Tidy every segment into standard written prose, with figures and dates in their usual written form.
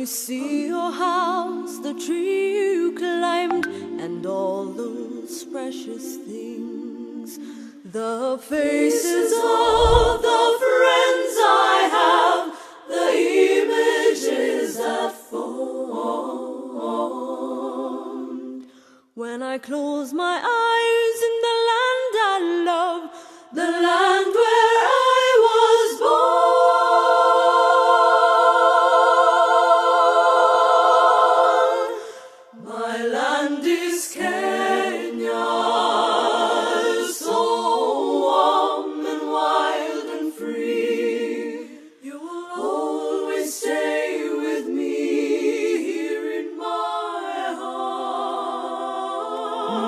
you see your house, the tree you climbed, and all those precious things, the faces of the friends I have, the images that formed. When I close my eyes in the land I love, the land where I was born. My land is Kenya, so warm and wild and free. You will always stay with me here in my heart.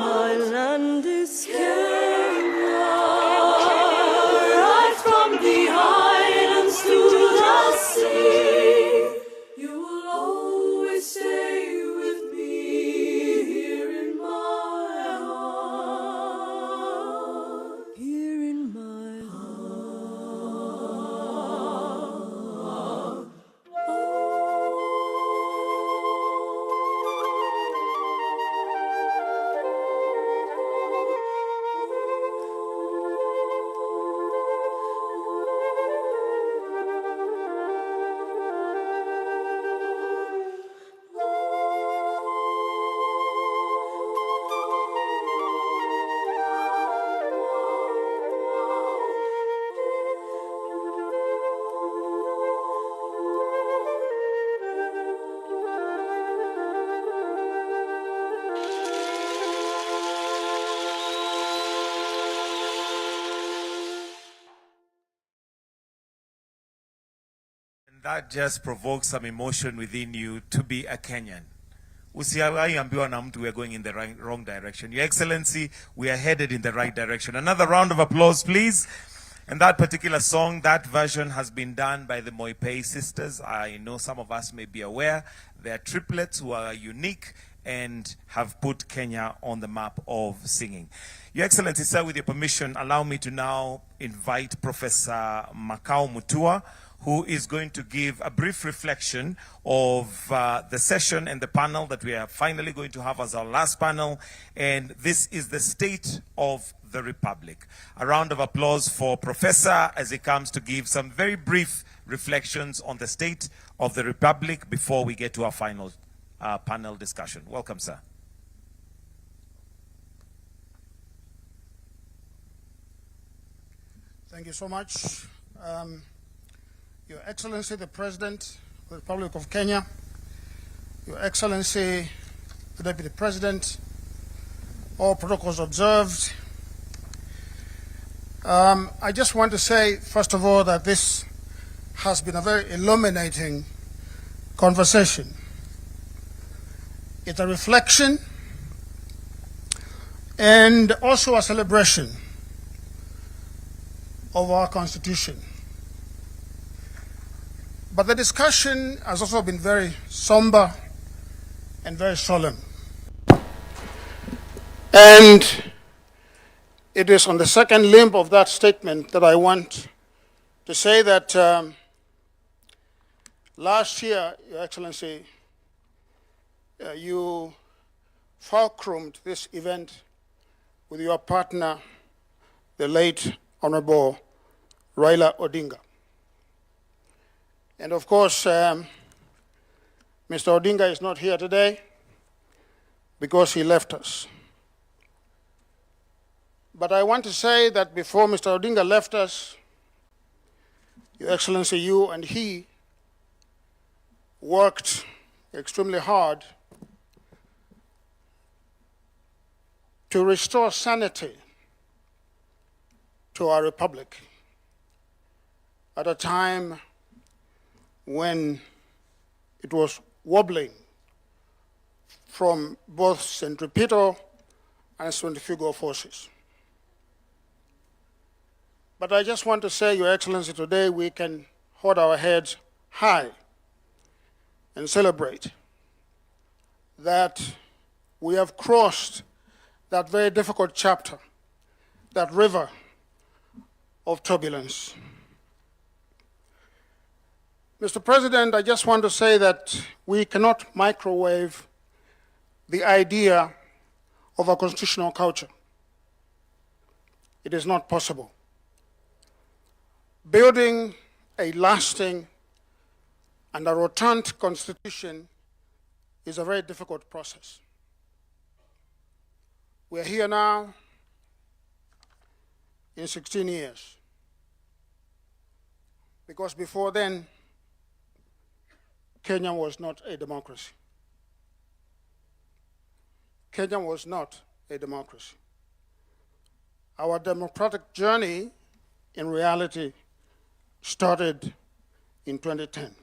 My land is Kenya, right from the islands to the sea. You will always stay with me here in my heart. Here in my heart. That just provokes some emotion within you to be a Kenyan. Usiwahi ambiwa na mtu we are going in the wrong direction. Your Excellency, we are headed in the right direction. Another round of applause, please. And that particular song, that version has been done by the Moipei sisters. I know some of us may be aware. They are triplets who are unique and have put Kenya on the map of singing. Your Excellency, sir, with your permission, allow me to now invite Professor Makau Mutua, who is going to give a brief reflection of the session and the panel that we are finally going to have as our last panel. And this is the state of the Republic. A round of applause for Professor as he comes to give some very brief reflections on the state of the Republic before we get to our final panel discussion. Welcome, sir. Thank you so much. Your Excellency, the President of the Republic of Kenya, Your Excellency, the Deputy President, all protocols observed. I just want to say, first of all, that this has been a very illuminating conversation. It's a reflection and also a celebration of our Constitution. But the discussion has also been very somber and very solemn. And it is on the second limb of that statement that I want to say that last year, Your Excellency, you fulcrumed this event with your partner, the late Honorable Raila Odinga. And of course, Mr. Odinga is not here today because he left us. But I want to say that before Mr. Odinga left us, Your Excellency, you and he worked extremely hard to restore sanity to our republic at a time when it was wobbling from both centripetal and centrifugal forces. But I just want to say, Your Excellency, today we can hold our heads high and celebrate that we have crossed that very difficult chapter, that river of turbulence. Mr. President, I just want to say that we cannot microwave the idea of a constitutional culture. It is not possible. Building a lasting and a rotund constitution is a very difficult process. We're here now in 16 years, because before then, Kenya was not a democracy. Kenya was not a democracy. Our democratic journey, in reality, started in 2010.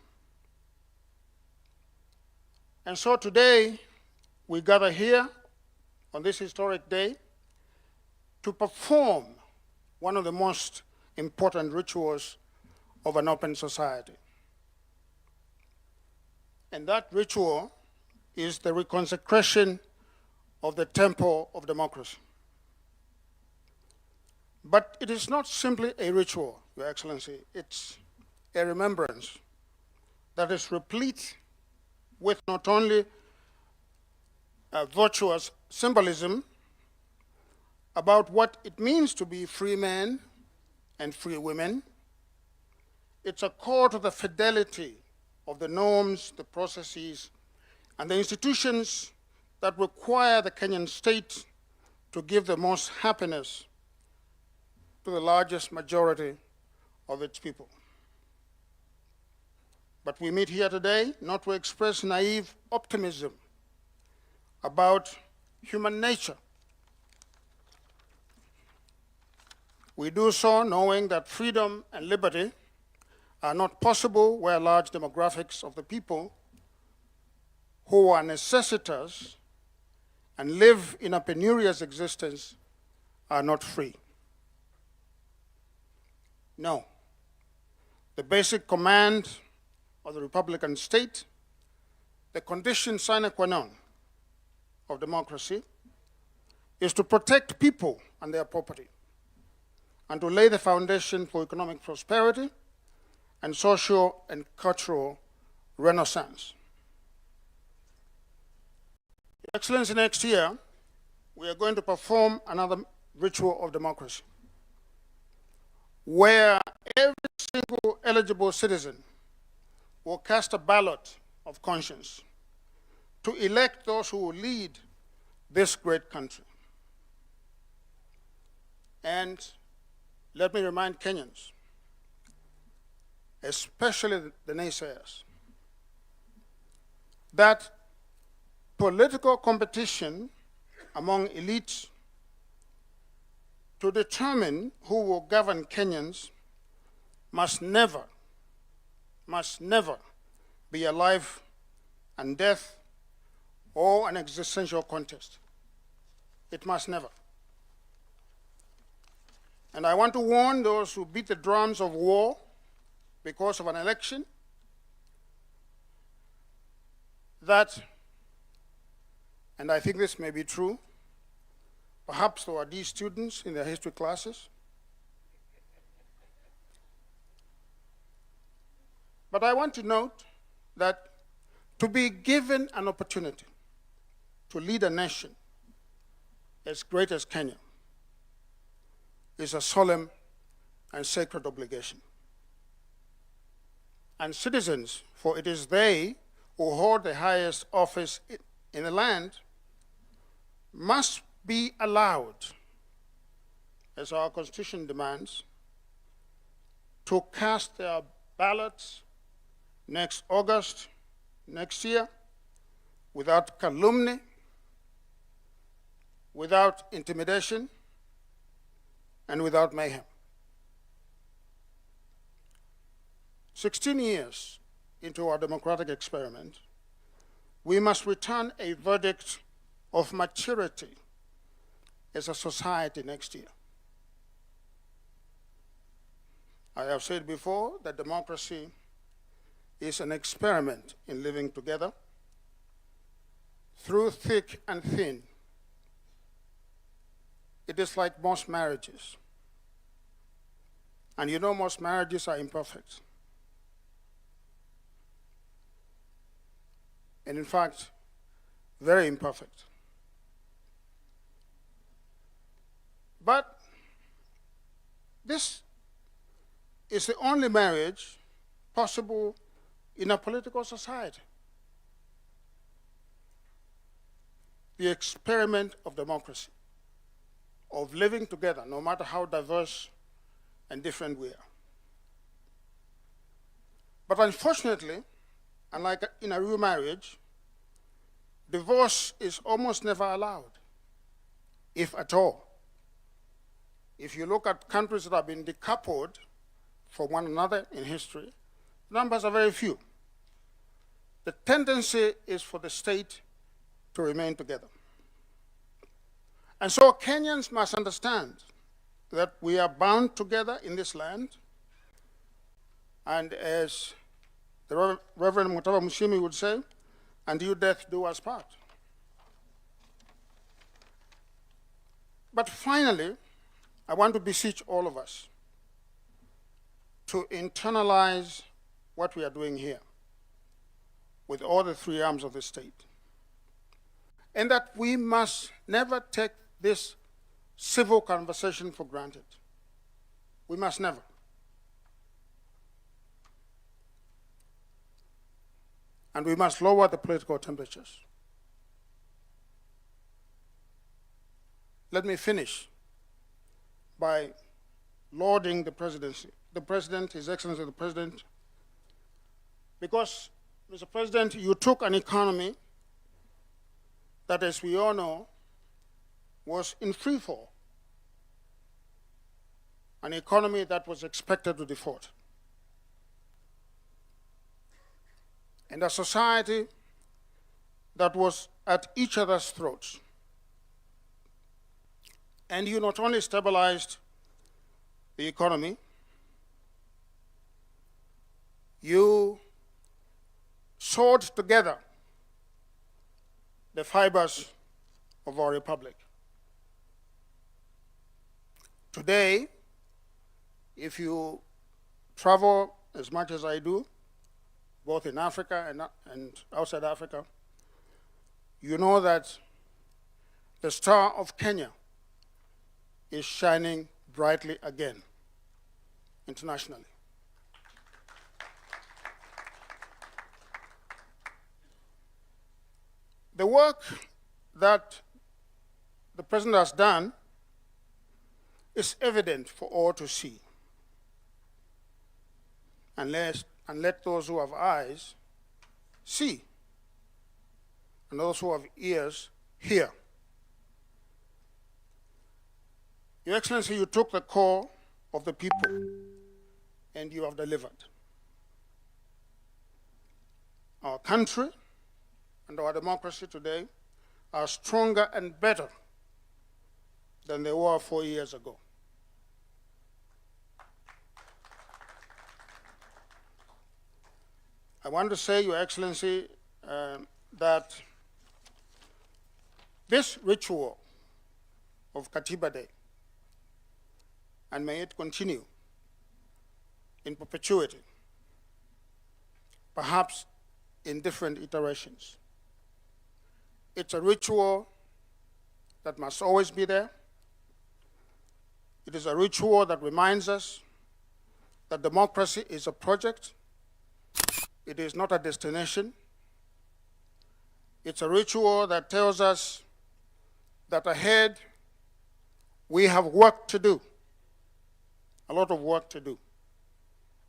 And so today, we gather here on this historic day to perform one of the most important rituals of an open society. And that ritual is the reconsecration of the temple of democracy. But it is not simply a ritual, Your Excellency. It's a remembrance that is replete with not only virtuous symbolism about what it means to be free men and free women. It's a call to the fidelity of the norms, the processes, and the institutions that require the Kenyan state to give the most happiness to the largest majority of its people. But we meet here today not to express naive optimism about human nature. We do so knowing that freedom and liberty are not possible where large demographics of the people who are necessitous and live in a penurious existence are not free. No. The basic command of the Republican state, the condition sine qua non of democracy, is to protect people and their property, and to lay the foundation for economic prosperity and social and cultural renaissance. Your Excellency, next year, we are going to perform another ritual of democracy, where every single eligible citizen will cast a ballot of conscience to elect those who will lead this great country. And let me remind Kenyans, especially the naysayers, that political competition among elites to determine who will govern Kenyans must never be a life and death or an existential contest. It must never. And I want to warn those who beat the drums of war because of an election that, and I think this may be true, perhaps there are these students in their history classes, but I want to note that to be given an opportunity to lead a nation as great as Kenya is a solemn and sacred obligation. And citizens, for it is they who hold the highest office in the land, must be allowed, as our Constitution demands, to cast their ballots next August, next year, without calumny, without intimidation, and without mayhem. 16 years into our democratic experiment, we must return a verdict of maturity as a society next year. I have said before that democracy is an experiment in living together through thick and thin. It is like most marriages. And you know most marriages are imperfect. and in fact, very imperfect. But this is the only marriage possible in a political society. The experiment of democracy, of living together, no matter how diverse and different we are. But unfortunately, unlike in a real marriage, divorce is almost never allowed, if at all. If you look at countries that have been decoupled from one another in history, the numbers are very few. The tendency is for the state to remain together. And so Kenyans must understand that we are bound together in this land, and as the Reverend Mutava Mushimi would say, until death do us part. But finally, I want to beseech all of us to internalize what we are doing here with all the three arms of the state, and that we must never take this civil conversation for granted. We must never. And we must lower the political temperatures. Let me finish by lauding the presidency, the President, His Excellency the President, because, Mr. President, you took an economy that, as we all know, was in free fall, an economy that was expected to default, and a society that was at each other's throats. And you not only stabilized the economy, you sewed together the fibers of our republic. Today, if you travel as much as I do, both in Africa and outside Africa, you know that the star of Kenya is shining brightly again internationally. The work that the President has done is evident for all to see. And let those who have eyes see, and those who have ears hear. Your Excellency, you took the call of the people and you have delivered. Our country and our democracy today are stronger and better than they were 4 years ago. I want to say, Your Excellency, that this ritual of Katiba Day, and may it continue in perpetuity, perhaps in different iterations. It's a ritual that must always be there. It is a ritual that reminds us that democracy is a project. It is not a destination. It's a ritual that tells us that ahead we have work to do, a lot of work to do.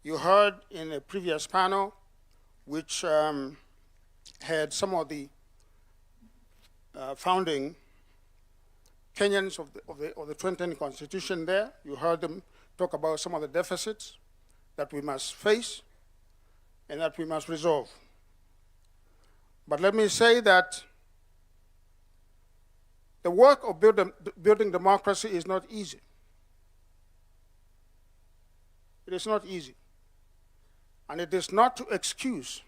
You heard in a previous panel, which had some of the founding Kenyans of the 2010 Constitution there. You heard them talk about some of the deficits that we must face and that we must resolve. But let me say that the work of building democracy is not easy. It is not easy. And it is not to excuse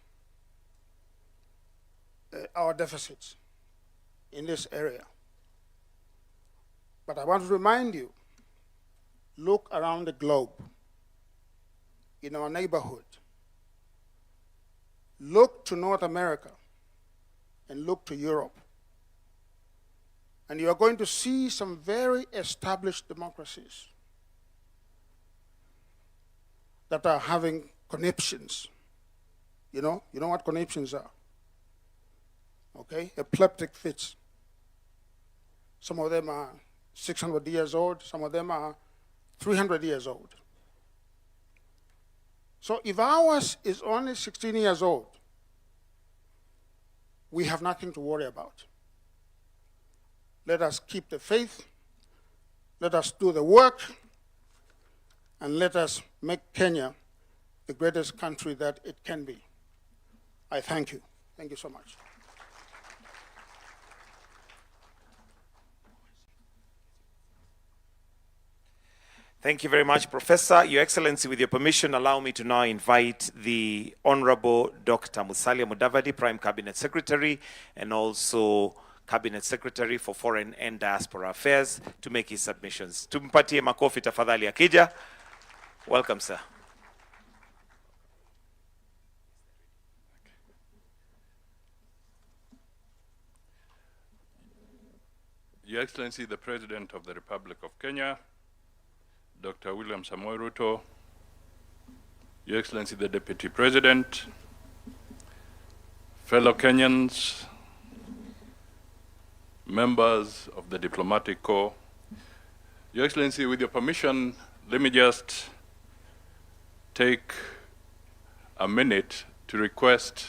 our deficits in this area. But I want to remind you, look around the globe, in our neighborhood. Look to North America, and look to Europe. And you are going to see some very established democracies that are having conniptions. You know what conniptions are? Okay, epileptic fits. Some of them are 600 years old, some of them are 300 years old. So if ours is only 16 years old, we have nothing to worry about. Let us keep the faith, let us do the work, and let us make Kenya the greatest country that it can be. I thank you. Thank you so much. Thank you very much, Professor. Your Excellency, with your permission, allow me to now invite the Honorable Dr. Musalia Mudavadi, Prime Cabinet Secretary, and also Cabinet Secretary for Foreign and Diaspora Affairs, to make his submissions. Tumpatie makofi tafadhali akija. Welcome, sir. Your Excellency, the President of the Republic of Kenya, Dr. William Samoei Ruto, Your Excellency, the Deputy President, fellow Kenyans, members of the Diplomatic Corps, Your Excellency, with your permission, let me just take a minute to request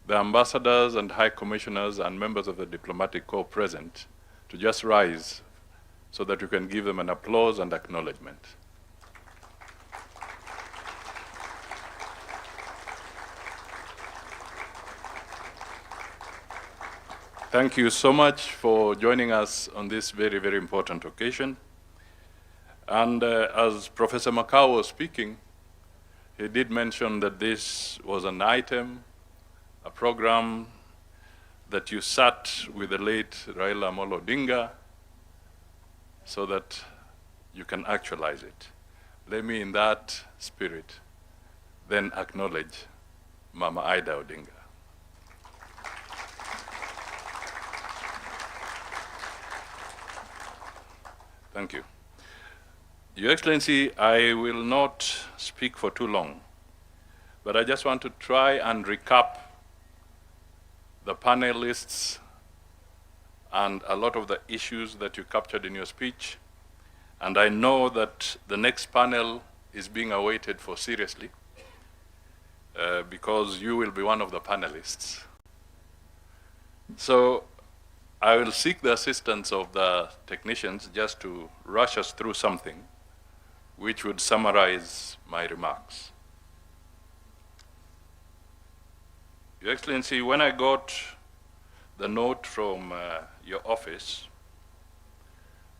the ambassadors and high commissioners and members of the Diplomatic Corps present to just rise so that you can give them an applause and acknowledgement. Thank you so much for joining us on this very, very important occasion. And as Professor Makau was speaking, he did mention that this was an item, a program that you sat with the late Raila Amolo Odinga so that you can actualize it. Let me, in that spirit, then acknowledge Mama Ida Odinga. Thank you. Your Excellency, I will not speak for too long, but I just want to try and recap the panelists and a lot of the issues that you captured in your speech. And I know that the next panel is being awaited for seriously because you will be one of the panelists. So I will seek the assistance of the technicians just to rush us through something which would summarize my remarks. Your Excellency, when I got the note from your office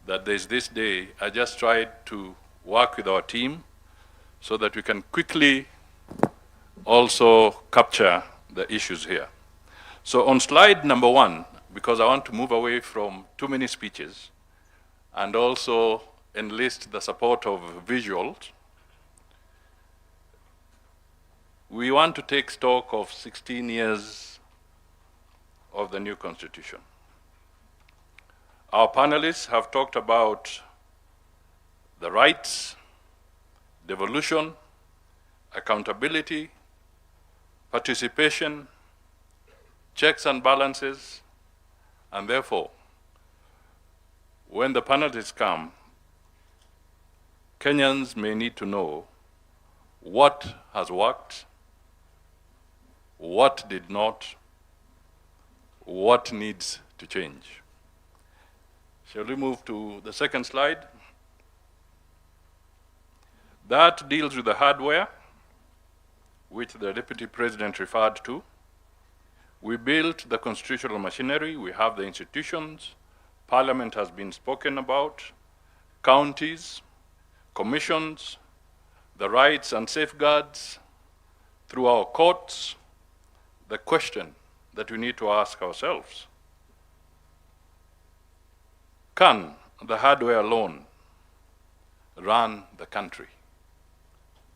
that there's this day, I just tried to work with our team so that we can quickly also capture the issues here. So on slide number 1, because I want to move away from too many speeches and also enlist the support of visuals, we want to take stock of 16 years of the new constitution. Our panelists have talked about the rights, devolution, accountability, participation, checks and balances, and therefore, when the panelists come, Kenyans may need to know what has worked, what did not, what needs to change. Shall we move to the second slide? That deals with the hardware, which the Deputy President referred to. We built the constitutional machinery, we have the institutions, Parliament has been spoken about, counties, commissions, the rights and safeguards through our courts. The question that we need to ask ourselves: can the hardware alone run the country?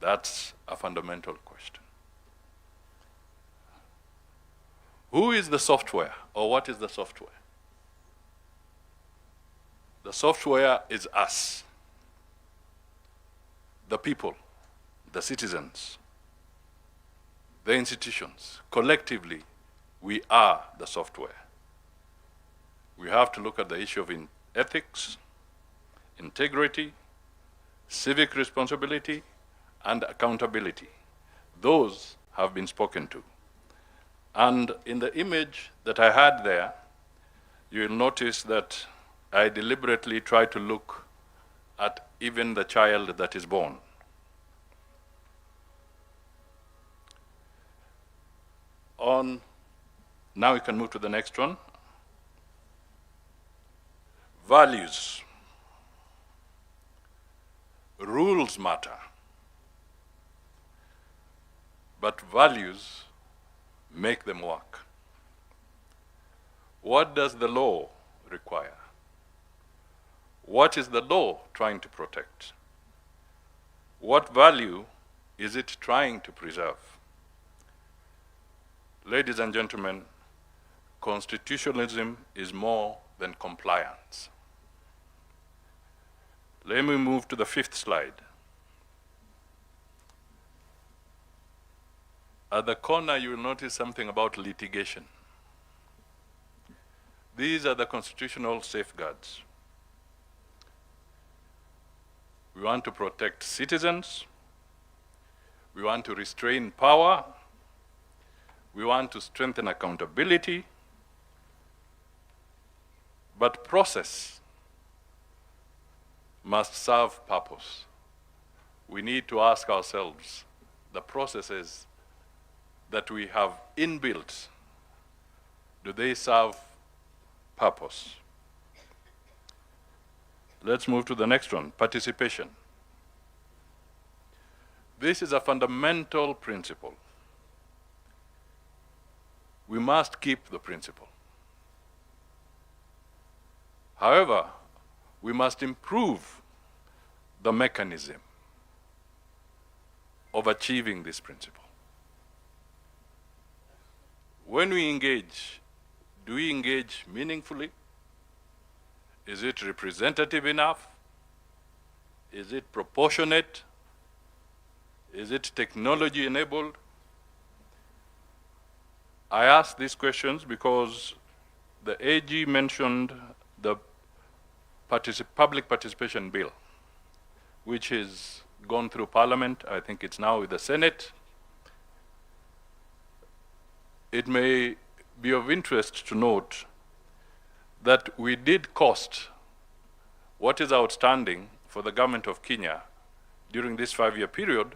That's a fundamental question. Who is the software, or what is the software? The software is us, the people, the citizens, the institutions. Collectively, we are the software. We have to look at the issue of ethics, integrity, civic responsibility, and accountability. Those have been spoken to. And in the image that I had there, you'll notice that I deliberately try to look at even the child that is born. Now we can move to the next one. Values. Rules matter, but values make them work. What does the law require? What is the law trying to protect? What value is it trying to preserve? Ladies and gentlemen, constitutionalism is more than compliance. Let me move to the 5th slide. At the corner, you will notice something about litigation. These are the constitutional safeguards. We want to protect citizens. We want to restrain power. We want to strengthen accountability. But process must serve purpose. We need to ask ourselves, the processes that we have inbuilt, do they serve purpose? Let's move to the next one, participation. This is a fundamental principle. We must keep the principle. However, we must improve the mechanism of achieving this principle. When we engage, do we engage meaningfully? Is it representative enough? Is it proportionate? Is it technology enabled? I ask these questions because the AG mentioned the public participation bill, which has gone through Parliament. I think it's now with the Senate. It may be of interest to note that we did cost what is outstanding for the government of Kenya during this 5-year period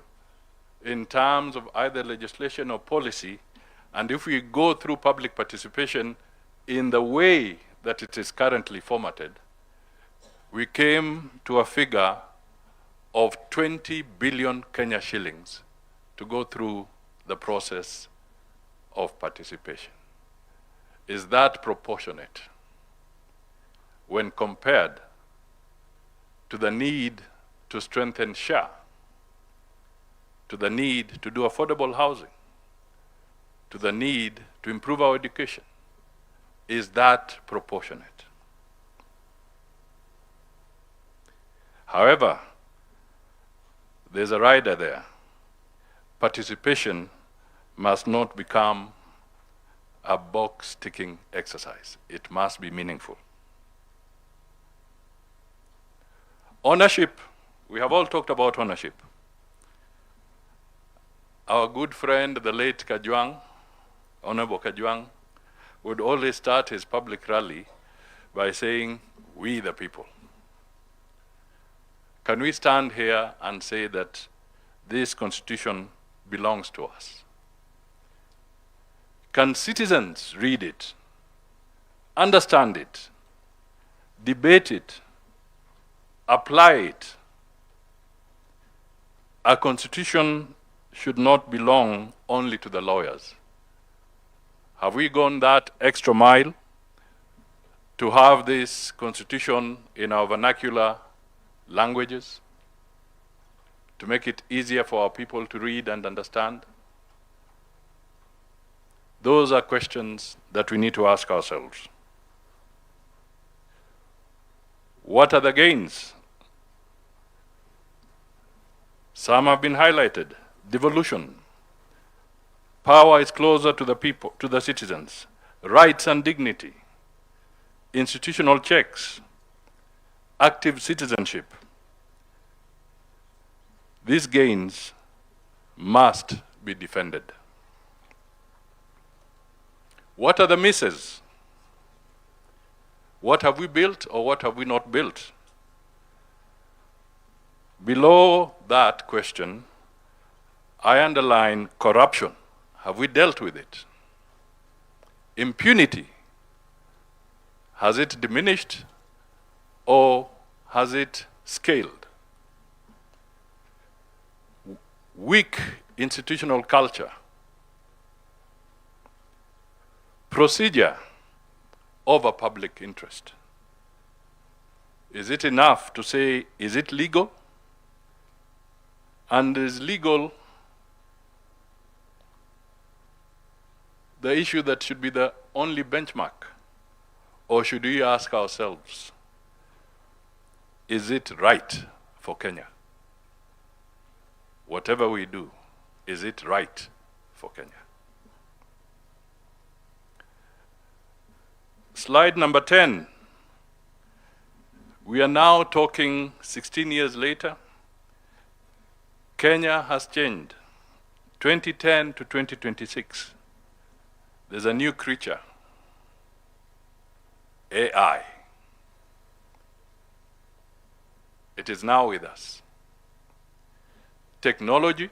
in terms of either legislation or policy. And if we go through public participation in the way that it is currently formatted, we came to a figure of 20 billion Kenya shillings to go through the process of participation. Is that proportionate when compared to the need to strengthen SHA, to the need to do affordable housing, to the need to improve our education? Is that proportionate? However, there's a rider there. Participation must not become a box-ticking exercise. It must be meaningful. Ownership. We have all talked about ownership. Our good friend, the late Kajwang, Honorable Kajwang, would always start his public rally by saying, "We the people." Can we stand here and say that this constitution belongs to us? Can citizens read it, understand it, debate it, apply it? A constitution should not belong only to the lawyers. Have we gone that extra mile to have this constitution in our vernacular languages, to make it easier for our people to read and understand? Those are questions that we need to ask ourselves. What are the gains? Some have been highlighted. Devolution. Power is closer to the people, to the citizens. Rights and dignity. Institutional checks. Active citizenship. These gains must be defended. What are the misses? What have we built or what have we not built? Below that question, I underline corruption. Have we dealt with it? Impunity. Has it diminished or has it scaled? Weak institutional culture. Procedure over public interest. Is it enough to say, is it legal? And is legal the issue that should be the only benchmark? Or should we ask ourselves, is it right for Kenya? Whatever we do, is it right for Kenya? Slide number 10. We are now talking 16 years later. Kenya has changed. 2010 to 2026. There's a new creature, AI. It is now with us. Technology,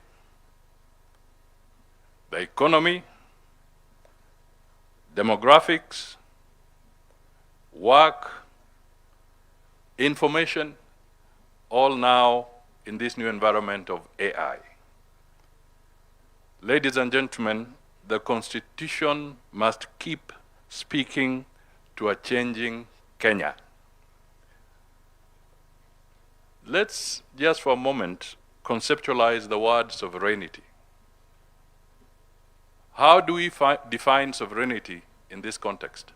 the economy, demographics, work, information, all now in this new environment of AI. Ladies and gentlemen, the Constitution must keep speaking to a changing Kenya. Let's just for a moment conceptualize the word sovereignty. How do we define sovereignty in this context?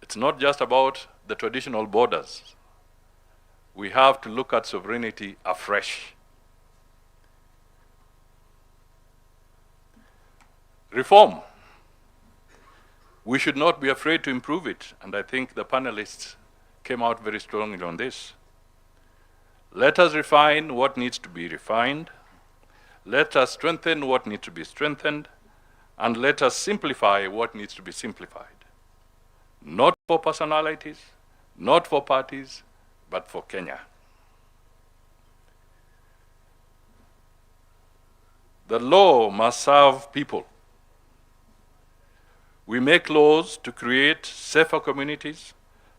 It's not just about the traditional borders. We have to look at sovereignty afresh. Reform. We should not be afraid to improve it, and I think the panelists came out very strongly on this. Let us refine what needs to be refined. Let us strengthen what needs to be strengthened, and let us simplify what needs to be simplified. Not for personalities, not for parties, but for Kenya. The law must serve people. We make laws to create safer communities,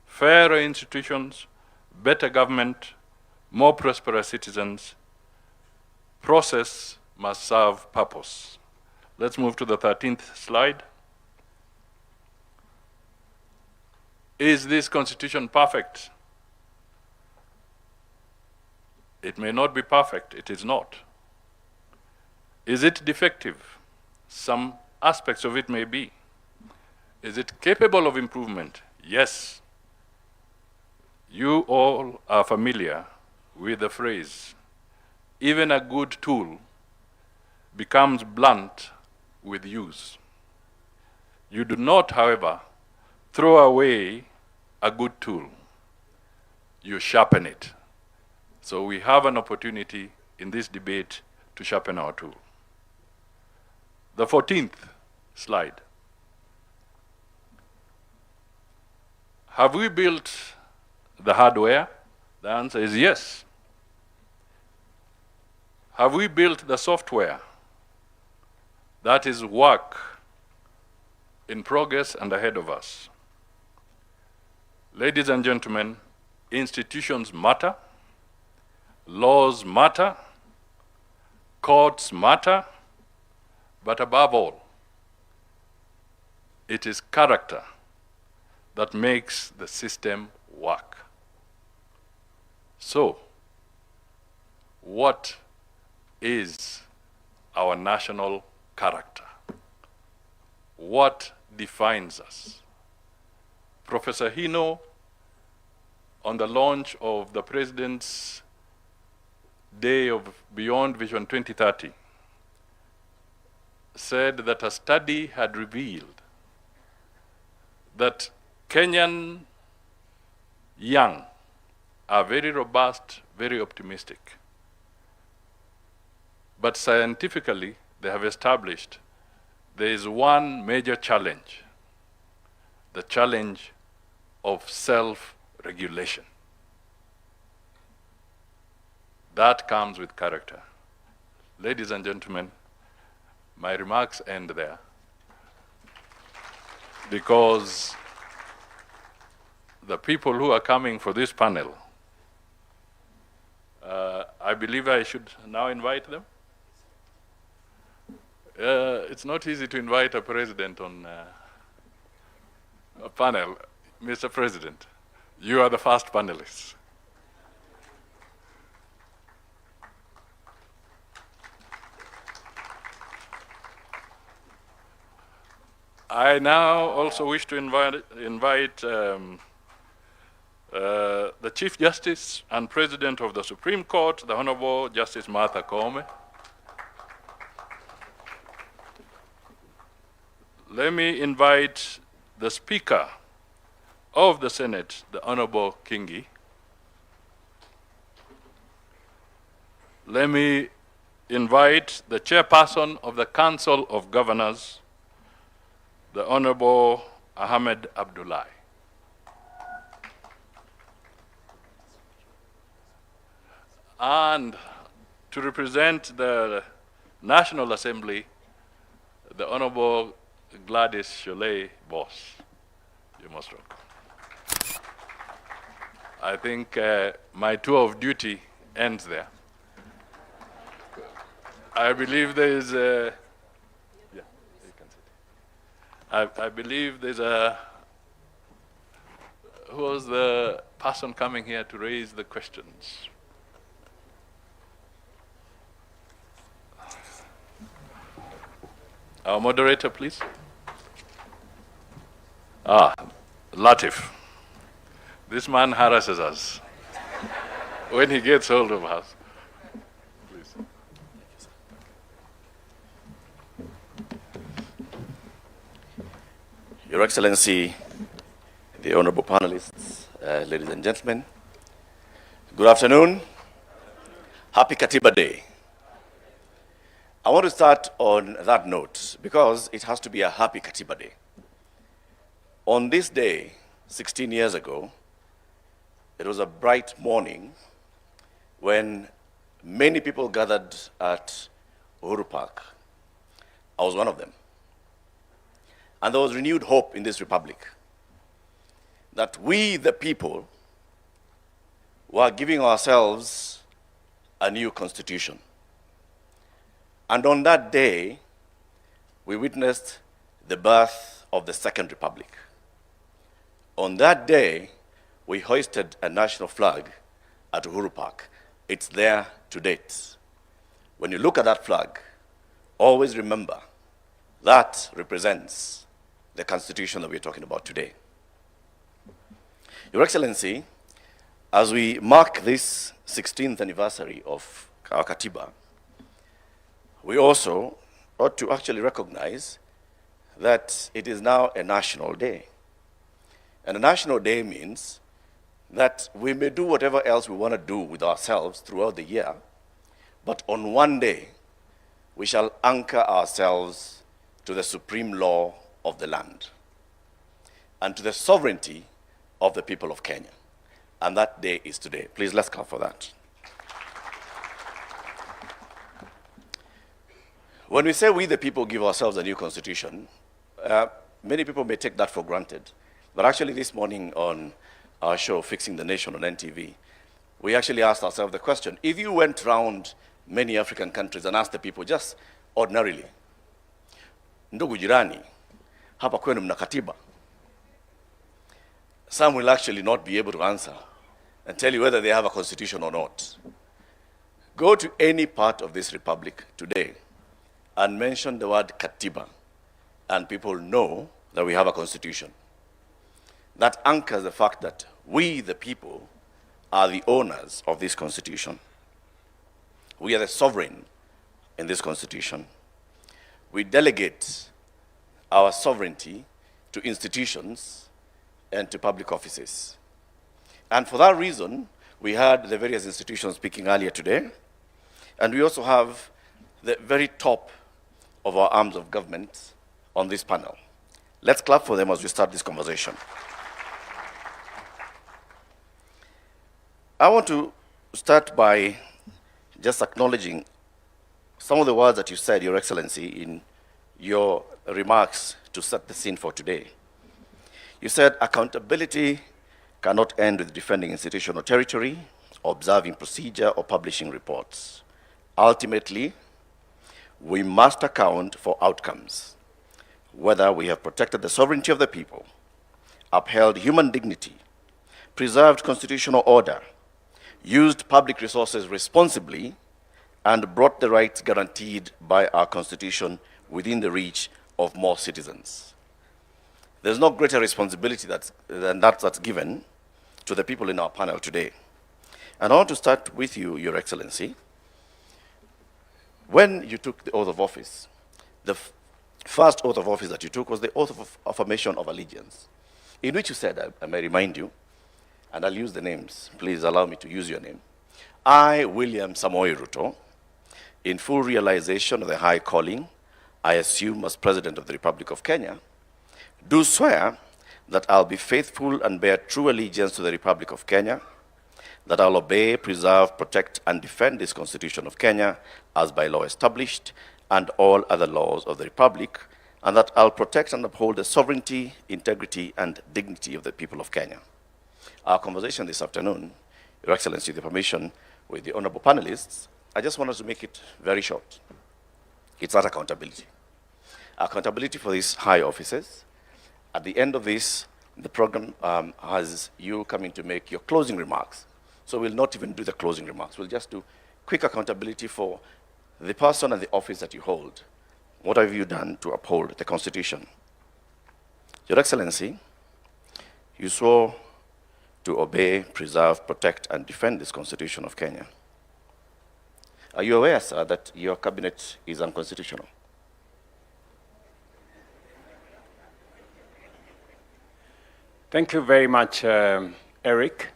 fairer institutions, better government, more prosperous citizens. Process must serve purpose. Let's move to the 13th slide. Is this constitution perfect? It may not be perfect, it is not. Is it defective? Some aspects of it may be. Is it capable of improvement? Yes. You all are familiar with the phrase, even a good tool becomes blunt with use. You do not, however, throw away a good tool. You sharpen it. So we have an opportunity in this debate to sharpen our tool. The 14th slide. Have we built the hardware? The answer is yes. Have we built the software? That is work in progress and ahead of us. Ladies and gentlemen, institutions matter, laws matter, courts matter, but above all, it is character that makes the system work. So, what is our national character. What defines us? Professor Hino, on the launch of the President's Day of Beyond Vision 2030, said that a study had revealed that Kenyan young are very robust, very optimistic. But scientifically, they have established there is one major challenge, the challenge of self-regulation. That comes with character. Ladies and gentlemen, my remarks end there because the people who are coming for this panel, I believe I should now invite them. It's not easy to invite a president on a panel. Mr. President, you are the first panelist. I now also wish to invite the Chief Justice and President of the Supreme Court, the Honorable Justice Martha Koome. Let me invite the Speaker of the Senate, the Honorable Kingi. Let me invite the Chairperson of the Council of Governors, the Honorable Ahmed Abdullahi. And to represent the National Assembly, the Honorable Gladys Sholay Boss. You're most welcome. I think my tour of duty ends there. I believe there is a, yeah, you can sit. I believe there's a, who was the person coming here to raise the questions? Our moderator, please. Latif. This man harasses us when he gets hold of us. Please. Your Excellency, the honorable panelists, ladies and gentlemen, good afternoon. Happy Katiba Day. I want to start on that note because it has to be a happy Katiba Day. On this day, 16 years ago, it was a bright morning when many people gathered at Uhuru Park. I was one of them. And there was renewed hope in this republic that we, the people, were giving ourselves a new constitution. And on that day, we witnessed the birth of the Second Republic. On that day, we hoisted a national flag at Uhuru Park. It's there to date. When you look at that flag, always remember that represents the Constitution that we're talking about today. Your Excellency, as we mark this 16th anniversary of our Katiba, we also ought to actually recognize that it is now a national day. And a national day means that we may do whatever else we want to do with ourselves throughout the year, but on one day, we shall anchor ourselves to the supreme law of the land and to the sovereignty of the people of Kenya. And that day is today. Please, let's clap for that. When we say we the people give ourselves a new constitution, many people may take that for granted. But actually this morning on our show, Fixing the Nation on NTV, we actually asked ourselves the question, if you went around many African countries and asked the people just ordinarily, ndugu jirani, hapa kwenu mna katiba? Some will actually not be able to answer and tell you whether they have a constitution or not. Go to any part of this republic today and mention the word Katiba, and people know that we have a constitution. That anchors the fact that we, the people, are the owners of this constitution. We are the sovereign in this constitution. We delegate our sovereignty to institutions and to public offices. And for that reason, we had the various institutions speaking earlier today, and we also have the very top of our arms of government on this panel. Let's clap for them as we start this conversation. I want to start by just acknowledging some of the words that you said, Your Excellency, in your remarks to set the scene for today. You said accountability cannot end with defending institutional territory, observing procedure, or publishing reports. Ultimately, we must account for outcomes, whether we have protected the sovereignty of the people, upheld human dignity, preserved constitutional order, used public resources responsibly, and brought the rights guaranteed by our Constitution within the reach of more citizens. There's no greater responsibility than that's given to the people in our panel today. And I want to start with you, Your Excellency. When you took the oath of office, the first oath of office that you took was the oath of affirmation of allegiance, in which you said, I may remind you, and I'll use the names, please allow me to use your name. I, William Samoei Ruto, in full realization of the high calling I assume as President of the Republic of Kenya, do swear that I'll be faithful and bear true allegiance to the Republic of Kenya, that I'll obey, preserve, protect, and defend this Constitution of Kenya as by law established, and all other laws of the Republic, and that I'll protect and uphold the sovereignty, integrity, and dignity of the people of Kenya. Our conversation this afternoon, Your Excellency, with the permission with the honorable panelists, I just wanted to make it very short. It's not accountability. Accountability for these high offices. At the end of this, the program has you coming to make your closing remarks. So we'll not even do the closing remarks. We'll just do quick accountability for the person and the office that you hold. What have you done to uphold the Constitution? Your Excellency, you swore to obey, preserve, protect, and defend this Constitution of Kenya. Are you aware, sir, that your cabinet is unconstitutional? Thank you very much, Eric.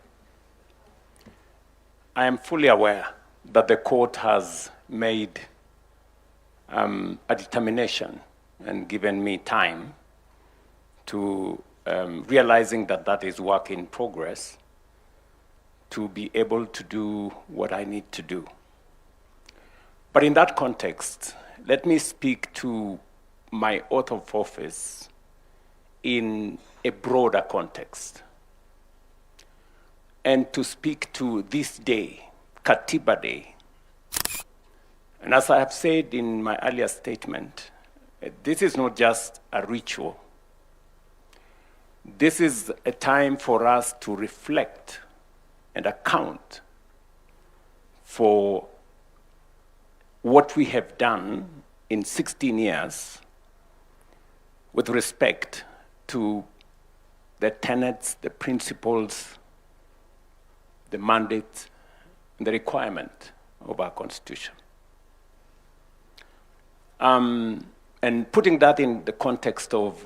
I am fully aware that the court has made a determination and given me time to realizing that that is work in progress to be able to do what I need to do. But in that context, let me speak to my oath of office in a broader context, and to speak to this day, Katiba Day. And as I have said in my earlier statement, this is not just a ritual. This is a time for us to reflect and account for what we have done in 16 years with respect to the tenets, the principles, the mandate, and the requirement of our Constitution. And putting that in the context of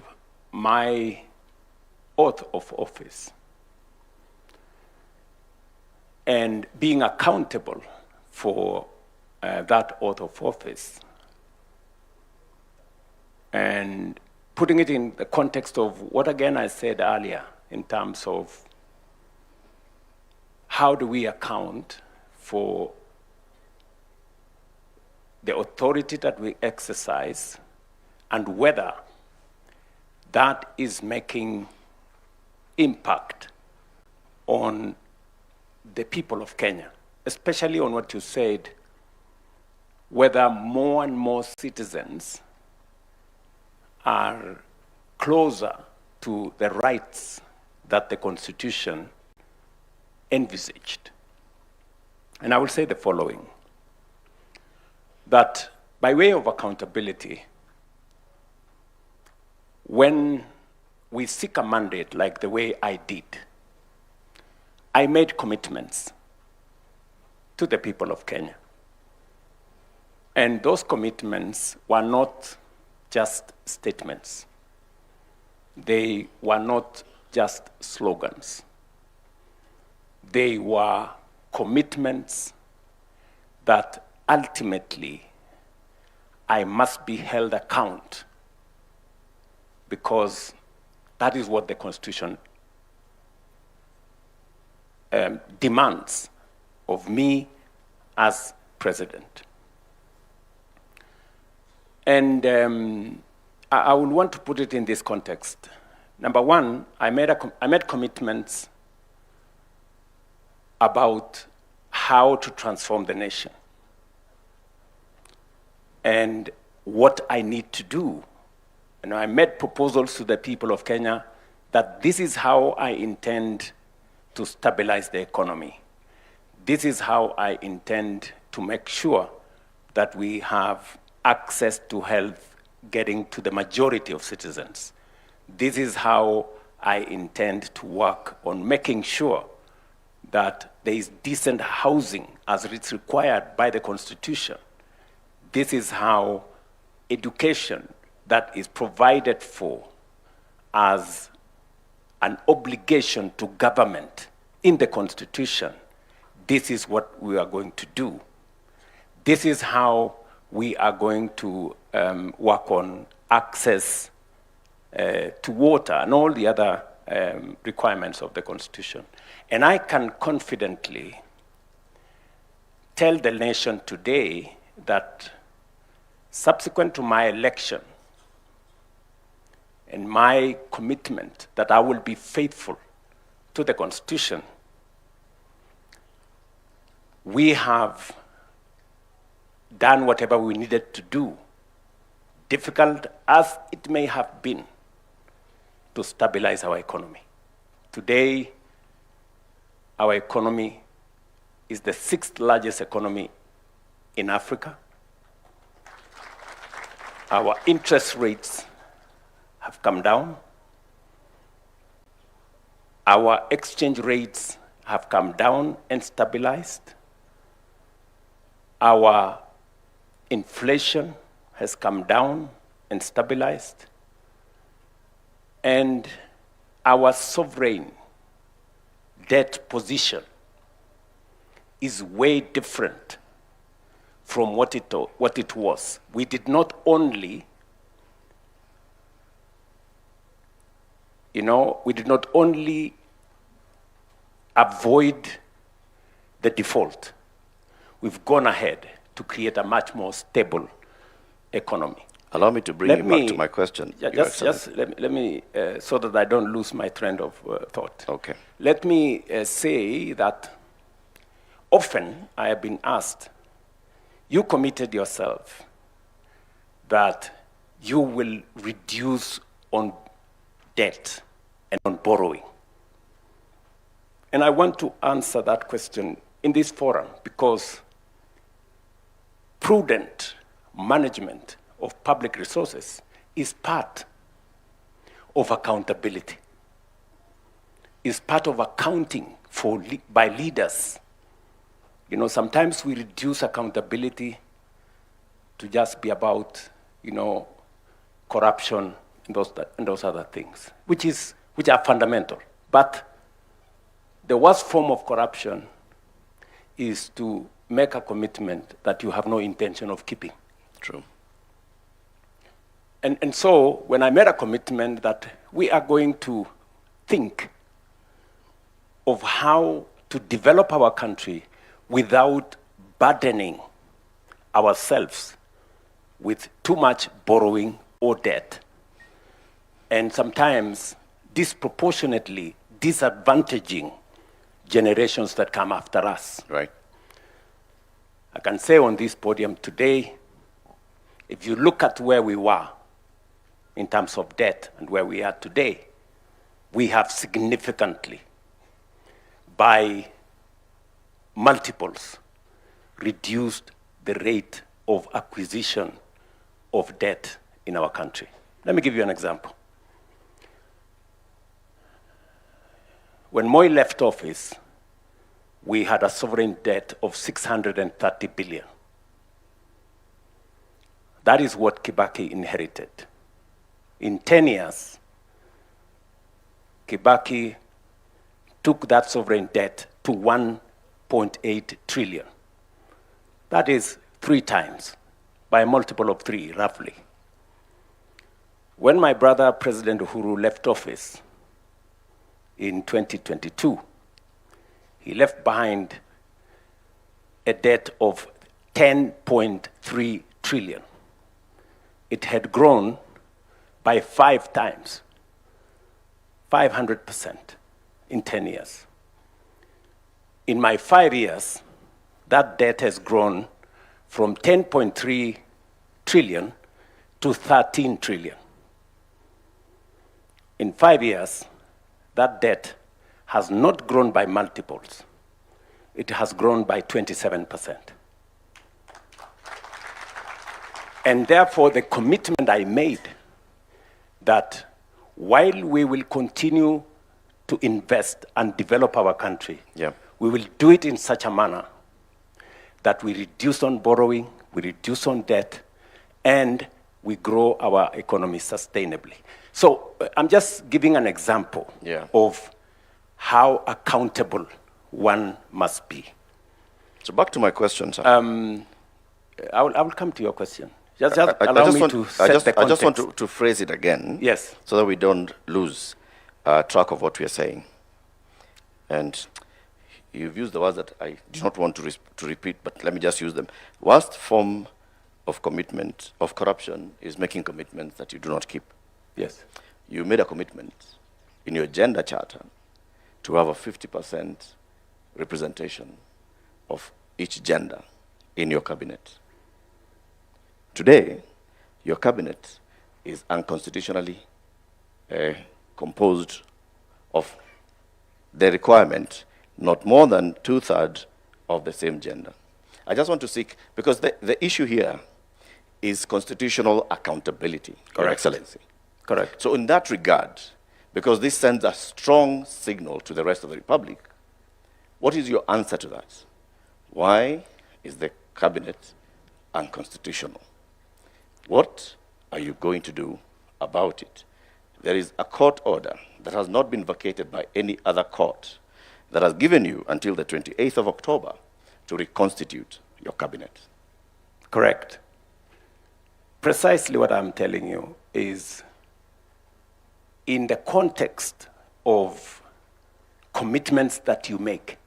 my oath of office and being accountable for that oath of office, and putting it in the context of what, again, I said earlier in terms of how do we account for the authority that we exercise and whether that is making impact on the people of Kenya, especially on what you said, whether more and more citizens are closer to the rights that the Constitution envisaged. And I will say the following, that by way of accountability, when we seek a mandate like the way I did, I made commitments to the people of Kenya. And those commitments were not just statements. They were not just slogans. They were commitments that ultimately I must be held account, because that is what the Constitution demands of me as president. And I would want to put it in this context. Number one, I made commitments about how to transform the nation and what I need to do. And I made proposals to the people of Kenya that this is how I intend to stabilize the economy. This is how I intend to make sure that we have access to health getting to the majority of citizens. This is how I intend to work on making sure that there is decent housing as it's required by the Constitution. This is how education that is provided for as an obligation to government in the Constitution, this is what we are going to do. This is how we are going to work on access to water and all the other requirements of the Constitution. And I can confidently tell the nation today that subsequent to my election and my commitment that I will be faithful to the Constitution, we have done whatever we needed to do, difficult as it may have been, to stabilize our economy. Today, our economy is the 6th largest economy in Africa. Our interest rates have come down. Our exchange rates have come down and stabilized. Our inflation has come down and stabilized. And our sovereign debt position is way different from what it was. We did not only, avoid the default. We've gone ahead to create a much more stable economy. Allow me to bring you back to my question. Let me so that I don't lose my trend of thought. Okay. Let me say that often I have been asked, you committed yourself that you will reduce on debt and on borrowing. And I want to answer that question in this forum because prudent management of public resources is part of accountability, is part of accounting by leaders. Sometimes we reduce accountability to just be about, corruption and those other things, which are fundamental. But the worst form of corruption is to make a commitment that you have no intention of keeping. True. And so when I made a commitment that we are going to think of how to develop our country without burdening ourselves with too much borrowing or debt, and sometimes disproportionately disadvantaging generations that come after us. Right. I can say on this podium today, if you look at where we were in terms of debt and where we are today, we have significantly, by multiples, reduced the rate of acquisition of debt in our country. Let me give you an example. When Moi left office, we had a sovereign debt of 630 billion. That is what Kibaki inherited. In 10 years, Kibaki took that sovereign debt to 1.8 trillion. That is 3 times, by a multiple of 3, roughly. When my brother, President Uhuru, left office in 2022, he left behind a debt of 10.3 trillion. It had grown by 5 times, 500% in 10 years. In my 5 years, that debt has grown from 10.3 trillion to 13 trillion. In 5 years, that debt has not grown by multiples. It has grown by 27%. And therefore, the commitment I made that while we will continue to invest and develop our country, we will do it in such a manner that we reduce on borrowing, we reduce on debt, and we grow our economy sustainably. So I'm just giving an example of how accountable one must be. So back to my question, sir. I will come to your question. Just allow me to set the context. I just want to phrase it again, yes, so that we don't lose track of what we are saying. And you've used the words that I do not want to repeat, but let me just use them. Worst form of commitment, of corruption, is making commitments that you do not keep. Yes. You made a commitment in your gender charter to have a 50% representation of each gender in your cabinet. Today, your cabinet is unconstitutionally composed of the requirement not more than 2/3 of the same gender. I just want to seek, because the issue here is constitutional accountability, Your Excellency. Correct. So in that regard, because this sends a strong signal to the rest of the Republic, what is your answer to that? Why is the cabinet unconstitutional? What are you going to do about it? There is a court order that has not been vacated by any other court that has given you until the 28th of October to reconstitute your cabinet. Correct. Precisely what I'm telling you is, in the context of commitments that you make,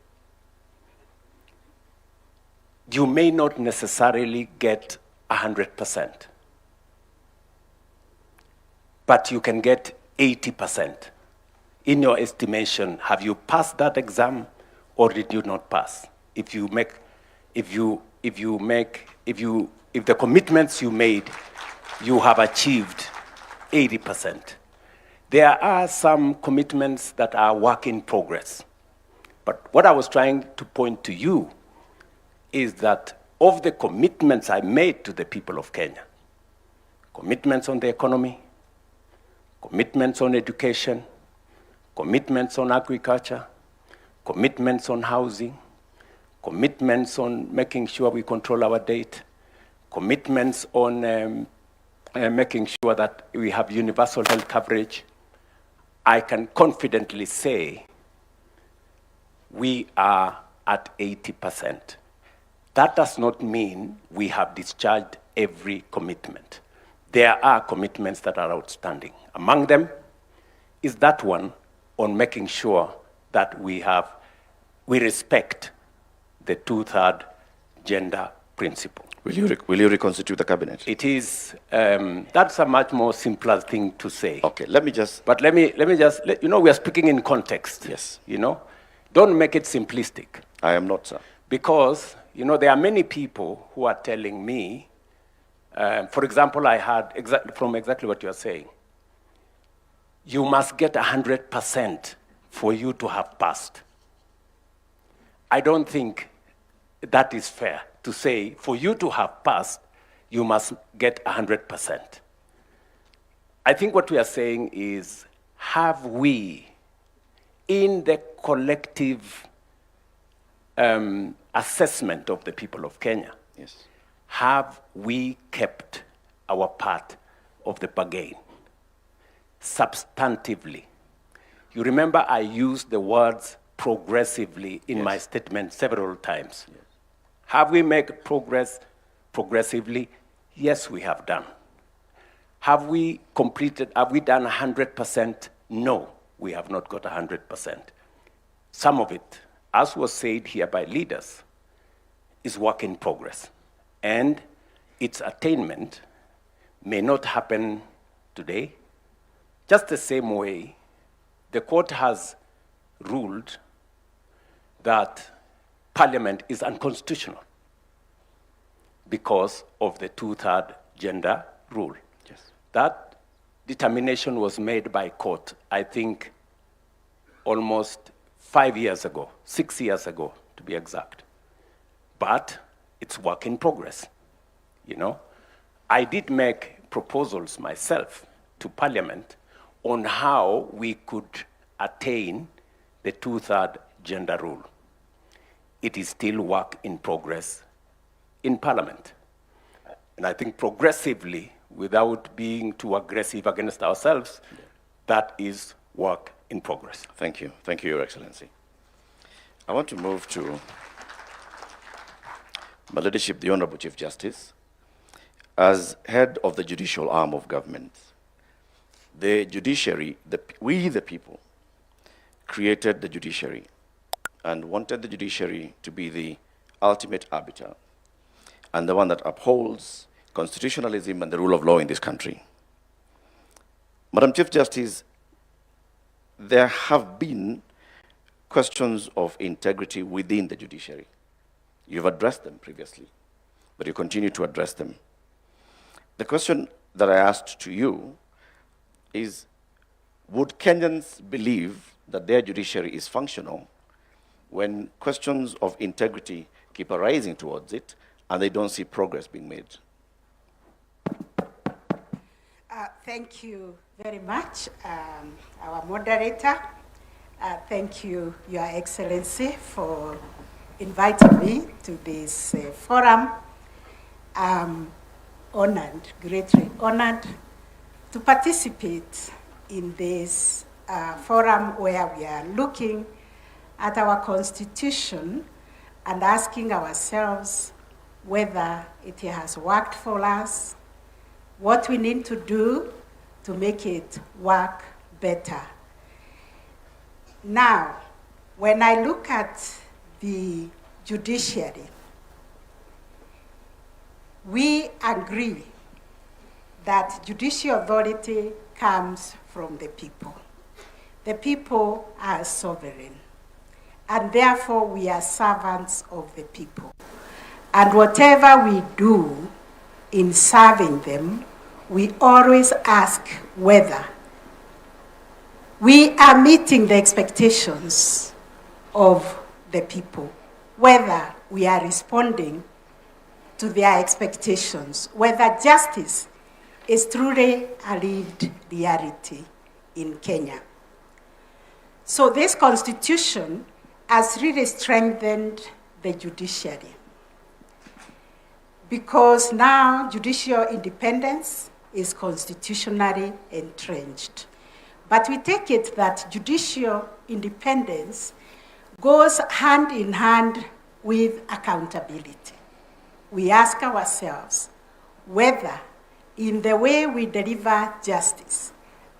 you may not necessarily get 100%, but you can get 80%. In your estimation, have you passed that exam or did you not pass? If the commitments you made, you have achieved 80%. There are some commitments that are work in progress. But what I was trying to point to you is that of the commitments I made to the people of Kenya, commitments on the economy, commitments on education, commitments on agriculture, commitments on housing, commitments on making sure we control our debt, commitments on making sure that we have universal health coverage, I can confidently say we are at 80%. That does not mean we have discharged every commitment. There are commitments that are outstanding. Among them is that one on making sure that we respect the 2/3 gender principle. Will you reconstitute the cabinet? It is, that's a much more simpler thing to say. Okay, let me just... But let me just, we are speaking in context. Yes. Don't make it simplistic. I am not, sir. Because, there are many people who are telling me, for example, I heard from exactly what you're saying, you must get 100% for you to have passed. I don't think that is fair to say, for you to have passed, you must get 100%. I think what we are saying is, have we, in the collective assessment of the people of Kenya, Yes. have we kept our part of the bargain substantively? You remember I used the words progressively in my statement several times. Yes. Have we made progress progressively? Yes, we have done. Have we done 100%? No, we have not got 100%. Some of it, as was said here by leaders, is work in progress. And its attainment may not happen today. Just the same way, the court has ruled that Parliament is unconstitutional because of the 2/3 gender rule. Yes. That determination was made by court, I think, almost 5 years ago, 6 years ago, to be exact. But it's work in progress, you know. I did make proposals myself to Parliament on how we could attain the 2/3 gender rule. It is still work in progress in Parliament. And I think progressively, without being too aggressive against ourselves, that is work in progress. Thank you. Thank you, Your Excellency. I want to move to my leadership, the Honorable Chief Justice. As head of the judicial arm of government, the judiciary, we the people, created the judiciary and wanted the judiciary to be the ultimate arbiter and the one that upholds constitutionalism and the rule of law in this country. Madam Chief Justice, there have been questions of integrity within the judiciary. You've addressed them previously, but you continue to address them. The question that I asked to you is, would Kenyans believe that their judiciary is functional when questions of integrity keep arising towards it and they don't see progress being made? Thank you very much, our moderator. Thank you, Your Excellency, for inviting me to this forum. I'm honored, greatly honored, to participate in this forum where we are looking at our Constitution and asking ourselves whether it has worked for us, what we need to do to make it work better. Now, when I look at the judiciary, we agree that judicial authority comes from the people. The people are sovereign, and therefore we are servants of the people. And whatever we do in serving them, we always ask whether we are meeting the expectations of the people, whether we are responding to their expectations, whether justice is truly a lived reality in Kenya. So this Constitution has really strengthened the judiciary, because now judicial independence is constitutionally entrenched. But we take it that judicial independence goes hand in hand with accountability. We ask ourselves whether in the way we deliver justice,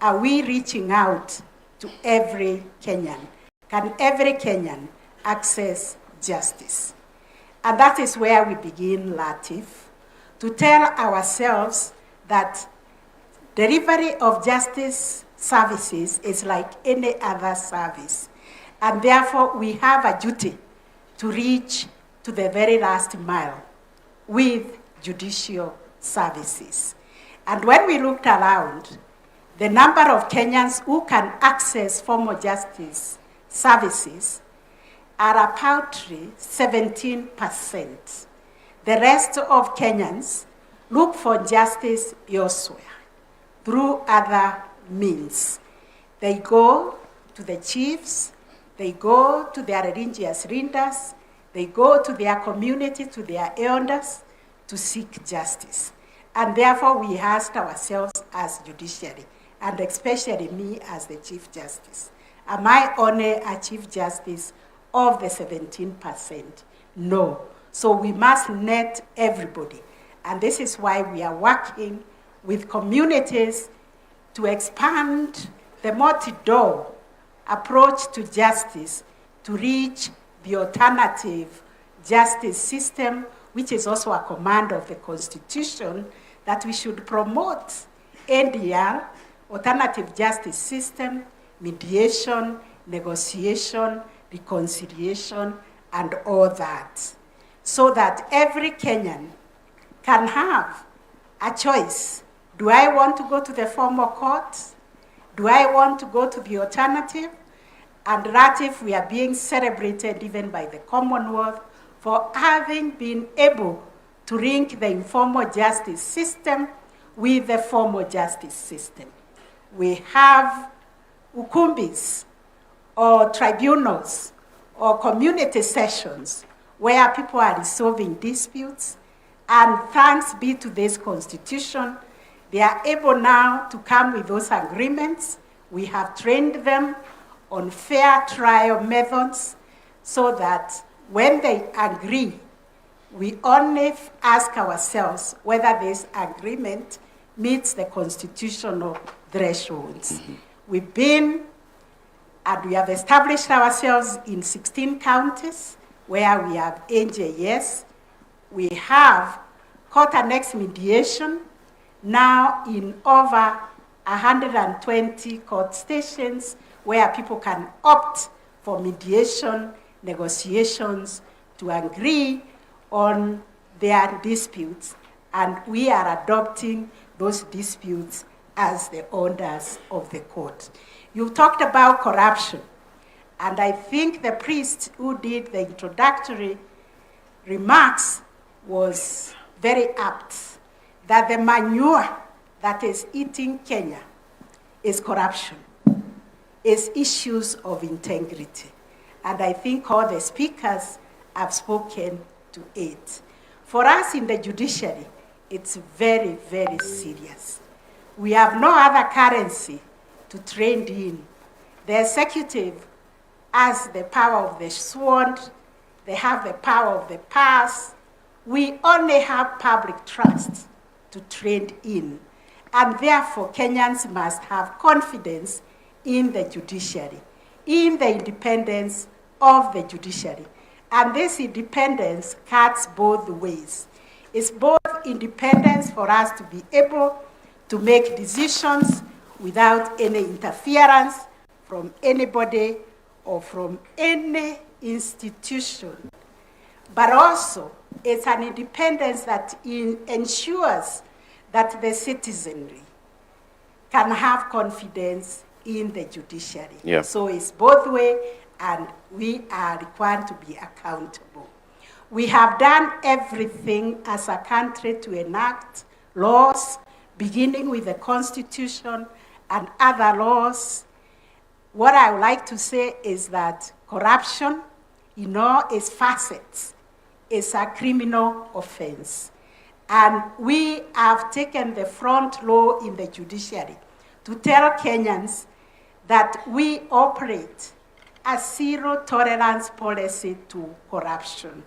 are we reaching out to every Kenyan? Can every Kenyan access justice? And that is where we begin, Latif, to tell ourselves that delivery of justice services is like any other service. And therefore, we have a duty to reach to the very last mile with judicial services. And when we looked around, the number of Kenyans who can access formal justice services are a paltry 17%. The rest of Kenyans look for justice elsewhere through other means. They go to the chiefs, they go to their religious leaders, they go to their community, to their elders to seek justice. And therefore we asked ourselves as judiciary, and especially me as the Chief Justice, am I only a Chief Justice of the 17%? No. So we must net everybody. And this is why we are working with communities to expand the multi-door approach to justice to reach the alternative justice system, which is also a command of the Constitution, that we should promote ADR, alternative justice system, mediation, negotiation, reconciliation, and all that, so that every Kenyan can have a choice. Do I want to go to the formal court? Do I want to go to the alternative? And that if we are being celebrated even by the Commonwealth for having been able to link the informal justice system with the formal justice system. We have ukumbis or tribunals or community sessions where people are resolving disputes, and thanks be to this Constitution, they are able now to come with those agreements. We have trained them on fair trial methods so that when they agree, we only ask ourselves whether this agreement meets the constitutional thresholds. We've been, and we have established ourselves in 16 counties where we have NJS. We have court-annexed mediation now in over 120 court stations where people can opt for mediation, negotiations, to agree on their disputes, and we are adopting those disputes as the orders of the court. You talked about corruption, and I think the priest who did the introductory remarks was very apt, that the manure that is eating Kenya is corruption, is issues of integrity. And I think all the speakers have spoken to it. For us in the judiciary, it's very, very serious. We have no other currency to trade in. The executive has the power of the sword, they have the power of the purse. We only have public trust to trade in. And therefore, Kenyans must have confidence in the judiciary, in the independence of the judiciary. And this independence cuts both ways. It's both independence for us to be able to make decisions without any interference from anybody or from any institution, but also it's an independence that ensures that the citizenry can have confidence in the judiciary. Yeah. So it's both ways, and we are required to be accountable. We have done everything as a country to enact laws, beginning with the Constitution and other laws. What I would like to say is that corruption, in all its facets, is a criminal offense. And we have taken the front row in the judiciary to tell Kenyans that we operate a zero tolerance policy to corruption.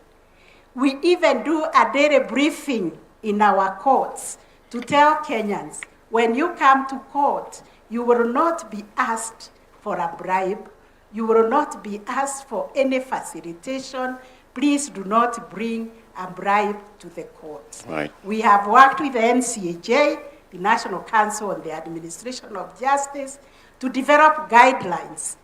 We even do a daily briefing in our courts to tell Kenyans, when you come to court, you will not be asked for a bribe. You will not be asked for any facilitation. Please do not bring a bribe to the court. Right. We have worked with the NCAJ, the National Council on the Administration of Justice, to develop guidelines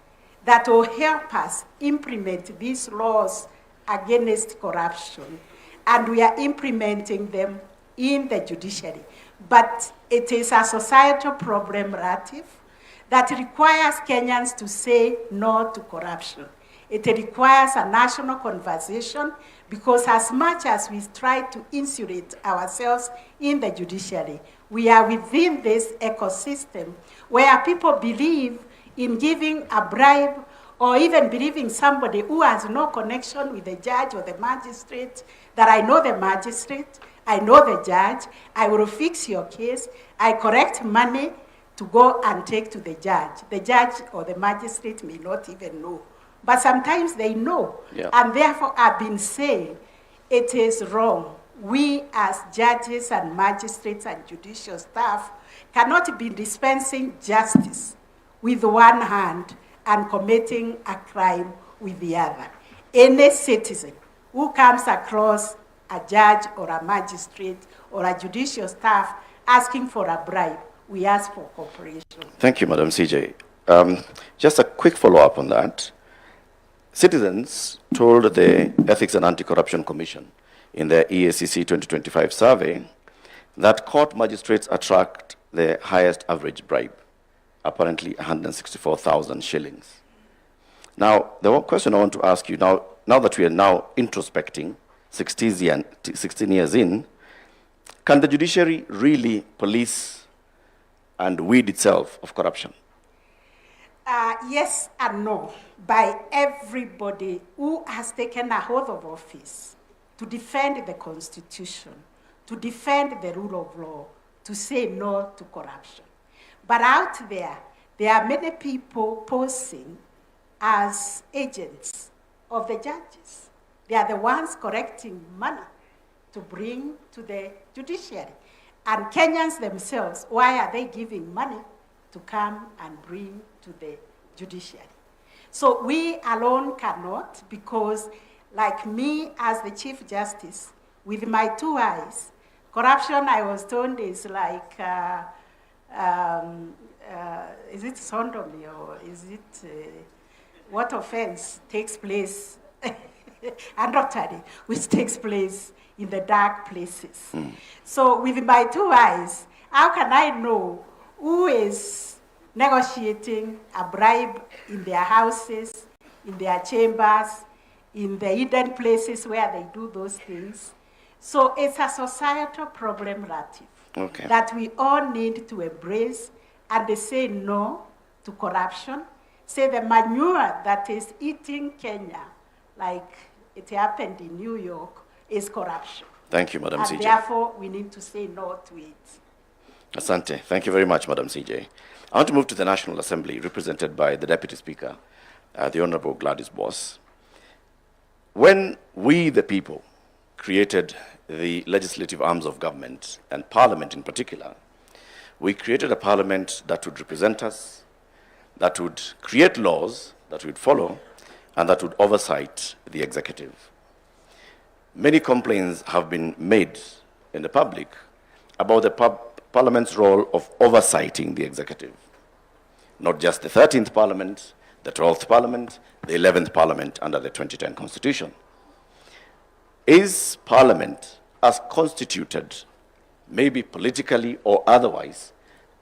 that will help us implement these laws against corruption. And we are implementing them in the judiciary. But it is a societal problem, Ratif, that requires Kenyans to say no to corruption. It requires a national conversation because as much as we try to insulate ourselves in the judiciary, we are within this ecosystem where people believe in giving a bribe or even believing somebody who has no connection with the judge or the magistrate, that I know the magistrate, I know the judge, I will fix your case, I correct money to go and take to the judge. The judge or the magistrate may not even know, but sometimes they know. Yeah. And therefore I've been saying it is wrong. We as judges and magistrates and judicial staff cannot be dispensing justice with one hand and committing a crime with the other. Any citizen who comes across a judge or a magistrate or a judicial staff asking for a bribe, we ask for cooperation. Thank you, Madam CJ. Just a quick follow-up on that. Citizens told the Ethics and Anti-Corruption Commission in their EACC 2025 survey that court magistrates attract the highest average bribe, apparently 164,000 shillings. Now, the one question I want to ask you, now that we are now introspecting 16 years in, can the judiciary really police and weed itself of corruption? Yes and no, by everybody who has taken a oath of office to defend the Constitution, to defend the rule of law, to say no to corruption. But out there are many people posing as agents of the judges. They are the ones collecting money to bring to the judiciary. And Kenyans themselves, why are they giving money to come and bring to the judiciary? So we alone cannot, because like me as the Chief Justice, with my 2 eyes, corruption, I was told, is like, is it sodomy or is it, what offense takes place, adultery, which takes place in the dark places. So with my 2 eyes, how can I know who is negotiating a bribe in their houses, in their chambers, in the hidden places where they do those things? So it's a societal problem, Latif, that we all need to embrace and say no to corruption, say the manure that is eating Kenya, like it happened in New York, is corruption. Thank you, Madam CJ. And therefore, we need to say no to it. Asante. Thank you very much, Madam CJ. I want to move to the National Assembly, represented by the Deputy Speaker, the Honorable Gladys Boss. When we, the people, created the legislative arms of government, and Parliament in particular, we created a Parliament that would represent us, that would create laws that we would follow, and that would oversight the executive. Many complaints have been made in the public about the Parliament's role of oversighting the executive. Not just the 13th Parliament, the 12th Parliament, the 11th Parliament under the 2010 Constitution. Is Parliament, as constituted, maybe politically or otherwise,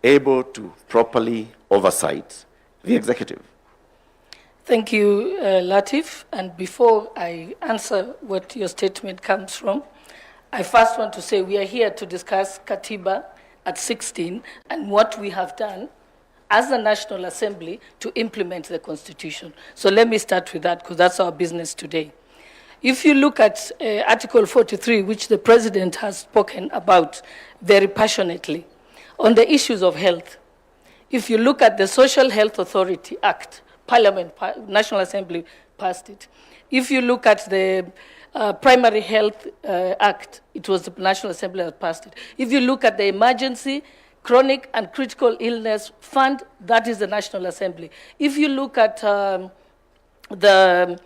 able to properly oversight the executive? Thank you, Latif. And before I answer what your statement comes from, I first want to say we are here to discuss Katiba at 16 and what we have done as the National Assembly to implement the Constitution. So let me start with that, because that's our business today. If you look at Article 43, which the President has spoken about very passionately, on the issues of health, if you look at the Social Health Authority Act, Parliament, National Assembly passed it. If you look at the Primary Health Act, it was the National Assembly that passed it. If you look at the Emergency, Chronic and Critical Illness Fund, that is the National Assembly. If you look at the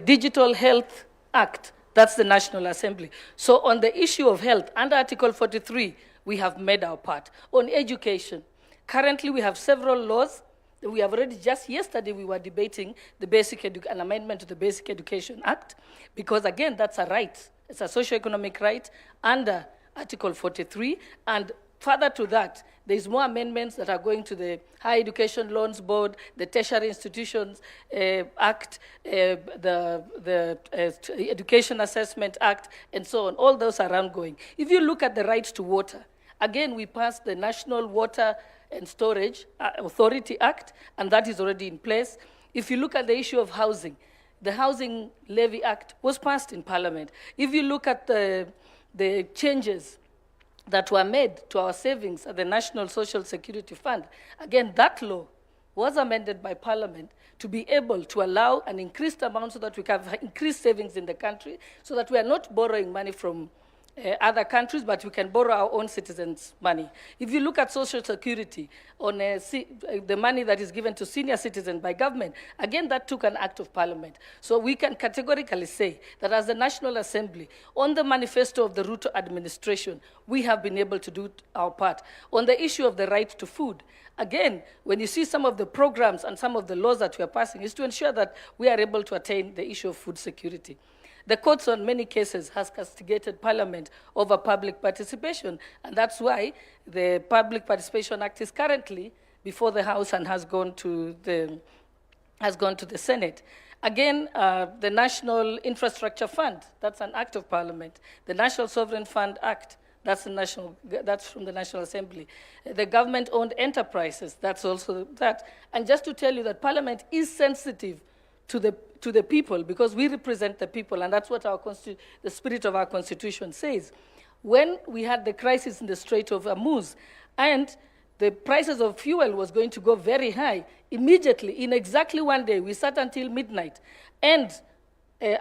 Digital Health Act, that's the National Assembly. So on the issue of health, under Article 43, we have made our part. On education, currently we have several laws. We have already, just yesterday, we were debating the an amendment to the Basic Education Act, because again, that's a right. It's a socio-economic right under Article 43, and further to that, There's more amendments that are going to the Higher Education Loans Board, the Tertiary Institutions Act, the Education Assessment Act, and so on. All those are ongoing. If you look at the right to water, again, we passed the National Water and Storage Authority Act, and that is already in place. If you look at the issue of housing, the Housing Levy Act was passed in Parliament. If you look at the changes that were made to our savings at the National Social Security Fund, again, that law was amended by Parliament to be able to allow an increased amount so that we can have increased savings in the country, so that we are not borrowing money from other countries, but we can borrow our own citizens' money. If you look at Social Security, on the money that is given to senior citizens by government, again, that took an act of Parliament. So we can categorically say that as the National Assembly, on the manifesto of the Ruto administration, we have been able to do our part. On the issue of the right to food, again, when you see some of the programs and some of the laws that we are passing, is to ensure that we are able to attain the issue of food security. The courts, on many cases, has castigated Parliament over public participation, and that's why the Public Participation Act is currently before the House and has gone to the Senate. Again, the National Infrastructure Fund, that's an act of Parliament. The National Sovereign Fund Act, that's from the National Assembly. The government-owned enterprises, that's also that. And just to tell you that Parliament is sensitive to the people, because we represent the people, and that's what the spirit of our Constitution says. When we had the crisis in the Strait of Hormuz, and the prices of fuel was going to go very high, immediately, in exactly one day, we sat until midnight and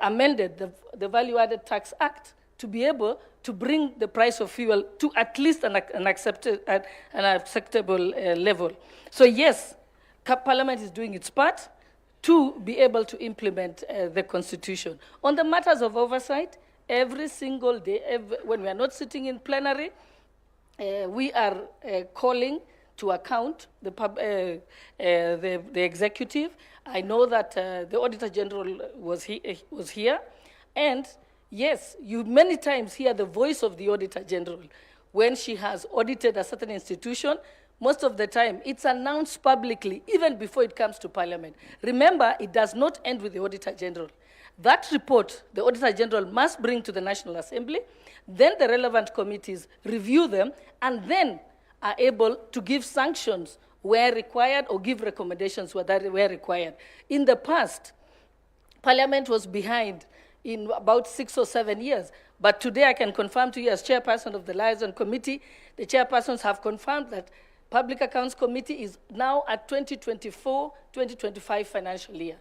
amended the Value-Added Tax Act to be able to bring the price of fuel to at least an acceptable level. So yes, Parliament is doing its part to be able to implement the Constitution. On the matters of oversight, every single day, when we are not sitting in plenary, we are calling to account the executive. I know that the Auditor General was here, and yes, you many times hear the voice of the Auditor General when she has audited a certain institution. Most of the time, it's announced publicly, even before it comes to Parliament. Remember, it does not end with the Auditor General. That report, the Auditor General must bring to the National Assembly, then the relevant committees review them, and then are able to give sanctions where required or give recommendations where required. In the past, Parliament was behind in about 6 or 7 years. But today I can confirm to you as chairperson of the Liaison Committee, the chairpersons have confirmed that Public Accounts Committee is now at 2024-2025 financial year.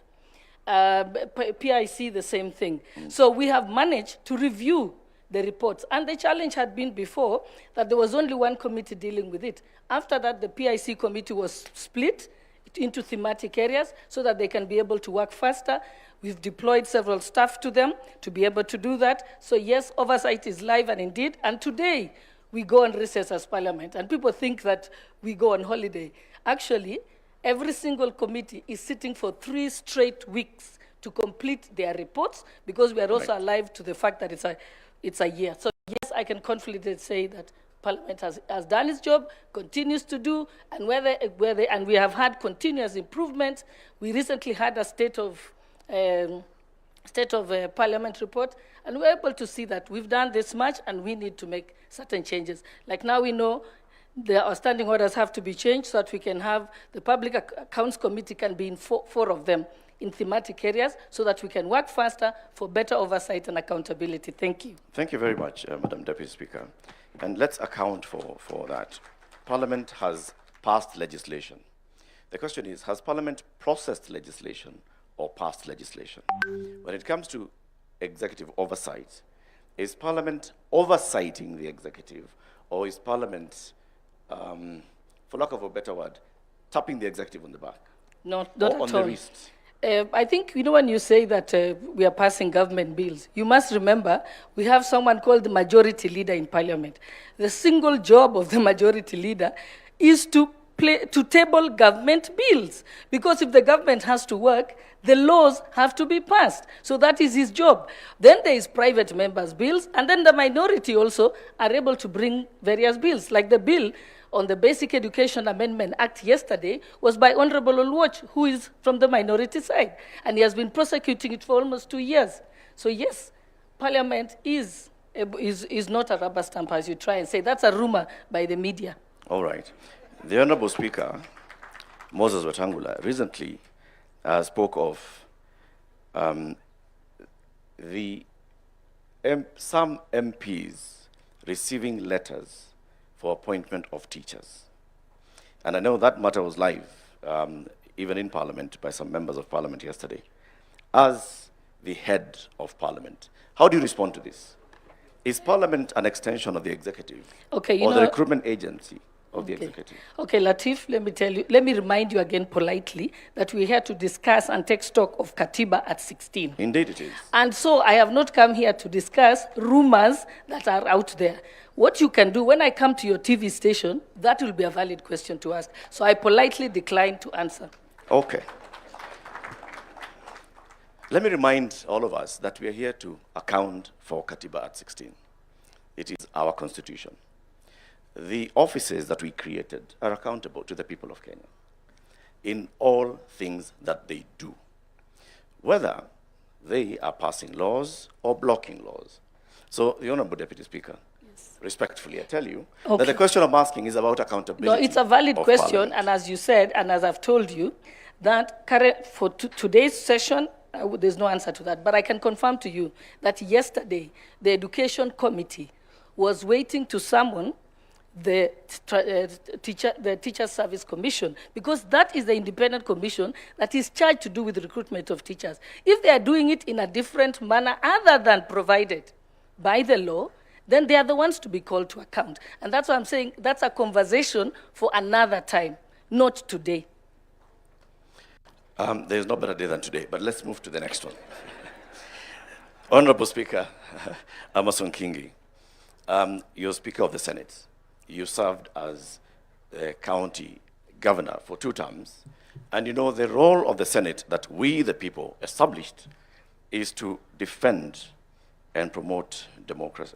PIC, the same thing. So we have managed to review the reports. And the challenge had been before that there was only one committee dealing with it. After that, the PIC committee was split into thematic areas so that they can be able to work faster. We've deployed several staff to them to be able to do that. So yes, oversight is live and indeed. And today, we go on recess as Parliament, and people think that we go on holiday. Actually, every single committee is sitting for 3 straight weeks to complete their reports, because we are also alive to the fact that it's a year. So yes, I can confidently say that Parliament has done its job, continues to do, and and we have had continuous improvement. We recently had a state of Parliament report, and we're able to see that we've done this much and we need to make certain changes. Like now we know the outstanding orders have to be changed so that we can have the Public Accounts Committee can be in four of them in thematic areas so that we can work faster for better oversight and accountability. Thank you. Thank you very much, Madam Deputy Speaker. And let's account for that. Parliament has passed legislation. The question is, has Parliament processed legislation or passed legislation? When it comes to executive oversight, is Parliament oversighting the executive, or is Parliament, for lack of a better word, tapping the executive on the back? Not or at on all. The wrist? I think, when you say that we are passing government bills, you must remember we have someone called the majority leader in Parliament. The single job of the majority leader is to table government bills, because if the government has to work, the laws have to be passed. So that is his job. Then there is private members' bills, and then the minority also are able to bring various bills, like the bill on the Basic Education Amendment Act yesterday was by Honorable Oluoch, who is from the minority side, and he has been prosecuting it for almost 2 years. So yes, Parliament is not a rubber stamp, as you try and say. That's a rumor by the media. All right. The Honorable Speaker, Moses Wetangula, recently spoke of some MPs receiving letters for appointment of teachers. And I know that matter was live, even in Parliament, by some members of Parliament yesterday. As the head of Parliament, how do you respond to this? Is Parliament an extension of the executive, Okay, or the recruitment agency of the executive? Okay, Latif, let me remind you again politely that we're here to discuss and take stock of Katiba at 16. Indeed it is. And so I have not come here to discuss rumors that are out there. What you can do, when I come to your TV station, that will be a valid question to ask. So I politely decline to answer. Okay. Let me remind all of us that we are here to account for Katiba at 16. It is our constitution. The offices that we created are accountable to the people of Kenya in all things that they do, whether they are passing laws or blocking laws. So, the Honorable Deputy Speaker, respectfully, I tell you that the question I'm asking is about accountability. No, it's a valid question, Parliament. and as you said, and as I've told you, that for today's session, there's no answer to that. But I can confirm to you that yesterday, the Education Committee was waiting to summon the Teacher Service Commission, because that is the independent commission that is charged to do with recruitment of teachers. If they are doing it in a different manner other than provided by the law, then they are the ones to be called to account. And that's why I'm saying that's a conversation for another time, not today. There is no better day than today, but let's move to the next one. Honorable Speaker, Amason Kingi, you're Speaker of the Senate. You served as the county governor for 2 terms, and you know the role of the Senate that we, the people, established is to defend and promote democracy,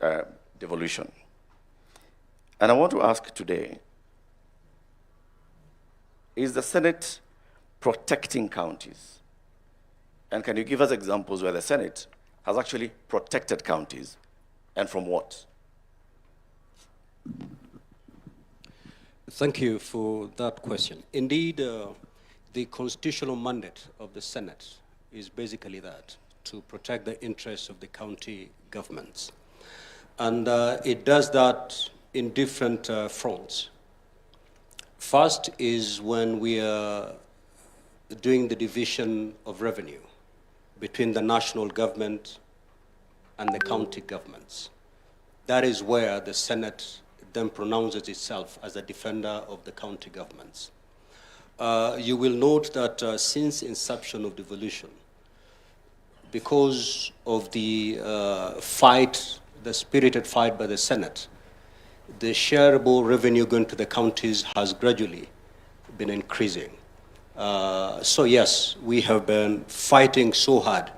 devolution. And I want to ask today, is the Senate protecting counties? And can you give us examples where the Senate has actually protected counties, and from what? Thank you for that question. Indeed, the constitutional mandate of the Senate is basically that, to protect the interests of the county governments. And it does that in different fronts. First is when we are doing the division of revenue between the national government and the county governments. That is where the Senate then pronounces itself as a defender of the county governments. You will note that since inception of devolution, because of the the spirited fight by the Senate, the shareable revenue going to the counties has gradually been increasing. So yes, we have been fighting so hard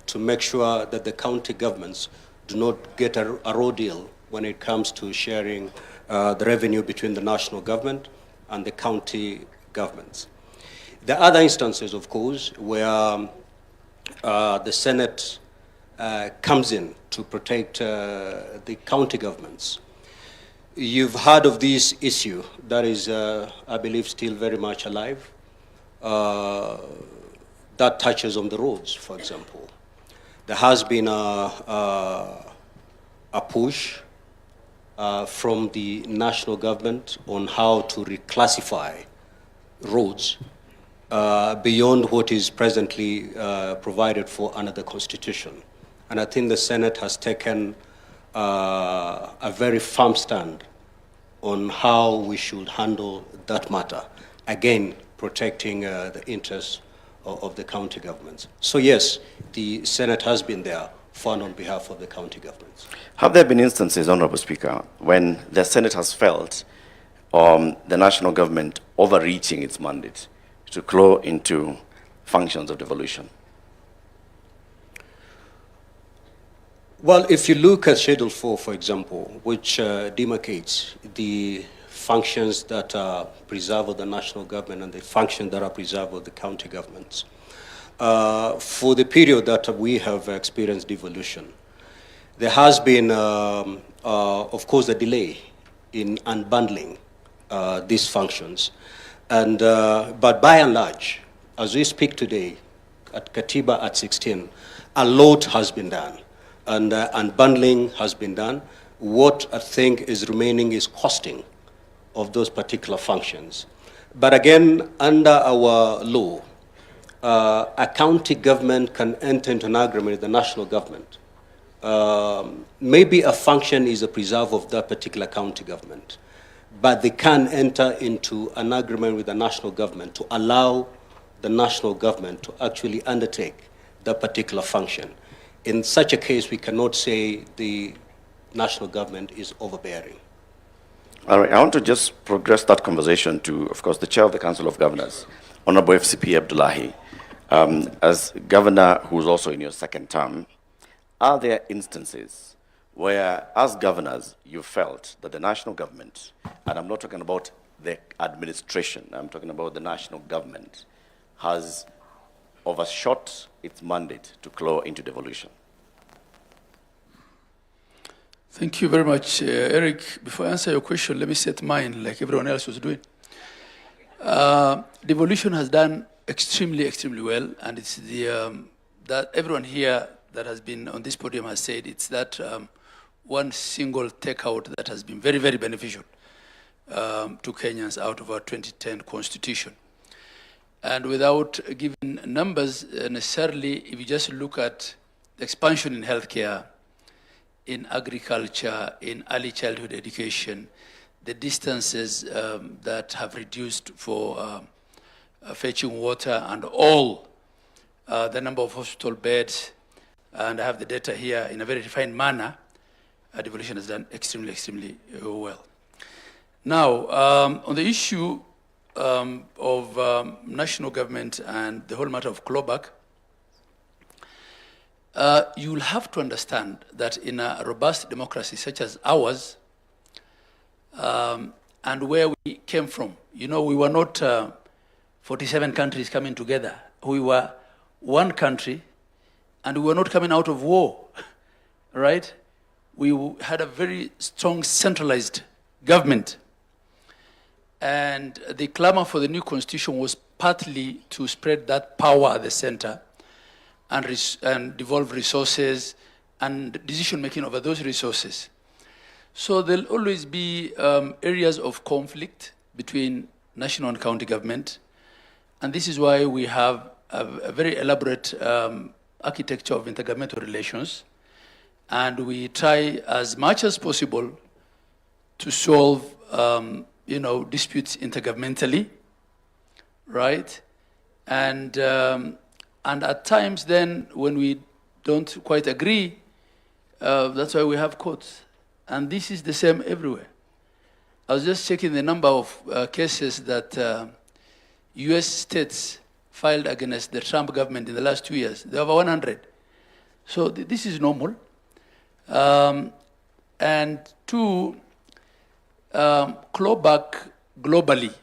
to make sure that the county governments do not get a raw deal when it comes to sharing the revenue between the national government and the county governments. There are other instances, of course, where the Senate comes in to protect the county governments. You've heard of this issue that is, I believe, still very much alive. That touches on the roads, for example. There has been a push from the national government on how to reclassify roads beyond what is presently provided for under the Constitution. And I think the Senate has taken a very firm stand on how we should handle that matter, again, protecting the interests of the county governments. So yes, the Senate has been there fund on behalf of the county governments. Have there been instances, Honorable Speaker, when the Senate has felt the national government overreaching its mandate to claw into functions of devolution? Well, if you look at Schedule 4, for example, which demarcates the functions that are preserved of the national government and the functions that are preserved of the county governments. For the period that we have experienced devolution, there has been, of course, a delay in unbundling these functions. And, but by and large, as we speak today, at Katiba at 16, a lot has been done, and unbundling has been done. What I think is remaining is costing of those particular functions. But again, under our law, a county government can enter into an agreement with the national government. Maybe a function is a preserve of that particular county government, but they can enter into an agreement with the national government to allow the national government to actually undertake that particular function. In such a case, we cannot say the national government is overbearing. All right, I want to just progress that conversation to, of course, the chair of the Council of Governors, Honorable FCP Abdullahi. As governor who's also in your second term, are there instances where, as governors, you felt that the national government, and I'm not talking about the administration, I'm talking about the national government, has overshot its mandate to claw into devolution? Thank you very much, Eric. Before I answer your question, let me set mine like everyone else was doing. Devolution has done extremely well, and it's the that everyone here that has been on this podium has said it's that one single takeout that has been very beneficial to Kenyans out of our 2010 constitution. And without giving numbers necessarily, if you just look at the expansion in healthcare, in agriculture, in early childhood education, the distances that have reduced for fetching water, and all the number of hospital beds, and I have the data here in a very refined manner, devolution has done extremely well. Now, on the issue of national government and the whole matter of clawback, you'll have to understand that in a robust democracy such as ours, and where we came from, you know, we were not 47 countries coming together. We were one country, and we were not coming out of war, right? We had a very strong centralized government. And the clamor for the new constitution was partly to spread that power at the center and devolve resources and decision-making over those resources. So there'll always be areas of conflict between national and county government. And this is why we have a very elaborate architecture of intergovernmental relations. And we try as much as possible to solve disputes intergovernmentally, right? And at times then, when we don't quite agree, that's why we have courts. And this is the same everywhere. I was just checking the number of cases that US states filed against the Trump government in the last 2 years. There are over 100. So this is normal. And two, clawback globally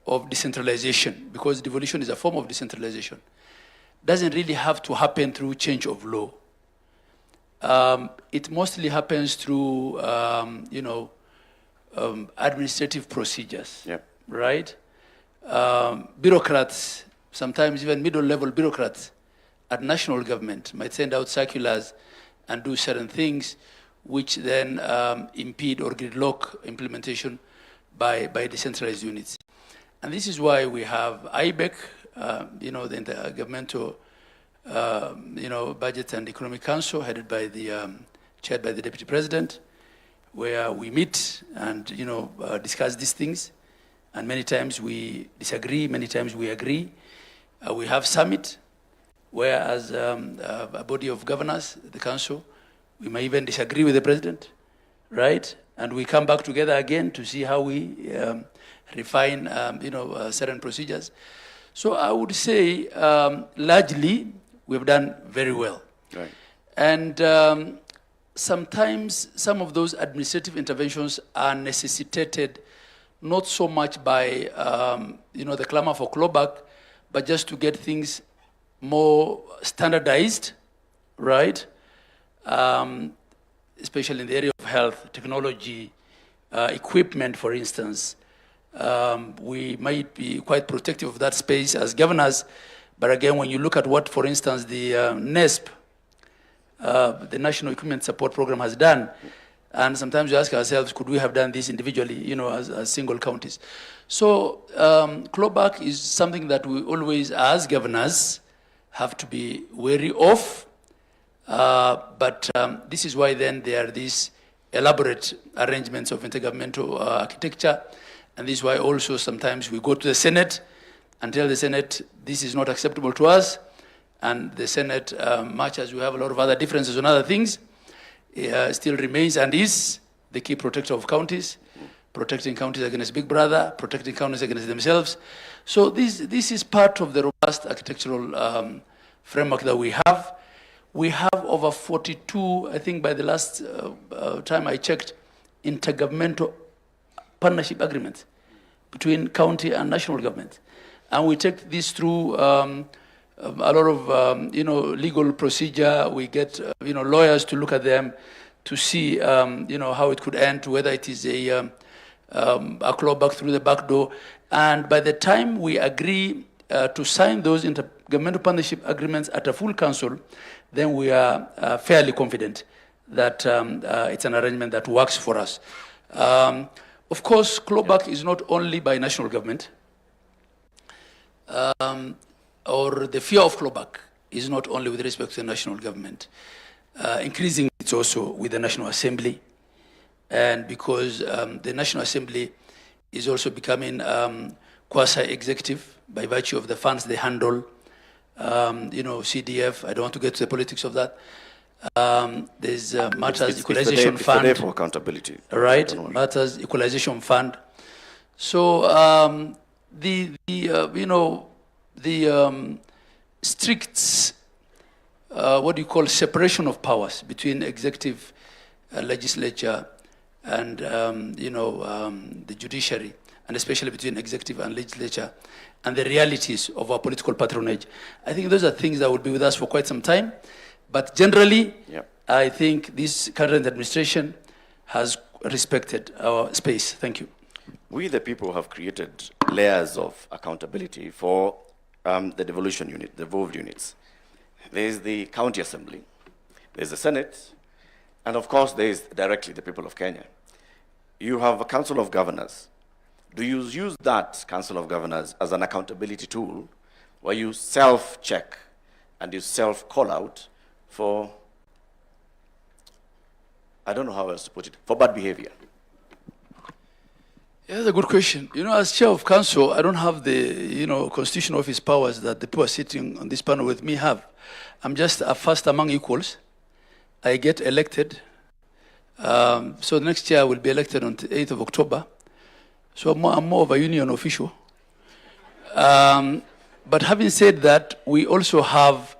of decentralization, because devolution is a form of decentralization, doesn't really have to happen through change of law. It mostly happens through, administrative procedures, right? Bureaucrats, sometimes even middle-level bureaucrats at national government might send out circulars and do certain things which then impede or gridlock implementation by decentralized units. And this is why we have IBEC, the Intergovernmental Budget and Economic Council, headed by chaired by the Deputy President, where we meet and discuss these things. And many times we disagree, many times we agree. We have summit, where as a body of governors, the council, we may even disagree with the president, right? And we come back together again to see how we refine, certain procedures. So I would say, largely, we've done very well. Right. And sometimes some of those administrative interventions are necessitated not so much by the clamor for clawback, but just to get things more standardized, right? Especially in the area of health, technology, equipment, for instance. We might be quite protective of that space as governors, but again, when you look at what, for instance, the NESP, the National Equipment Support Program, has done, and sometimes we ask ourselves, could we have done this individually, as single counties? So clawback is something that we always, as governors, have to be wary of. But this is why then there are these elaborate arrangements of intergovernmental architecture. And this is why also sometimes we go to the Senate and tell the Senate, this is not acceptable to us. And the Senate, much as we have a lot of other differences on other things, still remains and is the key protector of counties, protecting counties against Big Brother, protecting counties against themselves. So this is part of the robust architectural framework that we have. We have over 42, I think by the last time I checked, intergovernmental partnership agreements between county and national government. And we take this through a lot of, legal procedure. We get, lawyers to look at them to see, how it could end, whether it is a clawback through the back door. And by the time we agree to sign those intergovernmental partnership agreements at a full council, then we are fairly confident that it's an arrangement that works for us. Of course, clawback is not only by national government, or the fear of clawback is not only with respect to the national government. Increasingly, it's also with the National Assembly. And because the National Assembly is also becoming quasi-executive by virtue of the funds they handle, CDF, I don't want to get to the politics of that. There's Matters Equalization Fund. It's there for accountability. Right, Matters Equalization Fund. So the strict, separation of powers between executive, legislature, and the judiciary, and especially between executive and legislature, and the realities of our political patronage. I think those are things that will be with us for quite some time. But generally, I think this current administration has respected our space. Thank you. We, the people, have created layers of accountability for the devolution unit, the devolved units. There's the county assembly, there's the Senate, and of course there's directly the people of Kenya. You have a council of governors. Do you use that council of governors as an accountability tool where you self-check and you self-call out for, I don't know how else to put it, for bad behavior? Yeah, that's a good question. As chair of council, I don't have the, constitutional office powers that the people sitting on this panel with me have. I'm just a first among equals. I get elected. So the next year I will be elected on the 8th of October. So I'm more of a union official. But having said that, we also have,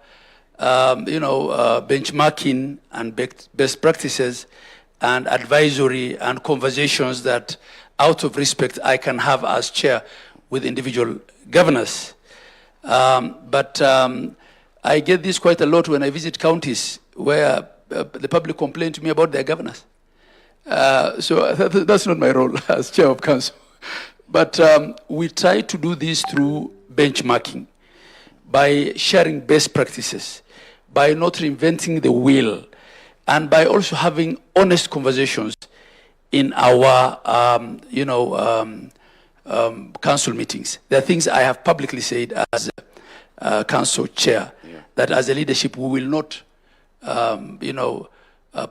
benchmarking and best practices and advisory and conversations that, out of respect, I can have as chair with individual governors. But I get this quite a lot when I visit counties where the public complain to me about their governors. So that's not my role as chair of council. But we try to do this through benchmarking, by sharing best practices, by not reinventing the wheel, and by also having honest conversations in our, council meetings. There are things I have publicly said as council chair, that as a leadership we will not,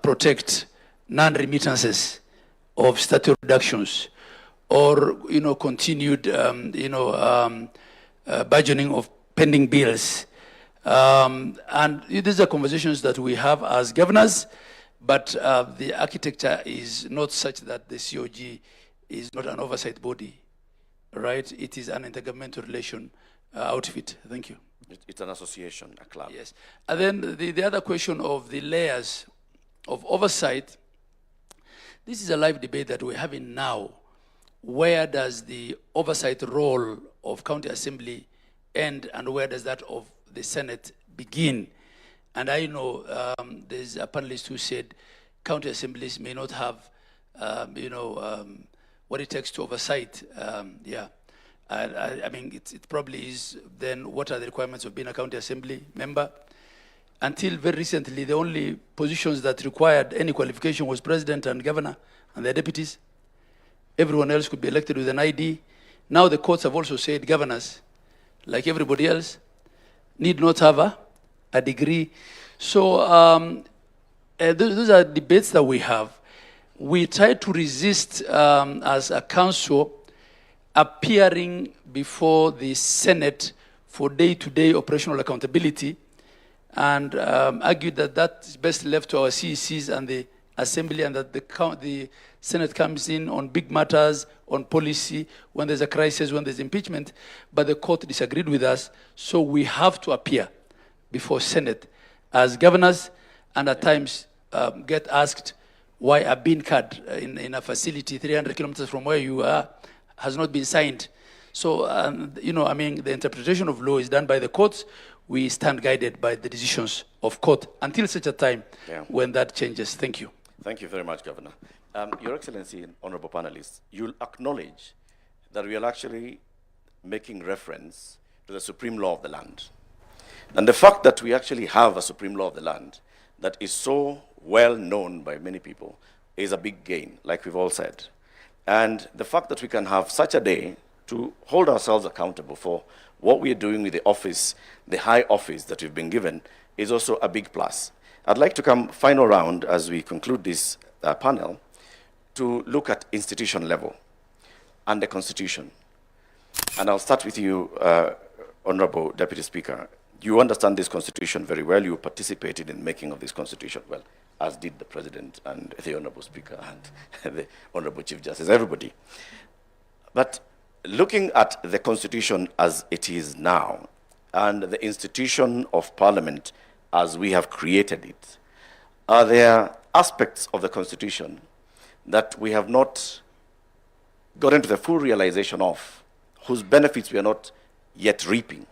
protect non-remittances of statutory reductions, or continued budgeting of pending bills. And these are conversations that we have as governors, but the architecture is not such that the COG is not an oversight body, right? It is an intergovernmental relation outfit. Thank you. It's an association, a club. Yes. And then the other question of the layers of oversight, this is a live debate that we're having now where does the oversight role of county assembly end and where does that of the Senate begin? And I know there's a panelist who said county assemblies may not have, what it takes to oversight. I mean, it probably is. Then what are the requirements of being a county assembly member? Until very recently, the only positions that required any qualification was president and governor and their deputies. Everyone else could be elected with an ID. Now the courts have also said governors, like everybody else, need not have a degree. So those are debates that we have. We try to resist as a council appearing before the Senate for day-to-day operational accountability and argued that that is best left to our CECs and the Assembly, and that the Senate comes in on big matters, on policy, when there's a crisis, when there's impeachment. But the court disagreed with us, so we have to appear before Senate as governors, and at times get asked why a bean card in a facility 300 kilometers from where you are has not been signed. So, I mean, the interpretation of law is done by the courts. We stand guided by the decisions of court until such a time when that changes. Thank you. Thank you very much, Governor. Your Excellency and honorable panelists, you'll acknowledge that we are actually making reference to the supreme law of the land. And the fact that we actually have a supreme law of the land that is so well known by many people is a big gain, like we've all said. And the fact that we can have such a day to hold ourselves accountable for what we are doing with the office, the high office that we've been given, is also a big plus. I'd like to come final round as we conclude this panel to look at institution level and the Constitution. And I'll start with you, Honorable Deputy Speaker. You understand this Constitution very well. You participated in making of this Constitution, well, as did the President and the Honorable Speaker and the Honorable Chief Justice, everybody. But looking at the Constitution as it is now, and the institution of Parliament as we have created it, are there aspects of the Constitution that we have not gotten to the full realization of, whose benefits we are not yet reaping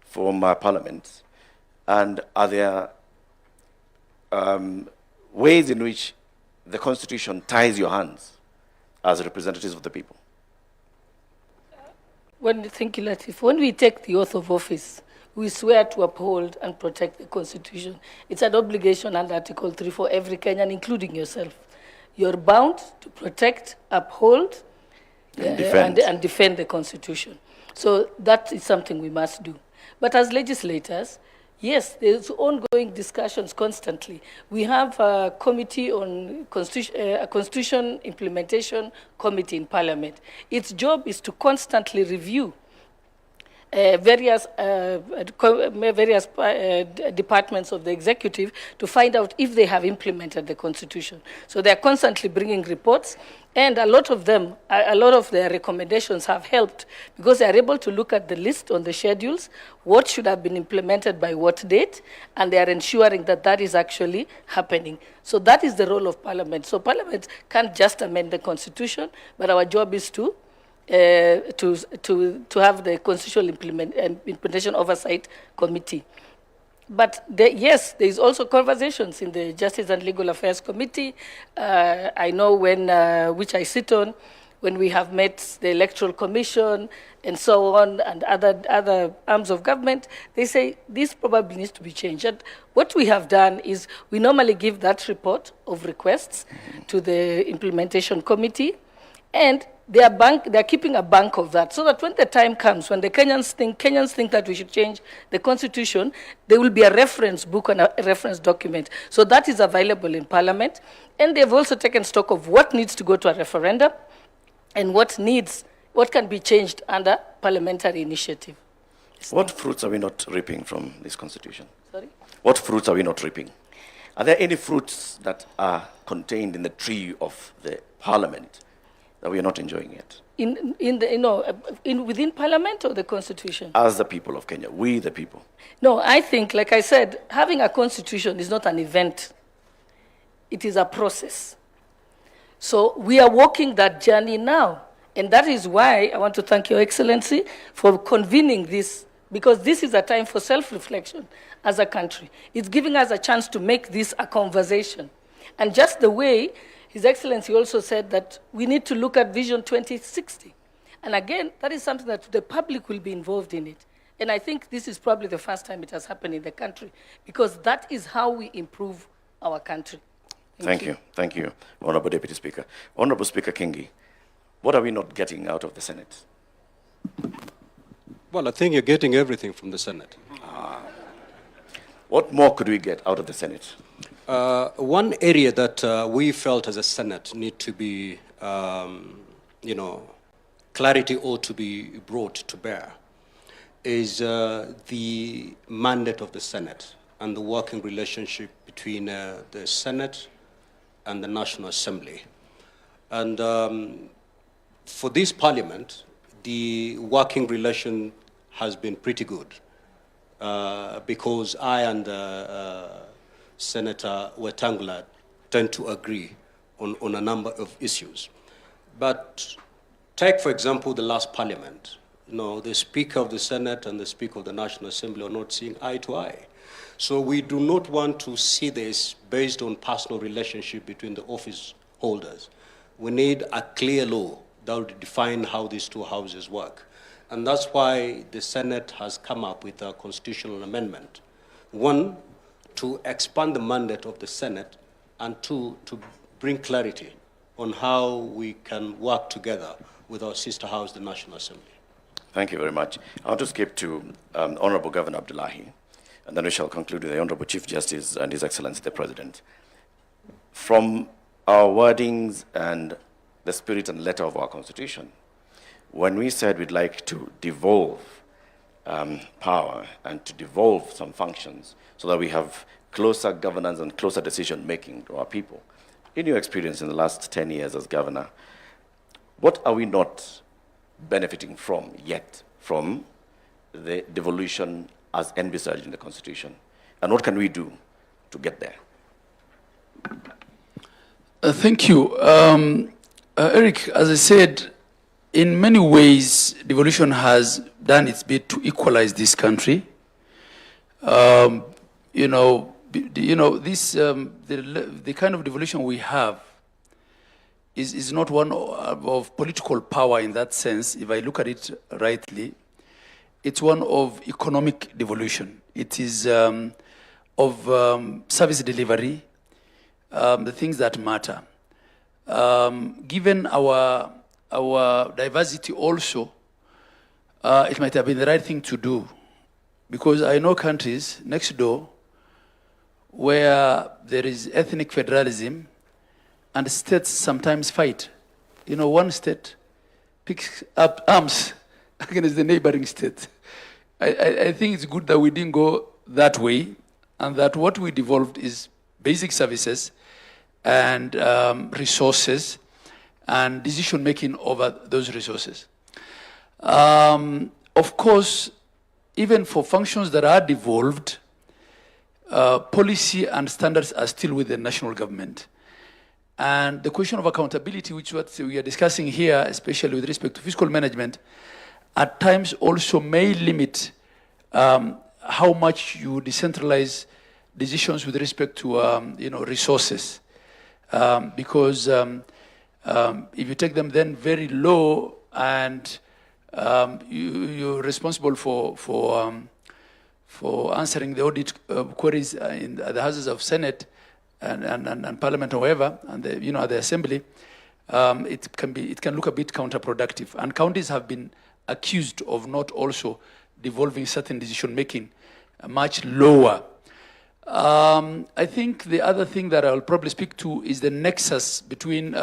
from Parliament? And are there ways in which the Constitution ties your hands as representatives of the people? Thank you, Latif. When we take the oath of office, we swear to uphold and protect the Constitution. It's an obligation under Article 3 for every Kenyan, including yourself. You're bound to protect, uphold, and defend the Constitution. So that is something we must do. But as legislators, yes, there's ongoing discussions constantly. We have a committee on a Constitution Implementation Committee in Parliament. Its job is to constantly review various departments of the executive to find out if they have implemented the Constitution. So they're constantly bringing reports, and a lot of their recommendations have helped because they're able to look at the list on the schedules, what should have been implemented by what date, and they are ensuring that that is actually happening. So that is the role of Parliament. So Parliament can't just amend the Constitution, but our job is to have the Constitutional Implementation Oversight Committee. But yes, there is also conversations in the Justice and Legal Affairs Committee. I know which I sit on, when we have met the Electoral Commission and so on, and other arms of government, they say this probably needs to be changed. And what we have done is we normally give that report of requests to the Implementation Committee, and they are keeping a bank of that, so that when the time comes, when the Kenyans think that we should change the Constitution, there will be a reference book and a reference document. So that is available in Parliament. And they've also taken stock of what needs to go to a referendum and what can be changed under parliamentary initiative. What fruits are we not reaping from this Constitution? Sorry? What fruits are we not reaping? Are there any fruits that are contained in the tree of the Parliament that we are not enjoying yet? Within Parliament or the Constitution? As the people of Kenya, we the people. No, I think, like I said, having a Constitution is not an event. It is a process. So we are walking that journey now. And that is why I want to thank Your Excellency for convening this, because this is a time for self-reflection as a country. It's giving us a chance to make this a conversation. And just the way His Excellency also said that we need to look at Vision 2060. And again, that is something that the public will be involved in it. And I think this is probably the first time it has happened in the country, because that is how we improve our country. Thank you. Thank you, Honorable Deputy Speaker. Honorable Speaker Kingi, what are we not getting out of the Senate? Well, I think you're getting everything from the Senate. What more could we get out of the Senate? One area that we felt as a Senate need to be, clarity ought to be brought to bear is the mandate of the Senate and the working relationship between the Senate and the National Assembly. And for this Parliament, the working relation has been pretty good because I and Senator Wetangula tend to agree on a number of issues. But take, for example, the last Parliament. The Speaker of the Senate and the Speaker of the National Assembly are not seeing eye to eye. So we do not want to see this based on personal relationship between the office holders. We need a clear law that would define how these two houses work. And that's why the Senate has come up with a constitutional amendment. One, to expand the mandate of the Senate, and two, to bring clarity on how we can work together with our sister house, the National Assembly. Thank you very much. I want to skip to Honorable Governor Abdullahi, and then we shall conclude with the Honorable Chief Justice and His Excellency the President. From our wordings and the spirit and letter of our Constitution, when we said we'd like to devolve power and to devolve some functions so that we have closer governance and closer decision-making to our people, in your experience in the last 10 years as governor, what are we not benefiting from yet from the devolution as envisaged in the Constitution? And what can we do to get there? Thank you. Eric, as I said, in many ways, devolution has done its bit to equalize this country. The kind of devolution we have is not one of political power in that sense, if I look at it rightly. It's one of economic devolution. It is of service delivery, the things that matter. Given our diversity also, it might have been the right thing to do, because I know countries next door where there is ethnic federalism and states sometimes fight. One state picks up arms against the neighboring state. I think it's good that we didn't go that way, and that what we devolved is basic services and resources and decision-making over those resources. Of course, even for functions that are devolved, policy and standards are still with the national government. And the question of accountability, which what we are discussing here, especially with respect to fiscal management, at times also may limit how much you decentralize decisions with respect to resources. Because if you take them then very low and you're responsible for answering the audit queries in the houses of Senate and Parliament, however, and the Assembly, it can look a bit counterproductive. And counties have been accused of not also devolving certain decision making much lower. I think the other thing that I'll probably speak to is the nexus between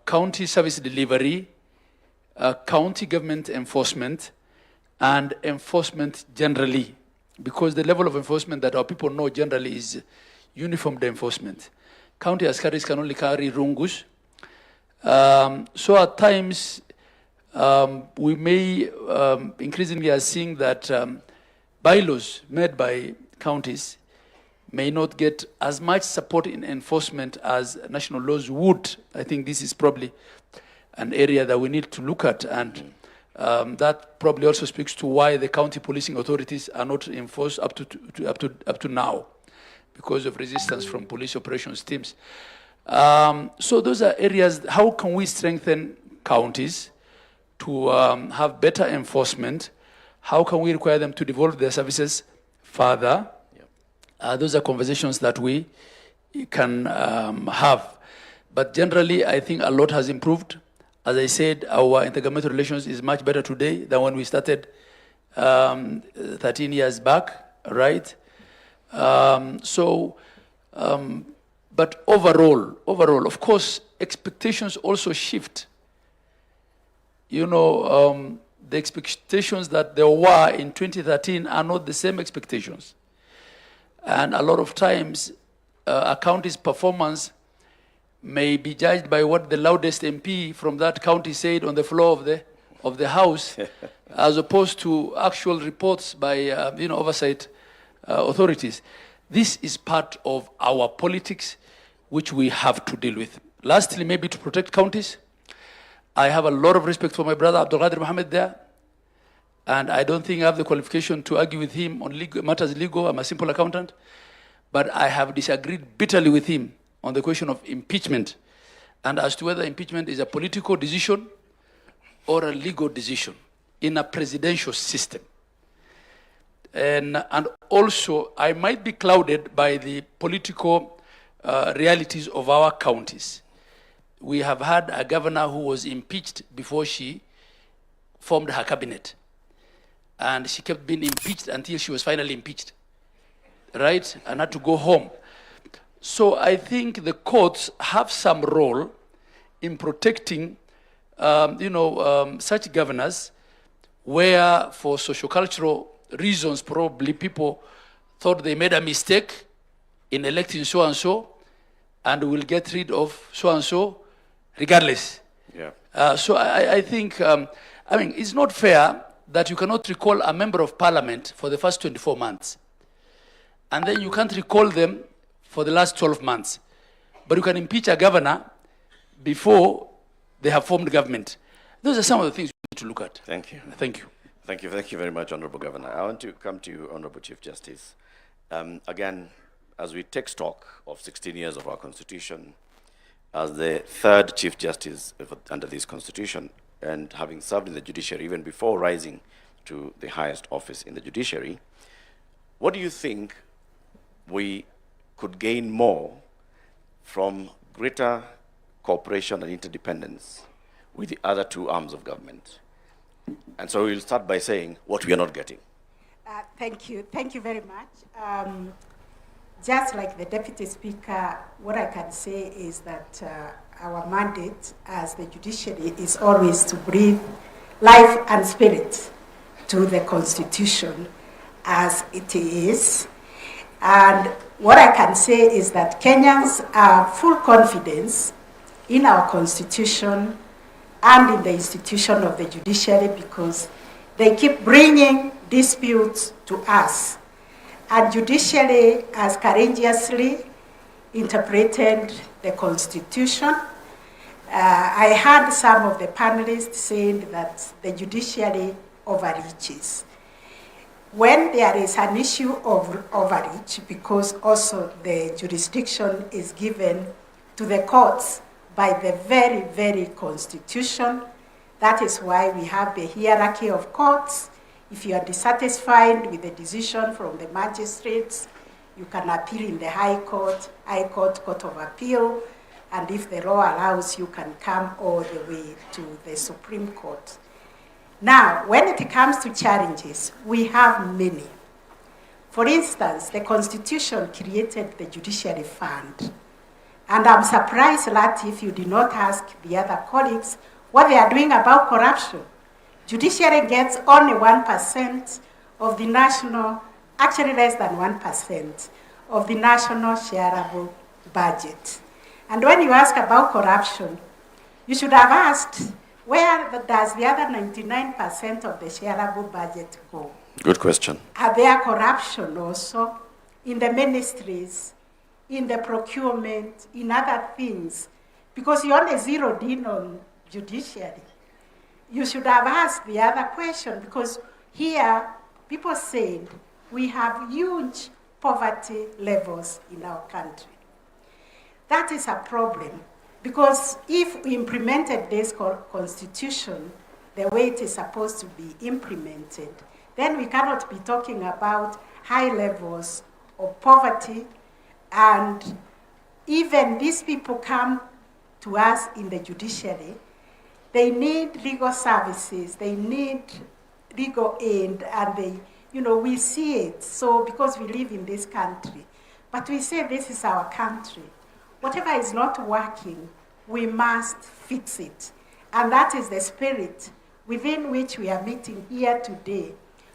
county service delivery, county government enforcement, and enforcement generally, because the level of enforcement that our people know generally is uniformed enforcement. County askaris can only carry rungus. So at times, we may increasingly are seeing that bylaws made by counties may not get as much support in enforcement as national laws would. I think this is probably an area that we need to look at, and that probably also speaks to why the county policing authorities are not enforced up to now, because of resistance from police operations teams. So those are areas. How can we strengthen counties to have better enforcement? How can we require them to devolve their services further? Those are conversations that we can have. But generally, I think a lot has improved. As I said, our intergovernmental relations is much better today than when we started 13 years back, right? But overall, of course, expectations also shift. You know, the expectations that there were in 2013 are not the same expectations. And a lot of times, a county's performance may be judged by what the loudest MP from that county said on the floor of the House, as opposed to actual reports by oversight authorities. This is part of our politics, which we have to deal with. Lastly, maybe to protect counties, I have a lot of respect for my brother Abdul Qadir Mohammed there, and I don't think I have the qualification to argue with him on matters legal. I'm a simple accountant, but I have disagreed bitterly with him on the question of impeachment, and as to whether impeachment is a political decision or a legal decision in a presidential system. And also, I might be clouded by the political realities of our counties. We have had a governor who was impeached before she formed her cabinet. And she kept being impeached until she was finally impeached, right? And had to go home. So I think the courts have some role in protecting, such governors, where for sociocultural reasons, probably people thought they made a mistake in electing so-and-so, and will get rid of so-and-so regardless. Yeah. So I think, it's not fair that you cannot recall a member of parliament for the first 24 months, and then you can't recall them for the last 12 months. But you can impeach a governor before they have formed government. Those are some of the things we need to look at. Thank you. Thank you. Thank you very much, Honorable Governor. I want to come to you, Honorable Chief Justice. Again, as we take stock of 16 years of our Constitution, as the third Chief Justice under this Constitution, and having served in the judiciary even before rising to the highest office in the judiciary, what do you think we could gain more from greater cooperation and interdependence with the other two arms of government? And so we'll start by saying what we are not getting. Thank you. Thank you very much. Just like the Deputy Speaker, what I can say is that our mandate as the judiciary is always to breathe life and spirit to the Constitution as it is. And what I can say is that Kenyans have full confidence in our Constitution and in the institution of the judiciary, because they keep bringing disputes to us. And judiciary has courageously interpreted the Constitution. I heard some of the panelists saying that the judiciary overreaches. When there is an issue of overreach, because also the jurisdiction is given to the courts by the very, very Constitution, that is why we have the hierarchy of courts. If you are dissatisfied with the decision from the magistrates, you can appeal in the High Court, Court of Appeal, and if the law allows, you can come all the way to the Supreme Court. Now, when it comes to challenges, we have many. For instance, the Constitution created the Judiciary Fund. And I'm surprised that if you did not ask the other colleagues what they are doing about corruption. Judiciary gets only 1% of the national, actually less than 1% of the national shareable budget. And when you ask about corruption, you should have asked, where does the other 99% of the shareable budget go? Good question. Are there corruption also in the ministries, in the procurement, in other things? Because you only zeroed in on judiciary. You should have asked the other question, because here people said we have huge poverty levels in our country. That is a problem, because if we implemented this constitution the way it is supposed to be implemented, then we cannot be talking about high levels of poverty. And even these people come to us in the judiciary, they need legal services, they need legal aid, and they, we see it. So because we live in this country, but we say this is our country. Whatever is not working, we must fix it. And that is the spirit within which we are meeting here today,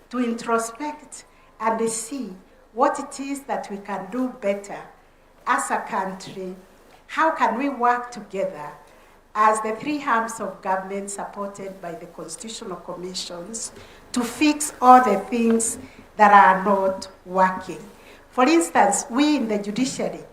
to introspect and see what it is that we can do better as a country. How can we work together as the three arms of government supported by the constitutional commissions to fix all the things that are not working? For instance, we in the judiciary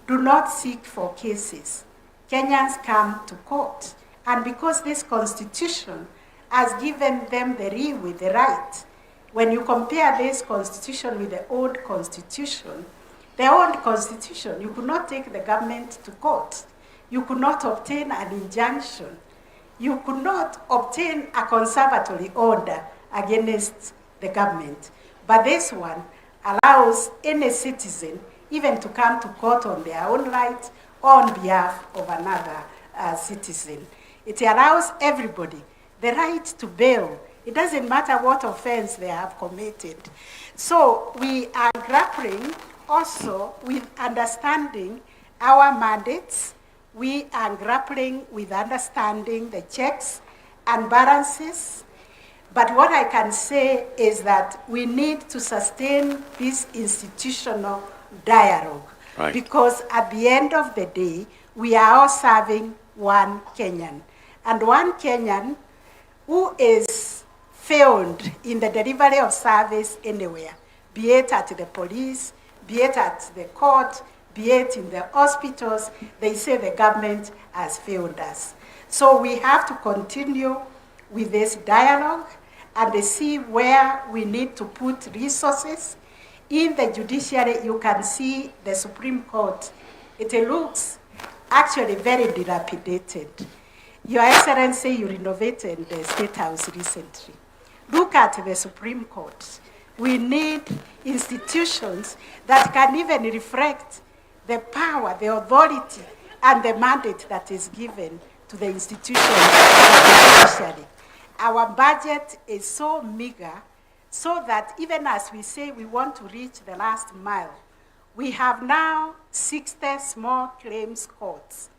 do not seek for cases. Kenyans come to court. And because this constitution has given them the right, when you compare this constitution with the old constitution, you could not take the government to court. You could not obtain an injunction. You could not obtain a conservatory order against the government. But this one allows any citizen even to come to court on their own right or on behalf of another citizen. It allows everybody the right to bail. It doesn't matter what offense they have committed. So we are grappling also with understanding our mandates. We are grappling with understanding the checks and balances. But what I can say is that we need to sustain this institutional dialogue. Right. Because at the end of the day, we are all serving one Kenyan. And one Kenyan who is failed in the delivery of service anywhere, be it at the police, be it at the court, be it in the hospitals, they say the government has failed us. So we have to continue with this dialogue and see where we need to put resources. In the judiciary, you can see the Supreme Court. It looks actually very dilapidated. Your Excellency, you renovated the State House recently. Look at the Supreme Court. We need institutions that can even reflect the power, the authority, and the mandate that is given to the institutions of the judiciary. Our budget is so meager, so that even as we say we want to reach the last mile, we have now 60 small claims courts.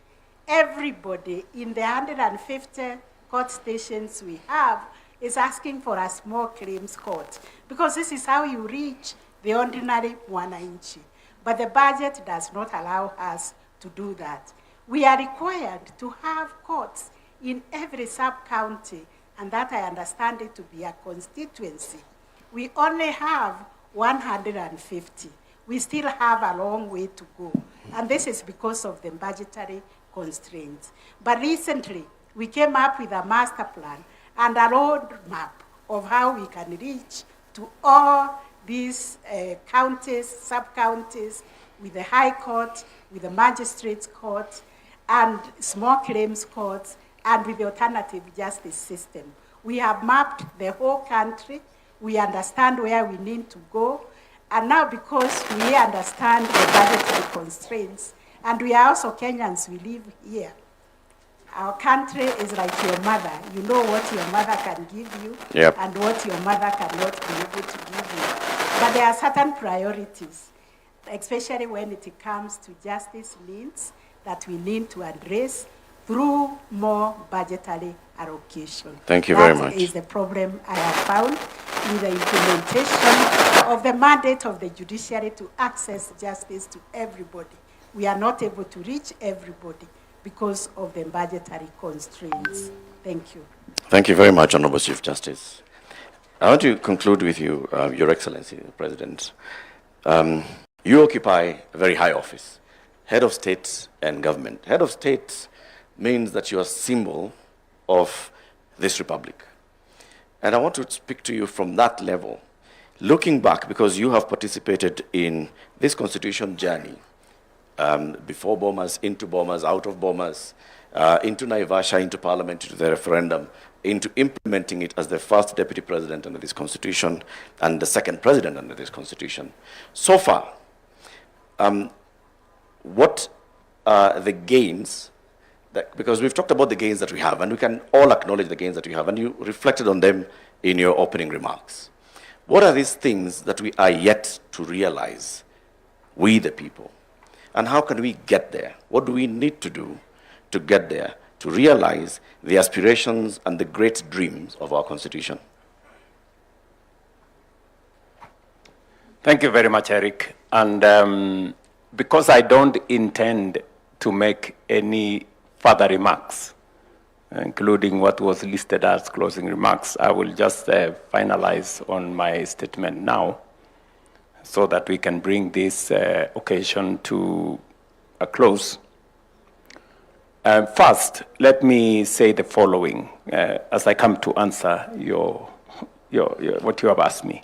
Everybody in the 150 court stations we have is asking for a small claims court, because this is how you reach the ordinary mwananchi. But the budget does not allow us to do that. We are required to have courts in every sub-county, and that I understand it to be a constituency. We only have 150. We still have a long way to go. And this is because of the budgetary constraints. But recently, we came up with a master plan and a roadmap of how we can reach to all these counties, sub-counties, with the High Court, with the Magistrates Court, and small claims courts, and with the alternative justice system. We have mapped the whole country. We understand where we need to go. And now, because we understand the budgetary constraints, and we are also Kenyans, we live here. Our country is like your mother. You know what your mother can give you, Yep. and what your mother cannot be able to give you. But there are certain priorities, especially when it comes to justice needs, that we need to address through more budgetary allocation. Thank you very much. That is the problem I have found in the implementation of the mandate of the judiciary to access justice to everybody. We are not able to reach everybody because of the budgetary constraints. Thank you. Thank you very much, Honorable Chief Justice. I want to conclude with you, Your Excellency, the President. You occupy a very high office, head of state and government. Head of state means that you are a symbol of this republic. And I want to speak to you from that level, looking back, because you have participated in this constitution journey, before Bomas, into Bomas, out of Bomas, into Naivasha, into parliament, into the referendum, into implementing it as the first deputy president under this constitution and the second president under this constitution. So far, what are the gains? Because we've talked about the gains that we have, and we can all acknowledge the gains that we have, and you reflected on them in your opening remarks. What are these things that we are yet to realize, we the people? And how can we get there? What do we need to do to get there, to realize the aspirations and the great dreams of our Constitution? Thank you very much, Eric. And because I don't intend to make any further remarks, including what was listed as closing remarks, I will just finalize on my statement now so that we can bring this occasion to a close. First, let me say the following as I come to answer what you have asked me.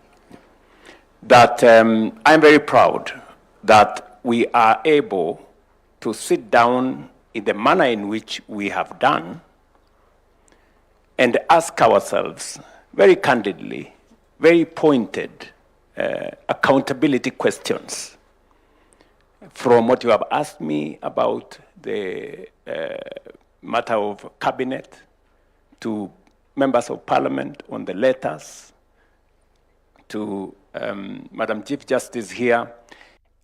That I'm very proud that we are able to sit down in the manner in which we have done and ask ourselves very candidly, very pointed, accountability questions from what you have asked me about the matter of cabinet, to members of parliament on the letters, to Madam Chief Justice here.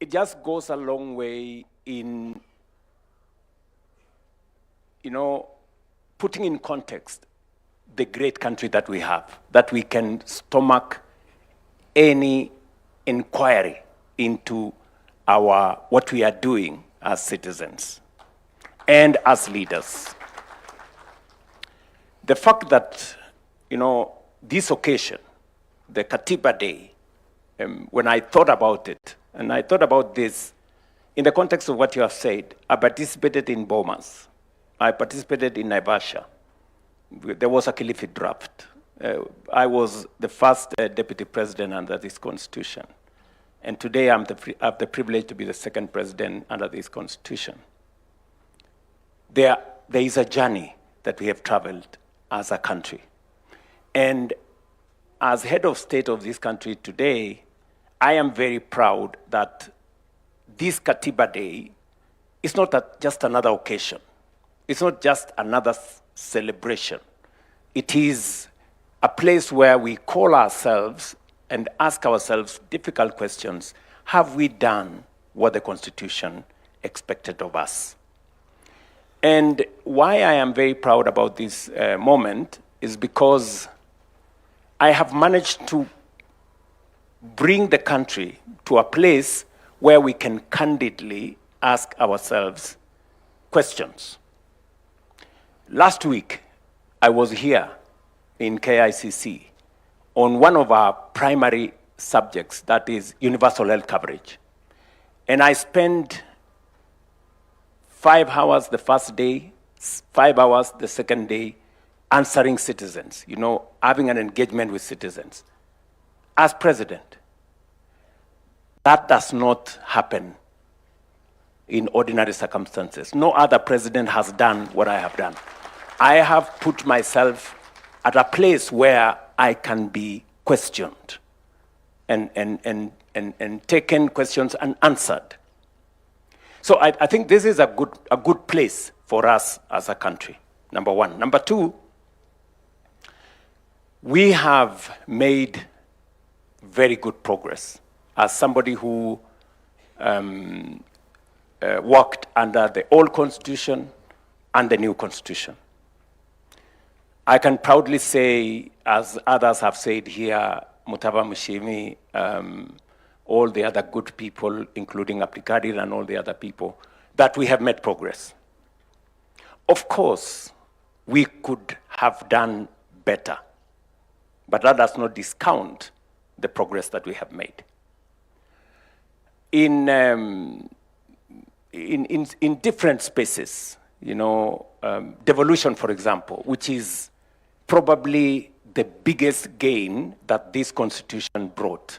It just goes a long way in, putting in context the great country that we have, that we can stomach any inquiry into what we are doing as citizens and as leaders. The fact that, this occasion, the Katiba Day, when I thought about it, and I thought about this in the context of what you have said, I participated in Bomas. I participated in Naivasha. There was a Kilifi draft. I was the first deputy president under this constitution. And today I have the privilege to be the second president under this constitution. There is a journey that we have traveled as a country. And as head of state of this country today, I am very proud that this Katiba Day is not just another occasion. It's not just another celebration. It is a place where we call ourselves and ask ourselves difficult questions. Have we done what the Constitution expected of us? And why I am very proud about this moment is because I have managed to bring the country to a place where we can candidly ask ourselves questions. Last week, I was here in KICC on one of our primary subjects, that is universal health coverage. And I spent 5 hours the first day, 5 hours the second day, answering citizens, having an engagement with citizens. As president, that does not happen in ordinary circumstances. No other president has done what I have done. I have put myself at a place where I can be questioned and taken questions and answered. So I think this is a good place for us as a country, number one. Number two, we have made very good progress. As somebody who worked under the old constitution and the new constitution, I can proudly say, as others have said here, Mutava Mushimi, all the other good people, including Abdikadir and all the other people, that we have made progress. Of course, we could have done better, but that does not discount the progress that we have made. In different spaces, devolution, for example, which is probably the biggest gain that this constitution brought.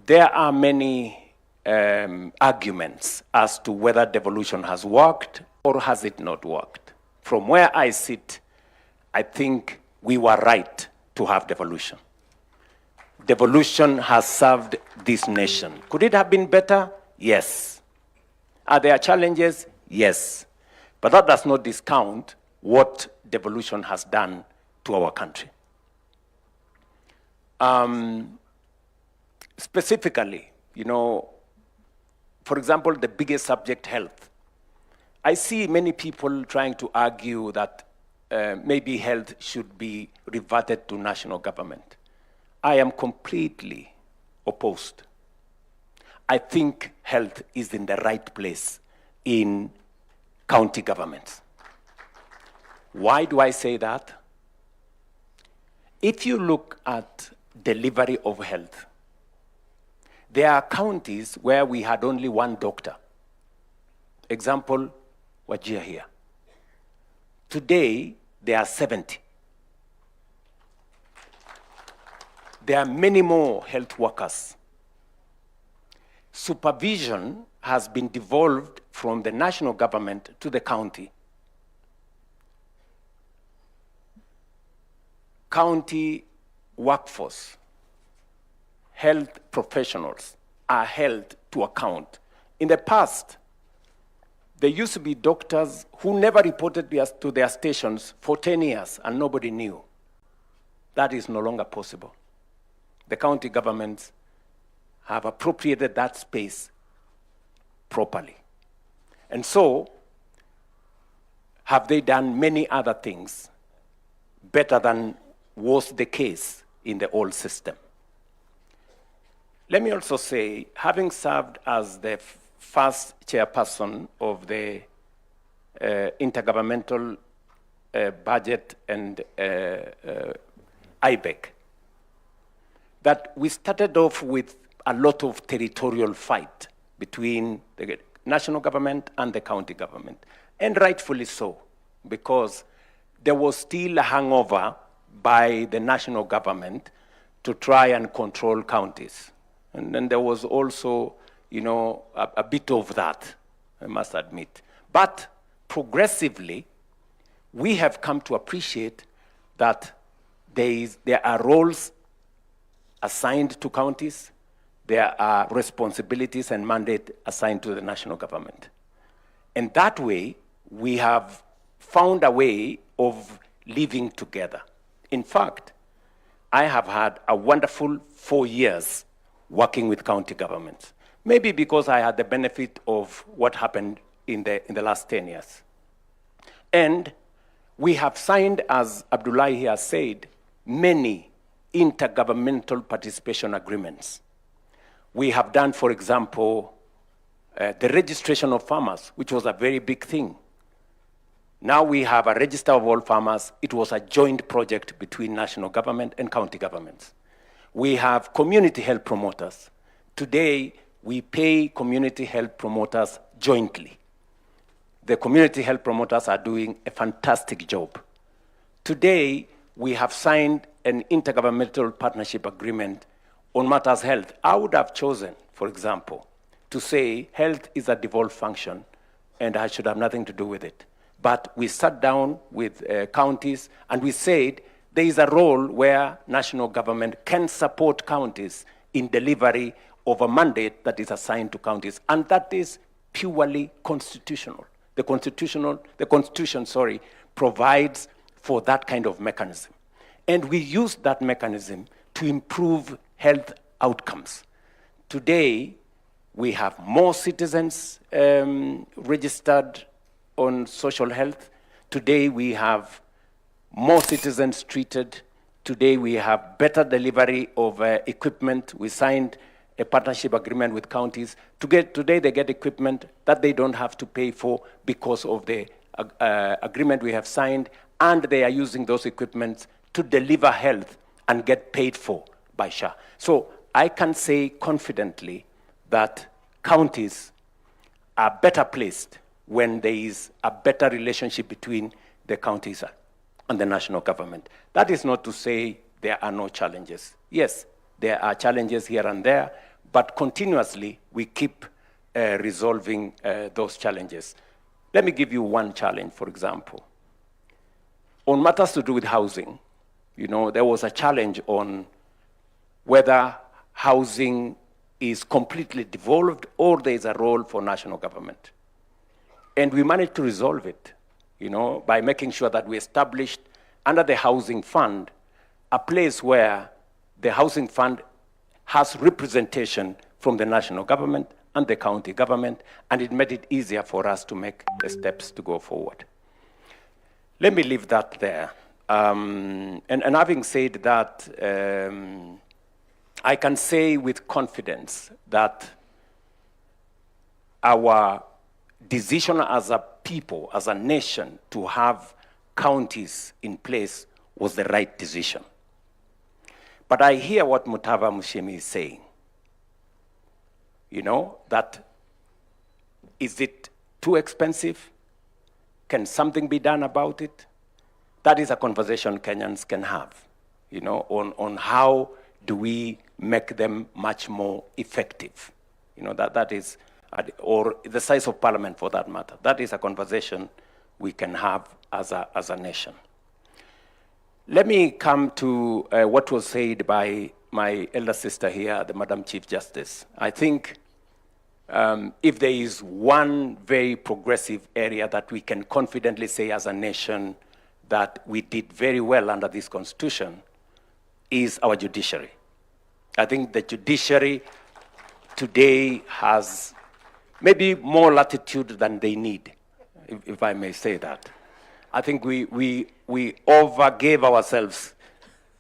There are many arguments as to whether devolution has worked or has it not worked. From where I sit, I think we were right to have devolution. Devolution has served this nation. Could it have been better? Yes. Are there challenges? Yes. But that does not discount what devolution has done to our country. Specifically, for example, the biggest subject, health. I see many people trying to argue that maybe health should be reverted to national government. I am completely opposed. I think health is in the right place in county governments. Why do I say that? If you look at delivery of health, there are counties where we had only one doctor. Example, Wajir here. Today, there are 70. There are many more health workers. Supervision has been devolved from the national government to the county. County workforce, health professionals are held to account. In the past, there used to be doctors who never reported to their stations for 10 years and nobody knew. That is no longer possible. The county governments have appropriated that space properly. And so, have they done many other things better than was the case in the old system? Let me also say, having served as the first chairperson of the Intergovernmental Budget and IBEC, that we started off with a lot of territorial fight between the national government and the county government, and rightfully so, because there was still a hangover by the national government to try and control counties. And then there was also, a bit of that, I must admit. But progressively, we have come to appreciate that there are roles assigned to counties, there are responsibilities and mandate assigned to the national government. And that way, we have found a way of living together. In fact, I have had a wonderful 4 years working with county governments, maybe because I had the benefit of what happened in the last 10 years. And we have signed, as Abdullahi has said, many intergovernmental participation agreements. We have done, for example, the registration of farmers, which was a very big thing. Now we have a register of all farmers. It was a joint project between national government and county governments. We have community health promoters. Today, we pay community health promoters jointly. The community health promoters are doing a fantastic job. Today, we have signed an intergovernmental partnership agreement on matters health. I would have chosen, for example, to say health is a devolved function and I should have nothing to do with it. But we sat down with counties and we said there is a role where national government can support counties in delivery of a mandate that is assigned to counties, and that is purely constitutional. The Constitution, provides for that kind of mechanism. And we use that mechanism to improve health outcomes. Today, we have more citizens registered on social health. Today, we have more citizens treated. Today, we have better delivery of equipment. We signed a partnership agreement with counties. Today, they get equipment that they don't have to pay for because of the agreement we have signed, and they are using those equipments to deliver health and get paid for by SHA. So I can say confidently that counties are better placed when there is a better relationship between the counties and the national government. That is not to say there are no challenges. Yes, there are challenges here and there, but continuously we keep resolving those challenges. Let me give you one challenge, for example. On matters to do with housing, there was a challenge on whether housing is completely devolved or there is a role for national government. And we managed to resolve it, by making sure that we established under the housing fund a place where the housing fund has representation from the national government and the county government, and it made it easier for us to make the steps to go forward. Let me leave that there. And having said that, I can say with confidence that our decision as a people, as a nation, to have counties in place was the right decision. But I hear what Mutava Mushemi is saying. That is it too expensive? Can something be done about it? That is a conversation Kenyans can have, on how do we make them much more effective? That is, or the size of parliament for that matter. That is a conversation we can have as a nation. Let me come to what was said by my elder sister here, the Madam Chief Justice. I think if there is one very progressive area that we can confidently say as a nation that we did very well under this constitution, is our judiciary. I think the judiciary today has maybe more latitude than they need, if I may say that. I think we overgave ourselves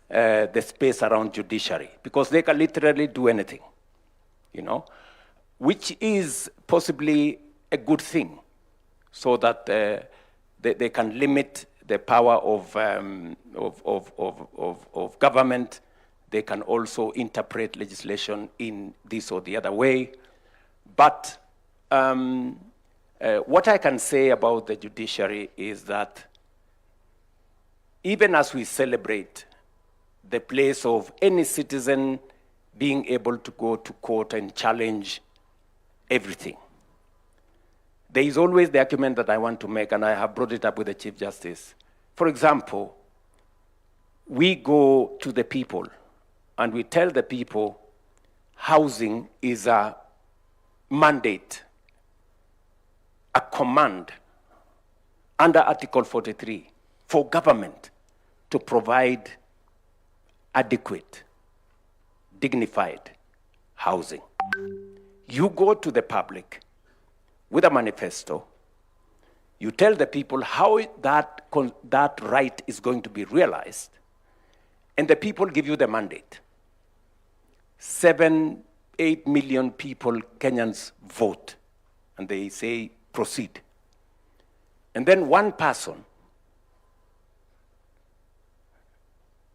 the space around judiciary, because they can literally do anything, which is possibly a good thing, so that they can limit the power of government. They can also interpret legislation in this or the other way. But what I can say about the judiciary is that even as we celebrate the place of any citizen being able to go to court and challenge everything, there is always the argument that I want to make, and I have brought it up with the Chief Justice. For example, we go to the people and we tell the people housing is a mandate, a command under Article 43 for government to provide adequate, dignified housing. You go to the public with a manifesto, you tell the people how that right is going to be realized, and the people give you the mandate. 7-8 million people, Kenyans, vote, and they say, proceed. And then one person,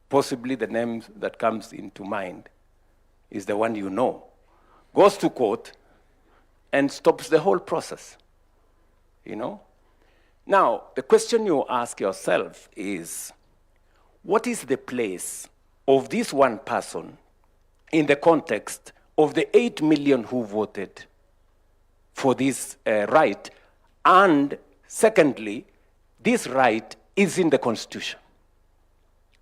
possibly the name that comes into mind is the one you know, goes to court and stops the whole process, Now, the question you ask yourself is, what is the place of this one person in the context of the 8 million who voted for this right? And secondly, this right is in the Constitution.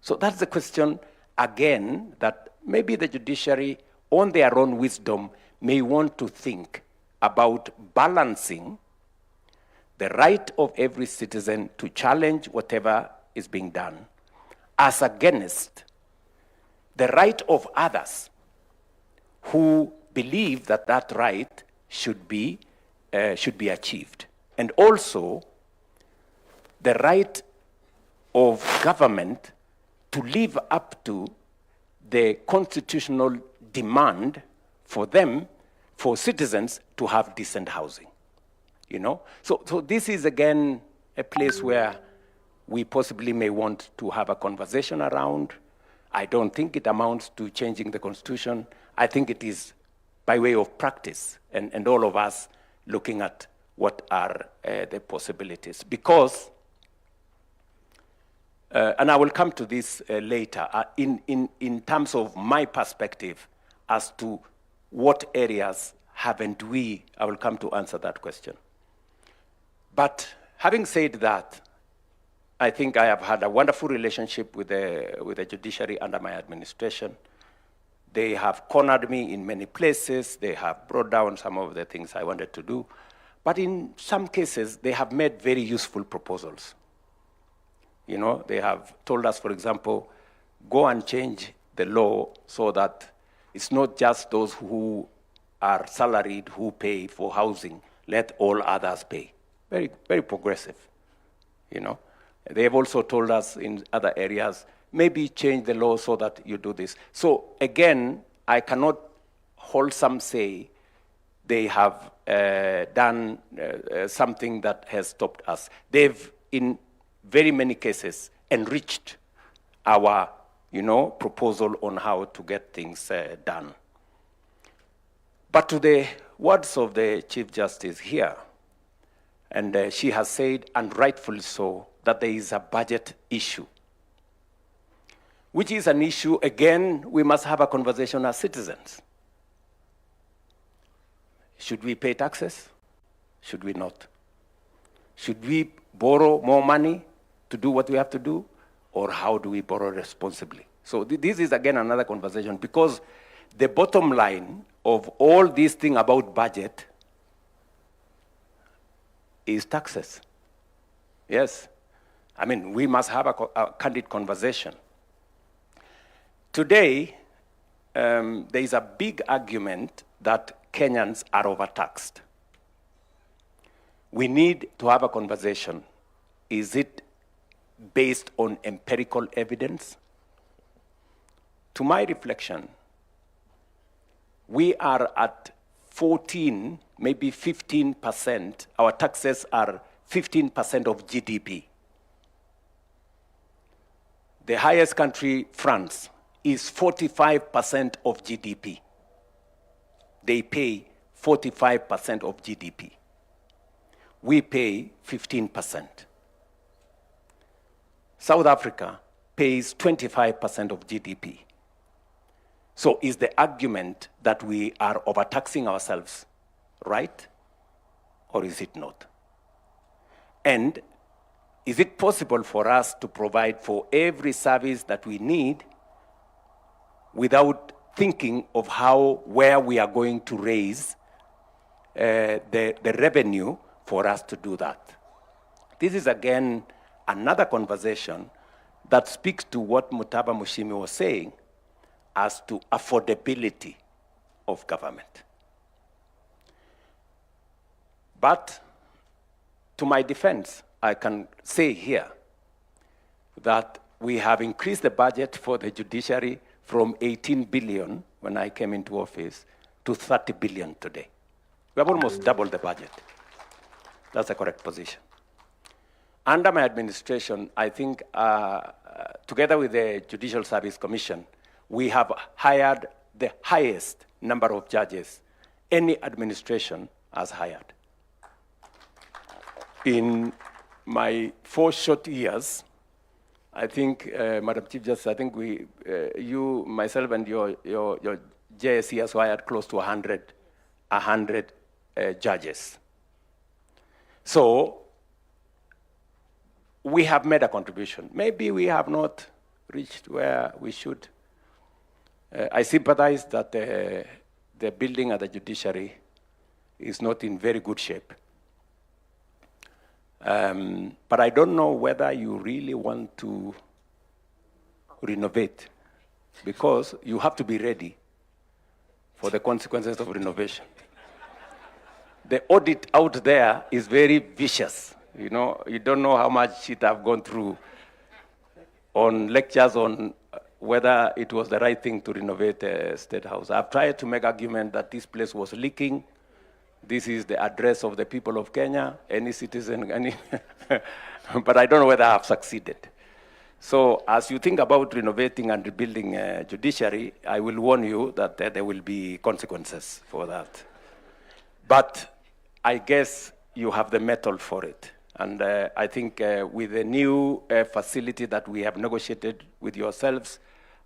So that's the question, again, that maybe the judiciary, on their own wisdom, may want to think about balancing the right of every citizen to challenge whatever is being done, as against the right of others who believe that that right should be achieved. And also the right of government to live up to the constitutional demand for them, for citizens, to have decent housing. So this is, again, a place where we possibly may want to have a conversation around. I don't think it amounts to changing the Constitution. I think it is by way of practice, and all of us looking at what are the possibilities. Because, and I will come to this later, in terms of my perspective as to what areas haven't we, I will come to answer that question. But having said that, I think I have had a wonderful relationship with the judiciary under my administration. They have cornered me in many places. They have brought down some of the things I wanted to do. But in some cases, they have made very useful proposals. You know, they have told us, for example, go and change the law so that it's not just those who are salaried who pay for housing, let all others pay. Very, very progressive, you know. They have also told us in other areas, maybe change the law so that you do this. So again, I cannot wholesome say they have done something that has stopped us. They've, in very many cases, enriched our, you know, proposal on how to get things done. But to the words of the Chief Justice here, and she has said, and rightfully so, that there is a budget issue, which is an issue, again, we must have a conversation as citizens. Should we pay taxes? Should we not? Should we borrow more money to do what we have to do? Or how do we borrow responsibly? So this is, again, another conversation, because the bottom line of all this thing about budget is taxes. Yes. I mean, we must have a candid conversation. Today, there is a big argument that Kenyans are overtaxed. We need to have a conversation. Is it based on empirical evidence? To my reflection, we are at 14, maybe 15%. Our taxes are 15% of GDP. The highest country, France, is 45% of GDP. They pay 45% of GDP. We pay 15%. South Africa pays 25% of GDP. So is the argument that we are overtaxing ourselves right, or is it not? And is it possible for us to provide for every service that we need without thinking of where we are going to raise the revenue for us to do that? This is, again, another conversation that speaks to what Mutaba Mushimi was saying as to affordability of government. But to my defense, I can say here that we have increased the budget for the judiciary from 18 billion when I came into office to 30 billion today. We have almost doubled the budget. That's the correct position. Under my administration, I think, together with the Judicial Service Commission, we have hired the highest number of judges any administration has hired. In my 4 short years, I think, Madam Chief Justice, I think you, myself, and your JSC has hired close to 100 judges. So we have made a contribution. Maybe we have not reached where we should. I sympathize that the building at the judiciary is not in very good shape. But I don't know whether you really want to renovate, because you have to be ready for the consequences of renovation. The audit out there is very vicious. You know, you don't know how much shit I've gone through on lectures on whether it was the right thing to renovate a State House. I've tried to make argument that this place was leaking. This is the address of the people of Kenya, any citizen, but I don't know whether I have succeeded. So as you think about renovating and rebuilding judiciary, I will warn you that there will be consequences for that. But I guess you have the metal for it. And I think with the new facility that we have negotiated with yourselves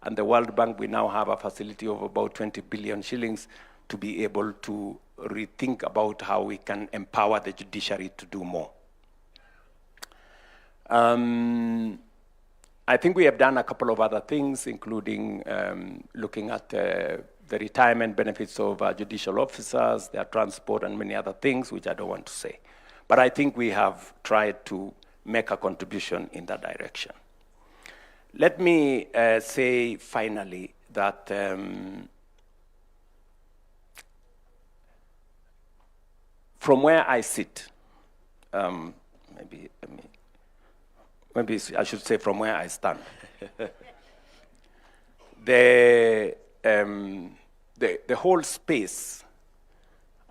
and the World Bank, we now have a facility of about 20 billion shillings to be able to rethink about how we can empower the judiciary to do more. I think we have done a couple of other things, including looking at the retirement benefits of judicial officers, their transport, and many other things, which I don't want to say. But I think we have tried to make a contribution in that direction. Let me say finally that from where I sit, maybe I should say from where I stand, the whole space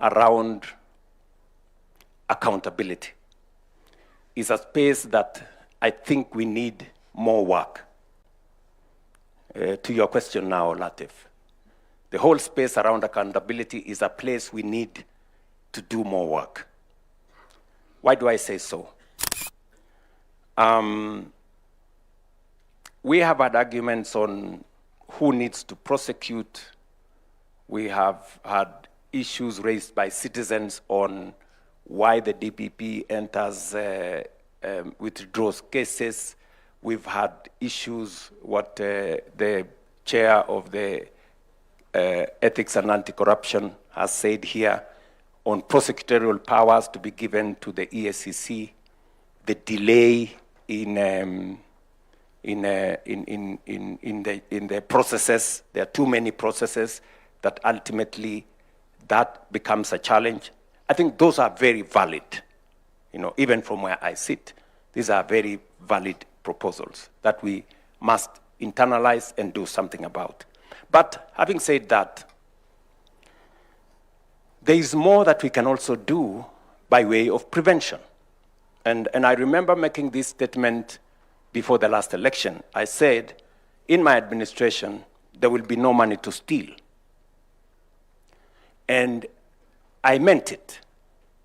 around accountability is a space that I think we need more work. To your question now, Latif, the whole space around accountability is a place we need to do more work. Why do I say so? We have had arguments on who needs to prosecute. We have had issues raised by citizens on why the DPP enters, withdraws cases. We've had issues, what the chair of the Ethics and Anti-Corruption has said here, on prosecutorial powers to be given to the EACC, the delay in the processes. There are too many processes that ultimately that becomes a challenge. I think those are very valid, even from where I sit. These are very valid proposals that we must internalize and do something about. But having said that, there is more that we can also do by way of prevention. And I remember making this statement before the last election. I said, in my administration, there will be no money to steal. And I meant it.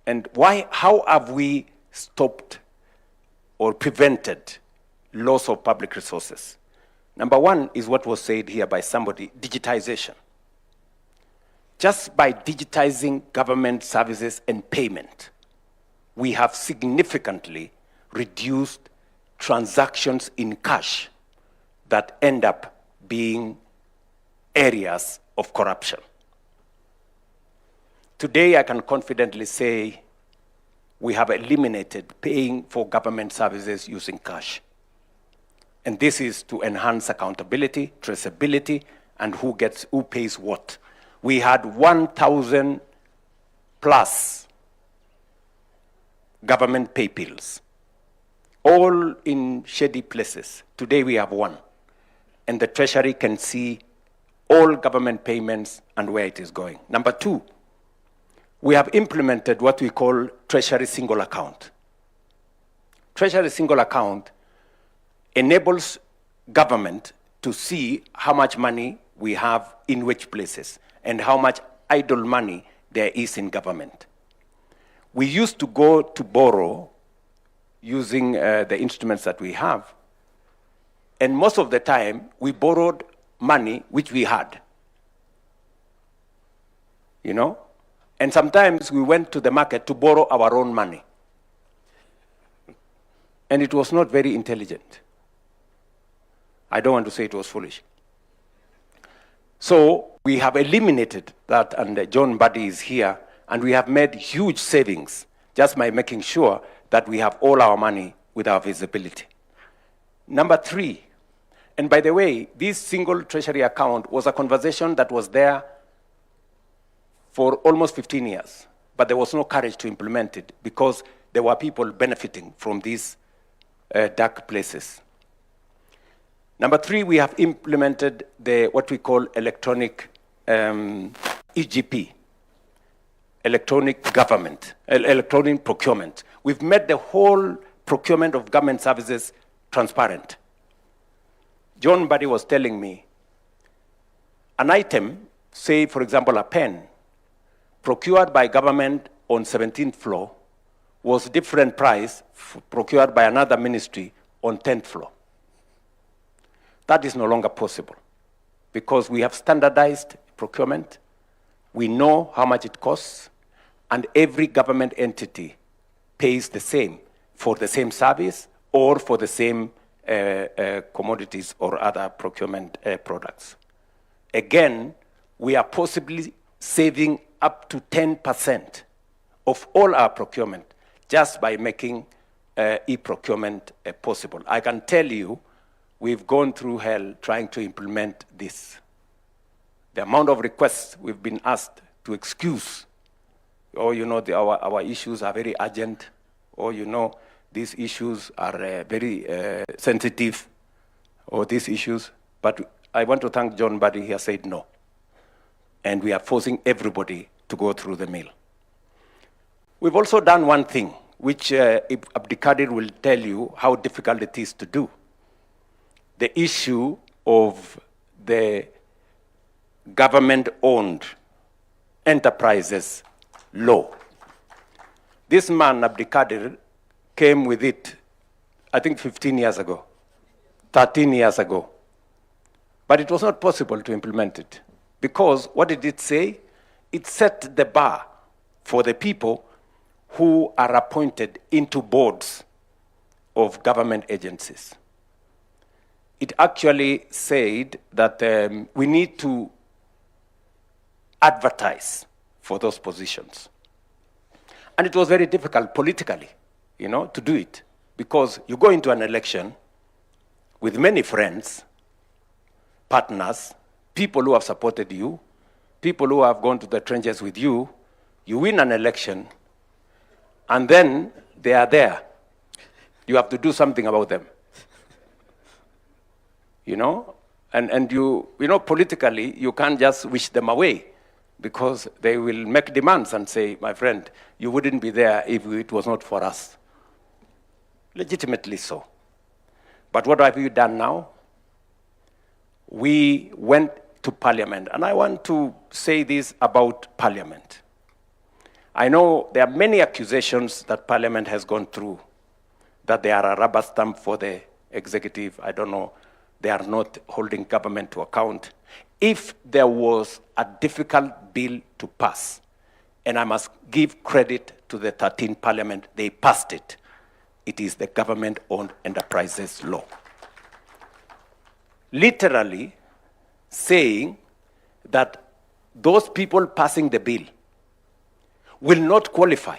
And how have we stopped or prevented loss of public resources? Number one is what was said here by somebody, digitization. Just by digitizing government services and payment, we have significantly reduced transactions in cash that end up being areas of corruption. Today, I can confidently say we have eliminated paying for government services using cash. And this is to enhance accountability, traceability, and who pays what. We had 1,000 plus government pay bills, all in shady places. Today we have one. And the Treasury can see all government payments and where it is going. Number two, we have implemented what we call Treasury Single Account. Treasury Single Account enables government to see how much money we have in which places and how much idle money there is in government. We used to go to borrow using the instruments that we have, and most of the time we borrowed money which we had. And sometimes we went to the market to borrow our own money. And it was not very intelligent. I don't want to say it was foolish. So we have eliminated that, and John Buddy is here, and we have made huge savings just by making sure that we have all our money with our visibility. Number three, and by the way, this single treasury account was a conversation that was there for almost 15 years, but there was no courage to implement it because there were people benefiting from these dark places. Number three, we have implemented what we call electronic EGP, electronic government, electronic procurement. We've made the whole procurement of government services transparent. John Buddy was telling me, an item, say for example a pen, procured by government on 17th floor, was different price procured by another ministry on 10th floor. That is no longer possible because we have standardized procurement. We know how much it costs, and every government entity pays the same for the same service or for the same commodities or other procurement products. Again, we are possibly saving up to 10% of all our procurement just by making e-procurement possible. I can tell you, we've gone through hell trying to implement this. The amount of requests we've been asked to excuse, or our issues are very urgent, or these issues are very sensitive, or these issues. But I want to thank John Buddy, he has said no. And we are forcing everybody to go through the mill. We've also done one thing, which Abdikadir will tell you how difficult it is to do. The issue of the government-owned enterprises law. This man, Abdikadir, came with it, I think 15 years ago, 13 years ago. But it was not possible to implement it. Because what did it say? It set the bar for the people who are appointed into boards of government agencies. It actually said that we need to advertise for those positions. And it was very difficult politically, to do it. Because you go into an election with many friends, partners, people who have supported you, people who have gone to the trenches with you, you win an election, and then they are there. You have to do something about them. And politically, you can't just wish them away because they will make demands and say, my friend, you wouldn't be there if it was not for us. Legitimately so. But what have you done now? We went to Parliament, and I want to say this about Parliament. I know there are many accusations that Parliament has gone through, that they are a rubber stamp for the executive. I don't know. They are not holding government to account. If there was a difficult bill to pass, and I must give credit to the 13th Parliament, they passed it. It is the government-owned enterprises law. Literally saying that those people passing the bill will not qualify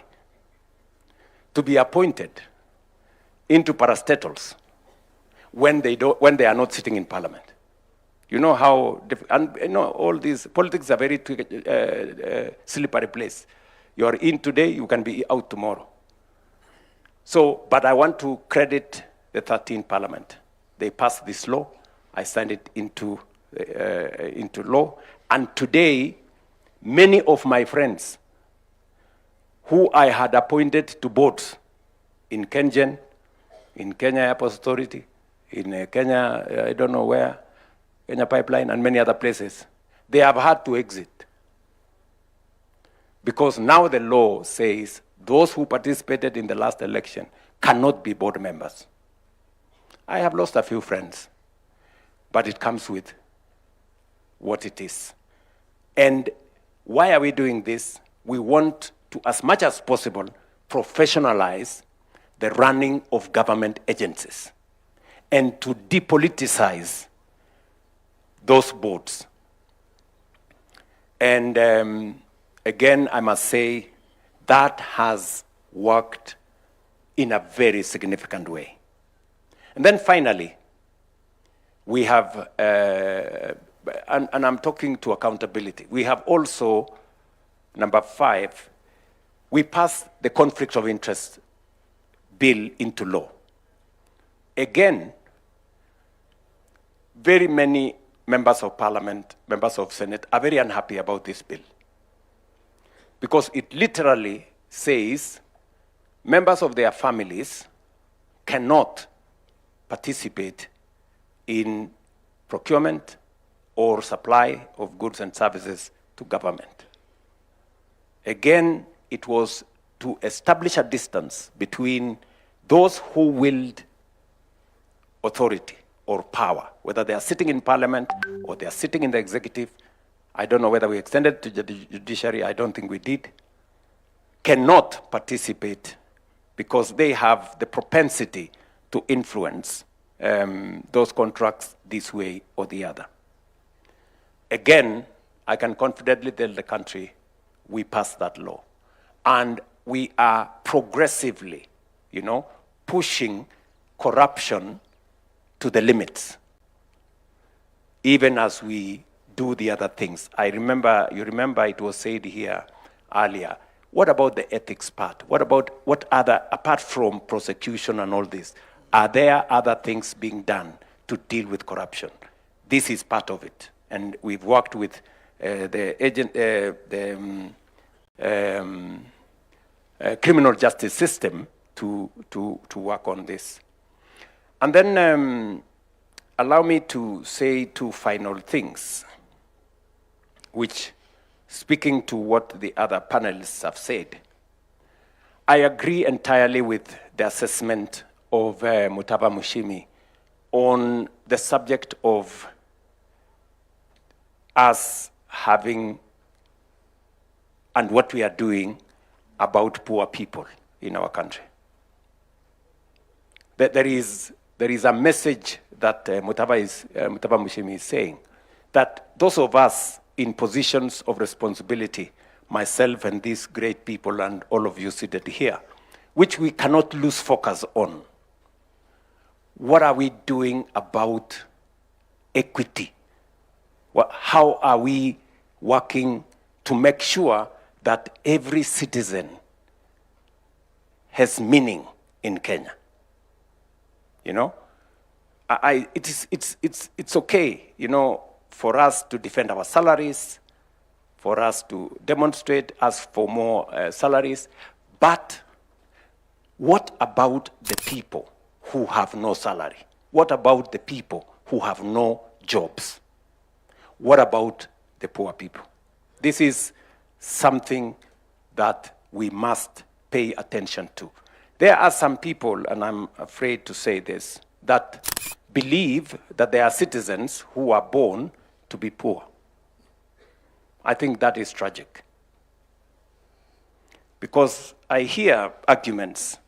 to be appointed into parastatals when they are not sitting in Parliament. You know how, all these politics are very slippery place. You are in today, you can be out tomorrow. So, but I want to credit the 13th Parliament. They passed this law. I signed it into law. And today, many of my friends who I had appointed to boards in Kenyan, in Kenya Airports Authority, in Kenya, I don't know where, Kenya Pipeline, and many other places, they have had to exit. Because now the law says those who participated in the last election cannot be board members. I have lost a few friends, but it comes with what it is. And why are we doing this? We want to, as much as possible, professionalize the running of government agencies and to depoliticize those boards. And again, I must say that has worked in a very significant way. And then finally, we have, and I'm talking to accountability, we have also, number 5, we passed the conflict of interest bill into law. Again, very many members of parliament, members of Senate are very unhappy about this bill because it literally says members of their families cannot participate in procurement or supply of goods and services to government. Again, it was to establish a distance between those who wield authority or power, whether they are sitting in parliament or they are sitting in the executive. I don't know whether we extended to the judiciary, I don't think we did, cannot participate because they have the propensity to influence those contracts this way or the other. Again, I can confidently tell the country we passed that law. And we are progressively, pushing corruption to the limits, even as we do the other things. You remember it was said here earlier, what about the ethics part? What other, apart from prosecution and all this, are there other things being done to deal with corruption? This is part of it. And we've worked with the criminal justice system to work on this. And then allow me to say two final things, which, speaking to what the other panelists have said, I agree entirely with the assessment of Mutaba Mushimi on the subject of us having and what we are doing about poor people in our country. There is a message that Mutaba Mushimi is saying, that those of us in positions of responsibility, myself and these great people and all of you seated here, which we cannot lose focus on. What are we doing about equity? How are we working to make sure that every citizen has meaning in Kenya? It's okay, for us to defend our salaries, for us to demonstrate, ask for more salaries, but what about the people who have no salary? What about the people who have no jobs? What about the poor people? This is something that we must pay attention to. There are some people, and I'm afraid to say this, that believe that they are citizens who are born to be poor. I think that is tragic. Because I hear arguments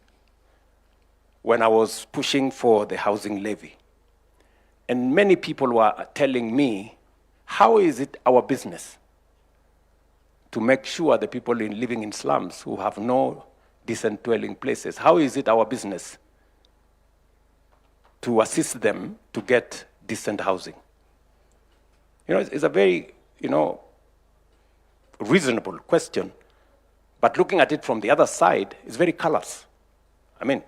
when I was pushing for the housing levy. And many people were telling me, how is it our business to make sure the people living in slums who have no decent dwelling places, how is it our business to assist them to get decent housing? It's a very, reasonable question, but looking at it from the other side is very callous. I mean,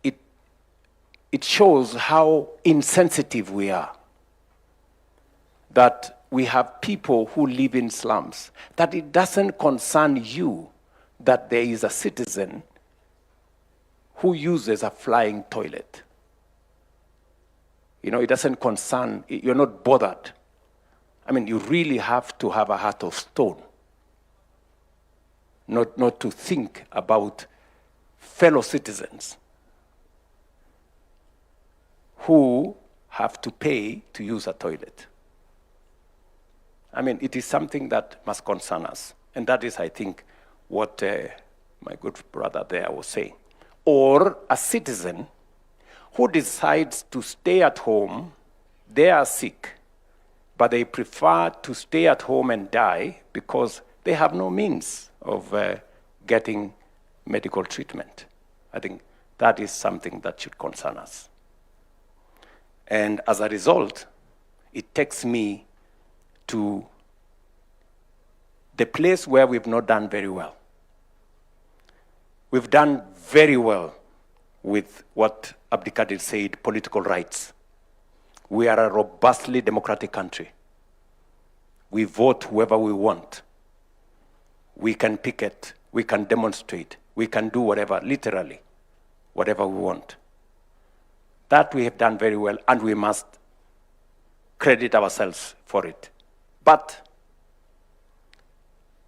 it shows how insensitive we are, that we have people who live in slums, that it doesn't concern you that there is a citizen who uses a flying toilet. It doesn't concern, you're not bothered. I mean, you really have to have a heart of stone, not to think about fellow citizens who have to pay to use a toilet. I mean, it is something that must concern us. And that is, I think, what my good brother there was saying. Or a citizen who decides to stay at home, they are sick, but they prefer to stay at home and die because they have no means of getting medical treatment. I think that is something that should concern us. And as a result, it takes me to the place where we've not done very well. We've done very well with what Abdikadir said, political rights. We are a robustly democratic country. We vote whoever we want. We can picket, we can demonstrate, we can do whatever, literally, whatever we want. That we have done very well, and we must credit ourselves for it. But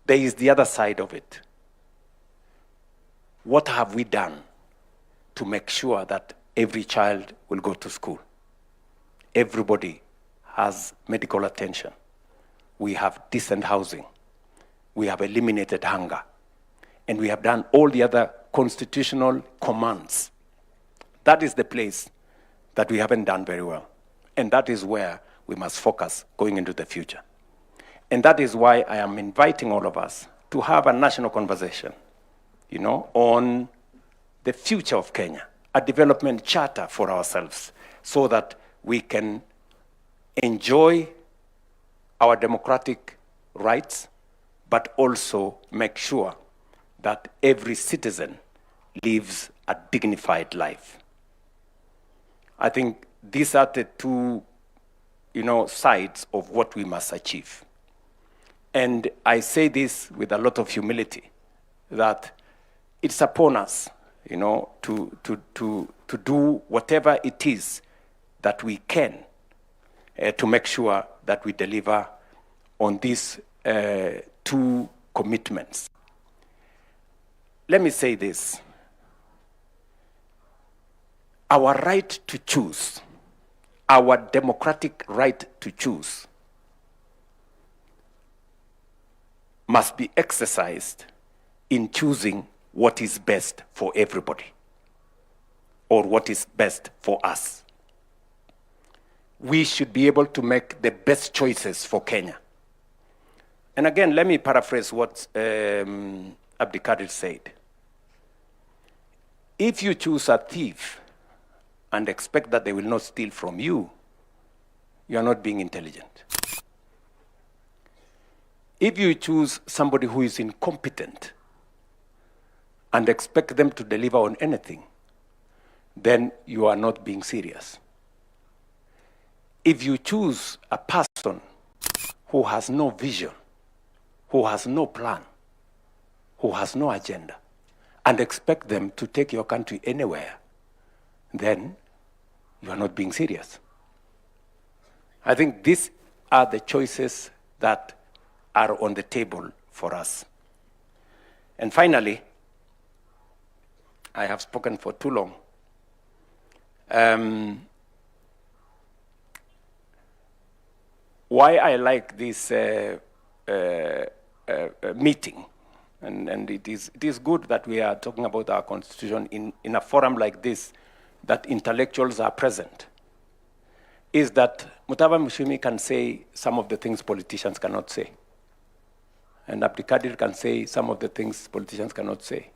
there is the other side of it. what have we done to make sure that every child will go to school? Everybody has medical attention. We have decent housing. We have eliminated hunger. And we have done all the other constitutional commands. That is the place that we haven't done very well. And that is where we must focus going into the future. And that is why I am inviting all of us to have a national conversation, on the future of Kenya, a development charter for ourselves, so that we can enjoy our democratic rights, but also make sure that every citizen lives a dignified life. I think these are the two, sides of what we must achieve. And I say this with a lot of humility, that it's upon us, to do whatever it is that we can to make sure that we deliver on these two commitments. Let me say this. Our right to choose, our democratic right to choose, must be exercised in choosing what is best for everybody, or what is best for us. We should be able to make the best choices for Kenya. And again, let me paraphrase what Abdikadir said. If you choose a thief and expect that they will not steal from you, you are not being intelligent. If you choose somebody who is incompetent and expect them to deliver on anything, then you are not being serious. If you choose a person who has no vision, who has no plan, who has no agenda, and expect them to take your country anywhere, then you are not being serious. I think these are the choices that are on the table for us. And finally, I have spoken for too long. Why I like this meeting, and it is good that we are talking about our constitution in a forum like this, that intellectuals are present, is that Mutava Mushimi can say some of the things politicians cannot say. And Abdikadir can say some of the things politicians cannot say.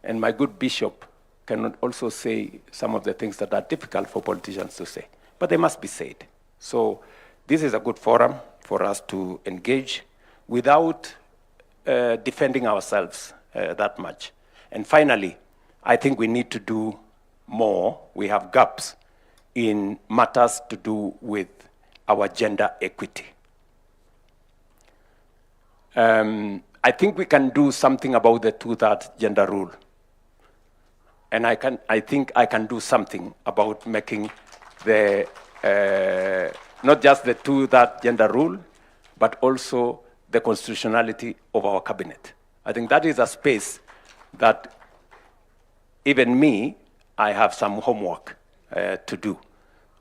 And my good bishop can also say some of the things that are difficult for politicians to say. But they must be said. So this is a good forum for us to engage without defending ourselves that much. And finally, I think we need to do more. We have gaps in matters to do with our gender equity. I think we can do something about the 2/3 gender rule. And I think I can do something about making the, not just the 2/3 gender rule, but also the constitutionality of our cabinet. I think that is a space that even me, I have some homework to do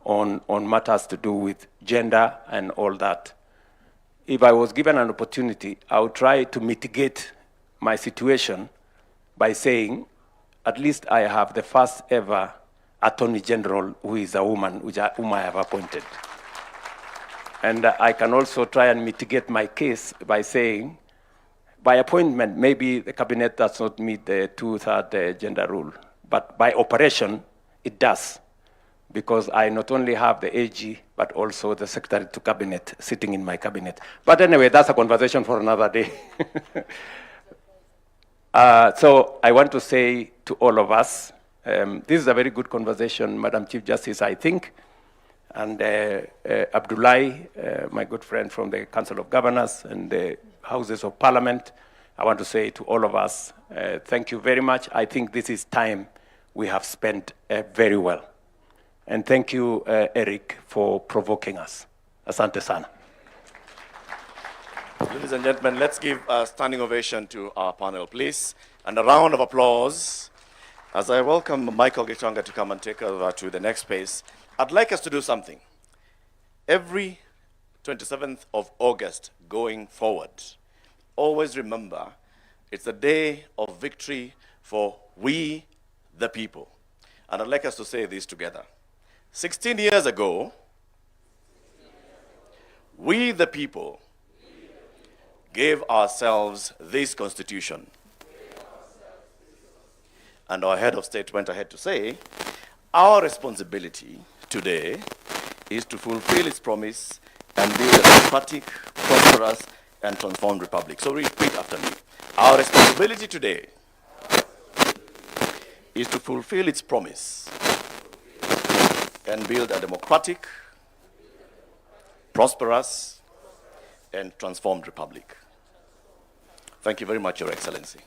on matters to do with gender and all that. If I was given an opportunity, I would try to mitigate my situation by saying, at least I have the first ever Attorney General who is a woman, whom I have appointed. And I can also try and mitigate my case by saying, by appointment, maybe the cabinet does not meet the 2/3 gender rule, but by operation, it does. Because I not only have the AG, but also the Secretary to Cabinet sitting in my cabinet. But anyway, that's a conversation for another day. So I want to say to all of us, this is a very good conversation, Madam Chief Justice, I think. And Abdullahi, my good friend from the Council of Governors and the Houses of Parliament, I want to say to all of us, thank you very much. I think this is time we have spent very well. And thank you, Eric, for provoking us. Asante sana. Ladies and gentlemen, let's give a standing ovation to our panel, please, and a round of applause as I welcome Michael Gitonga to come and take over to the next phase. I'd like us to do something. Every 27th of August going forward, always remember it's a day of victory for we, the people. And I'd like us to say this together. 16 years ago, we, the people, gave ourselves this constitution. And our head of state went ahead to say, our responsibility today is to fulfill its promise and build a democratic, prosperous, and transformed republic. So repeat after me. Our responsibility today is to fulfill its promise and build a democratic, prosperous, and transformed republic. Thank you very much, Your Excellency.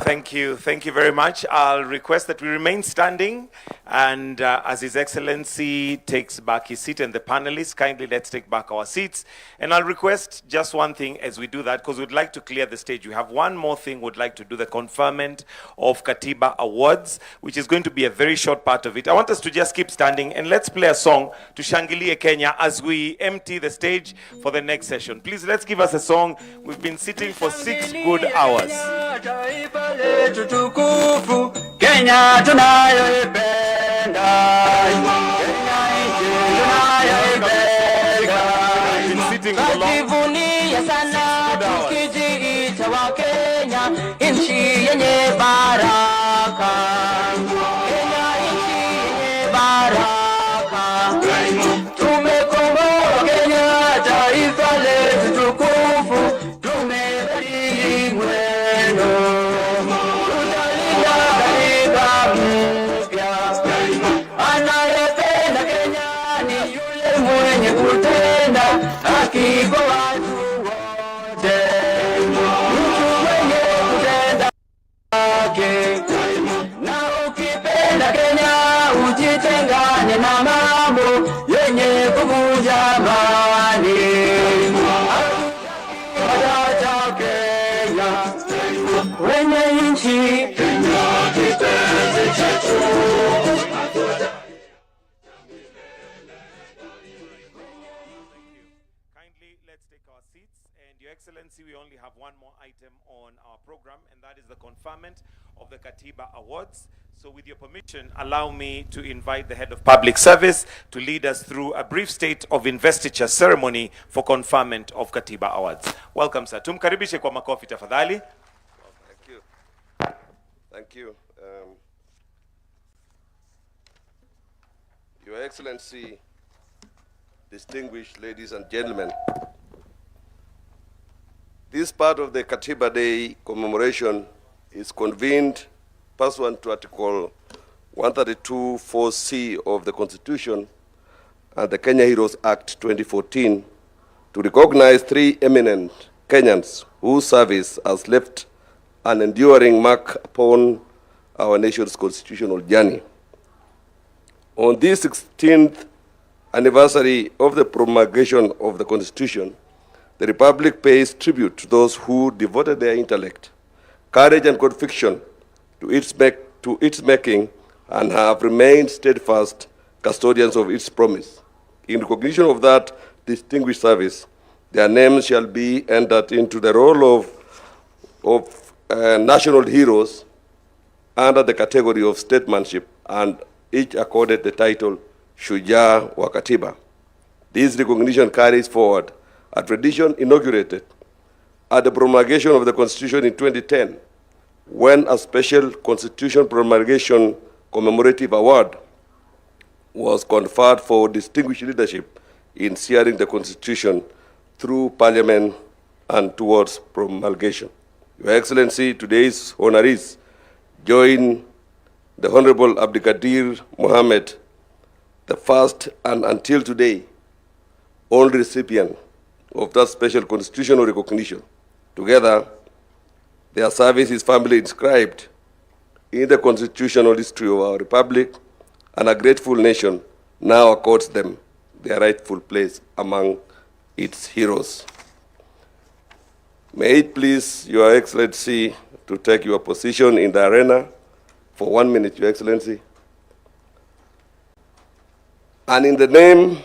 Thank you very much. I'll request that we remain standing, and as His Excellency takes back his seat and the panelists, kindly let's take back our seats. And I'll request just one thing as we do that, because we'd like to clear the stage. We have one more thing we'd like to do, the conferment of Katiba Awards, which is going to be a very short part of it. I want us to just keep standing, and let's play a song to Shangilie Kenya as we empty the stage for the next session. Please, let's give us a song. We've been sitting for 6 good hours. Letu tukufu Kenya tunayoipenda, Kenya nchi tunayoipenda, tunajivunia sana tukijiita wa Kenya, nchi yenye baraka, Kenya nchi yenye baraka, tumekomboa Kenya taifa letu tukufu, tumebadili mwendo. Anayependa Kenya ni yule mwenye kutenda haki kwa watu wote, mtu mwenye kutenda haki. Na ukipenda Kenya ujitengane na mambo yenye kuvunja amani. Hatutaki Kenya wenye nchi kipenzi chetu. Your Excellency, we only have one more item on our program, and that is the conferment of the Katiba Awards. So with your permission, allow me to invite the Head of Public Service to lead us through a brief state of investiture ceremony for conferment of Katiba Awards. Welcome, sir. Tumkaribishe kwa makofi tafadhali. Thank you. Thank you. Your Excellency, distinguished ladies and gentlemen, this part of the Katiba Day commemoration is convened pursuant to Article 132(4)(c) of the Constitution and the Kenya Heroes Act 2014 to recognize 3 eminent Kenyans whose service has left an enduring mark upon our nation's constitutional journey. On this 16th anniversary of the promulgation of the Constitution, the Republic pays tribute to those who devoted their intellect, courage, and conviction to its making and have remained steadfast custodians of its promise. In recognition of that distinguished service, their names shall be entered into the roll of national heroes under the category of statesmanship, and each accorded the title Shujaa wa Katiba. This recognition carries forward a tradition inaugurated at the promulgation of the Constitution in 2010, when a special Constitution promulgation commemorative award was conferred for distinguished leadership in steering the Constitution through Parliament and towards promulgation. Your Excellency, today's honorees join the Honorable Abdikadir Mohammed, the first and until today only recipient of that special constitutional recognition. Together, their service is firmly inscribed in the constitutional history of our republic, and a grateful nation now accords them their rightful place among its heroes. May it please Your Excellency to take your position in the arena for 1 minute, Your Excellency. And in the name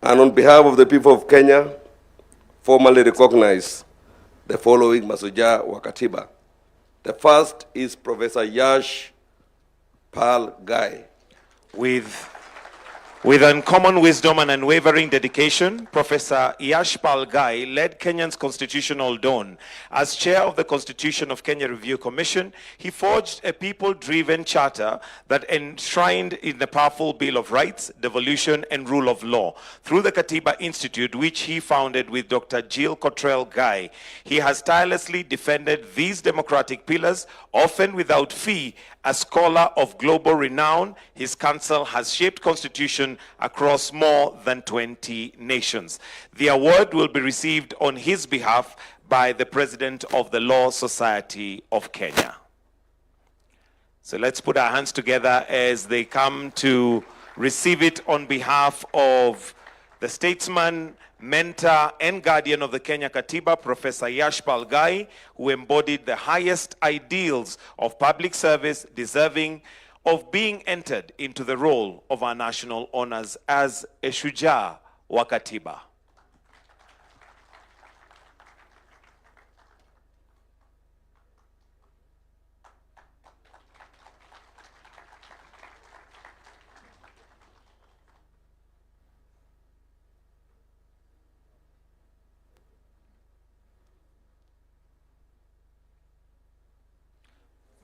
and on behalf of the people of Kenya, formally recognize the following Masuja wa Katiba. The first is Professor Yash Pal Gai. With uncommon wisdom and unwavering dedication, Professor Yashpal Gai led Kenyan's constitutional dawn. As chair of the Constitution of Kenya Review Commission, he forged a people-driven charter that enshrined in the powerful Bill of Rights, Devolution, and Rule of Law. Through the Katiba Institute, which he founded with Dr. Jill Cottrell Gai, he has tirelessly defended these democratic pillars, often without fee. A scholar of global renown, his counsel has shaped constitution across more than 20 nations. The award will be received on his behalf by the President of the Law Society of Kenya. So let's put our hands together as they come to receive it on behalf of the statesman, mentor, and guardian of the Kenya Katiba, Professor Yashpal Gai, who embodied the highest ideals of public service, deserving of being entered into the role of our national honors as a Shujaa wa Katiba.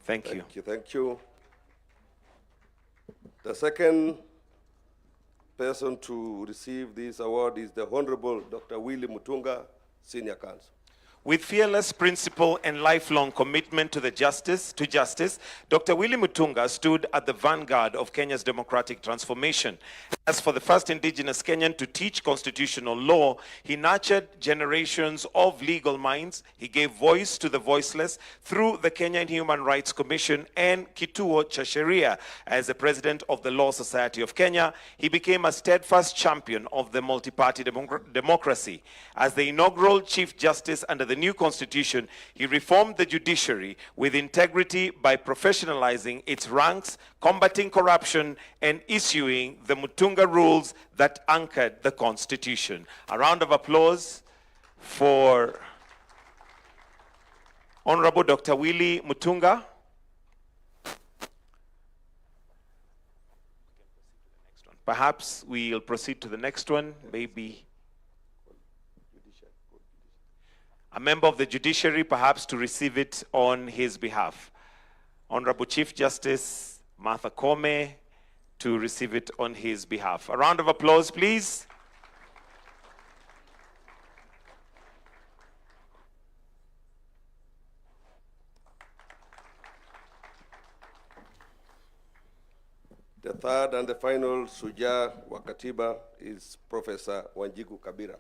Thank you. Thank you. The second person to receive this award is the Honorable Dr. Willie Mutunga, Senior Counsel. With fearless principle and lifelong commitment to justice, Dr. Willie Mutunga stood at the vanguard of Kenya's democratic transformation. As for the first indigenous Kenyan to teach constitutional law, he nurtured generations of legal minds. He gave voice to the voiceless through the Kenyan Human Rights Commission and Kituo cha Sheria. As the president of the Law Society of Kenya, he became a steadfast champion of the multi-party democracy. As the inaugural Chief Justice under the new constitution, he reformed the judiciary with integrity by professionalizing its ranks, combating corruption, and issuing the Mutunga rules that anchored the constitution. A round of applause for Honorable Dr. Willie Mutunga. Perhaps we'll proceed to the next one, maybe a member of the judiciary, perhaps to receive it on his behalf. Honorable Chief Justice Martha Koome to receive it on his behalf. A round of applause, please. The third and the final Shujaa wa Katiba is Professor Wanjiku Kabira.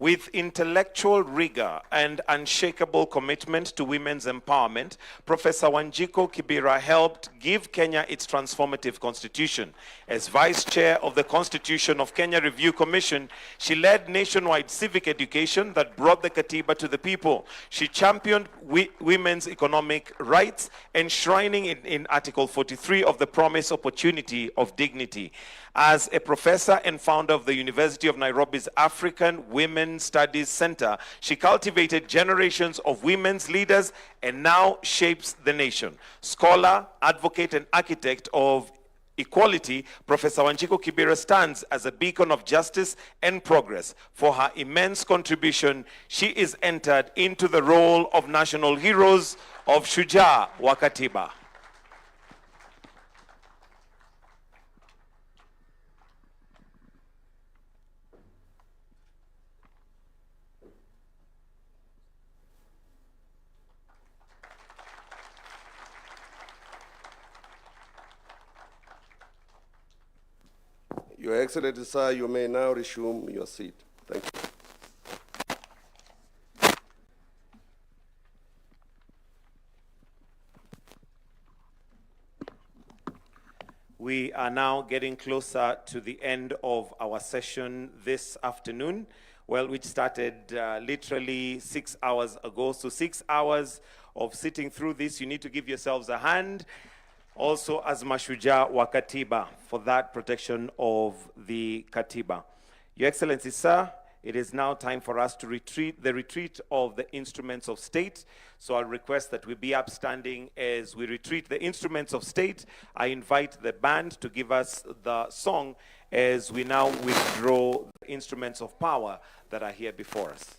With intellectual rigor and unshakable commitment to women's empowerment, Professor Wanjiku Kibira helped give Kenya its transformative constitution. As vice chair of the Constitution of Kenya Review Commission, she led nationwide civic education that brought the Katiba to the people. She championed women's economic rights, enshrining in Article 43 of the Promise Opportunity of Dignity. As a professor and founder of the University of Nairobi's African Women Studies Center, she cultivated generations of women's leaders and now shapes the nation. Scholar, advocate, and architect of equality, Professor Wanjiku Kibira stands as a beacon of justice and progress. For her immense contribution, she is entered into the role of national heroes of Shujaa wa Katiba. Your Excellency, sir, you may now resume your seat. Thank you. We are now getting closer to the end of our session this afternoon, well, which started literally 6 hours ago. So 6 hours of sitting through this. You need to give yourselves a hand. Also, as Mashujaa wa Katiba, for that protection of the Katiba. Your Excellency, sir, it is now time for us to retreat of the instruments of state. So I'll request that we be upstanding as we retreat the instruments of state. I invite the band to give us the song as we now withdraw the instruments of power that are here before us.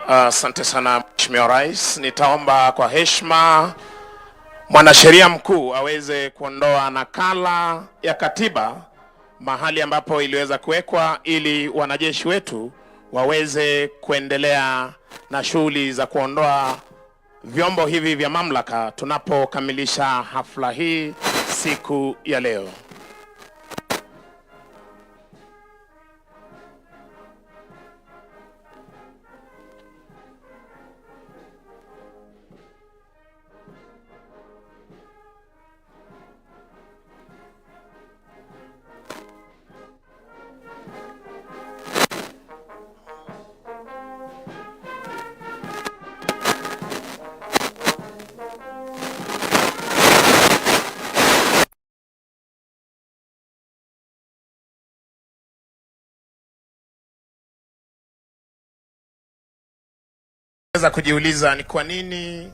Asante sana Mheshimiwa Rais. Nitaomba kwa heshima mwanasheria mkuu aweze kuondoa nakala ya katiba mahali ambapo iliweza kuwekwa ili wanajeshi wetu waweze kuendelea na shughuli za kuondoa vyombo hivi vya mamlaka tunapokamilisha hafla hii siku ya leo. Naweza kujiuliza ni kwa nini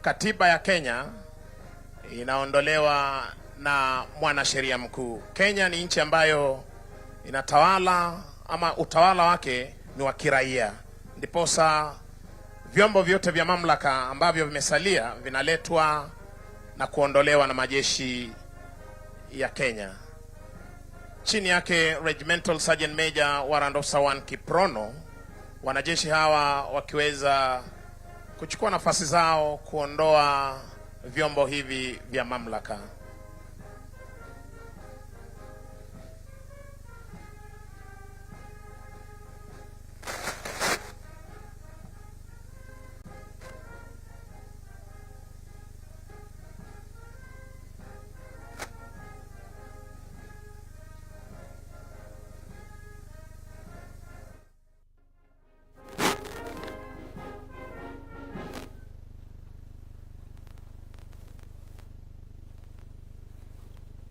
katiba ya Kenya inaondolewa na mwanasheria mkuu. Kenya ni nchi ambayo inatawala ama utawala wake ni wa kiraia. Ndiposa vyombo vyote vya mamlaka ambavyo vimesalia vinaletwa na kuondolewa na majeshi ya Kenya. Chini yake Regimental Sergeant Major Warrant Officer 1 Kiprono, wanajeshi hawa wakiweza kuchukua nafasi zao kuondoa vyombo hivi vya mamlaka.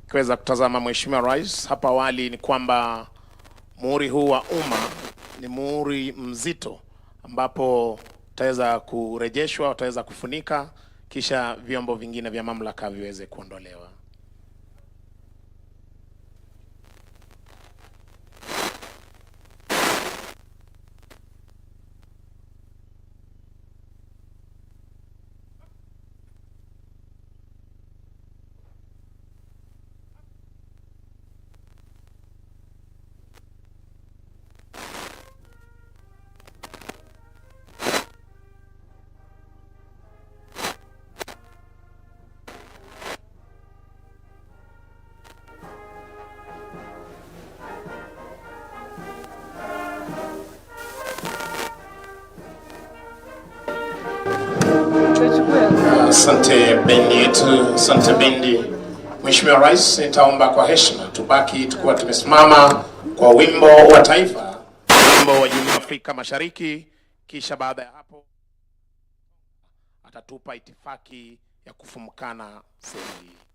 Kiweza kutazama Mheshimiwa Rais, hapa awali ni kwamba muhuri huu wa umma ni muhuri mzito ambapo utaweza kurejeshwa, utaweza kufunika kisha vyombo vingine vya mamlaka viweze kuondolewa. Asante bendi yetu, asante bendi. Mheshimiwa Rais, nitaomba kwa heshima tubaki tukiwa tumesimama kwa wimbo wa taifa, wimbo wa Jumuiya ya Afrika Mashariki, kisha baada ya hapo atatupa itifaki ya kufumukana sehemu hii.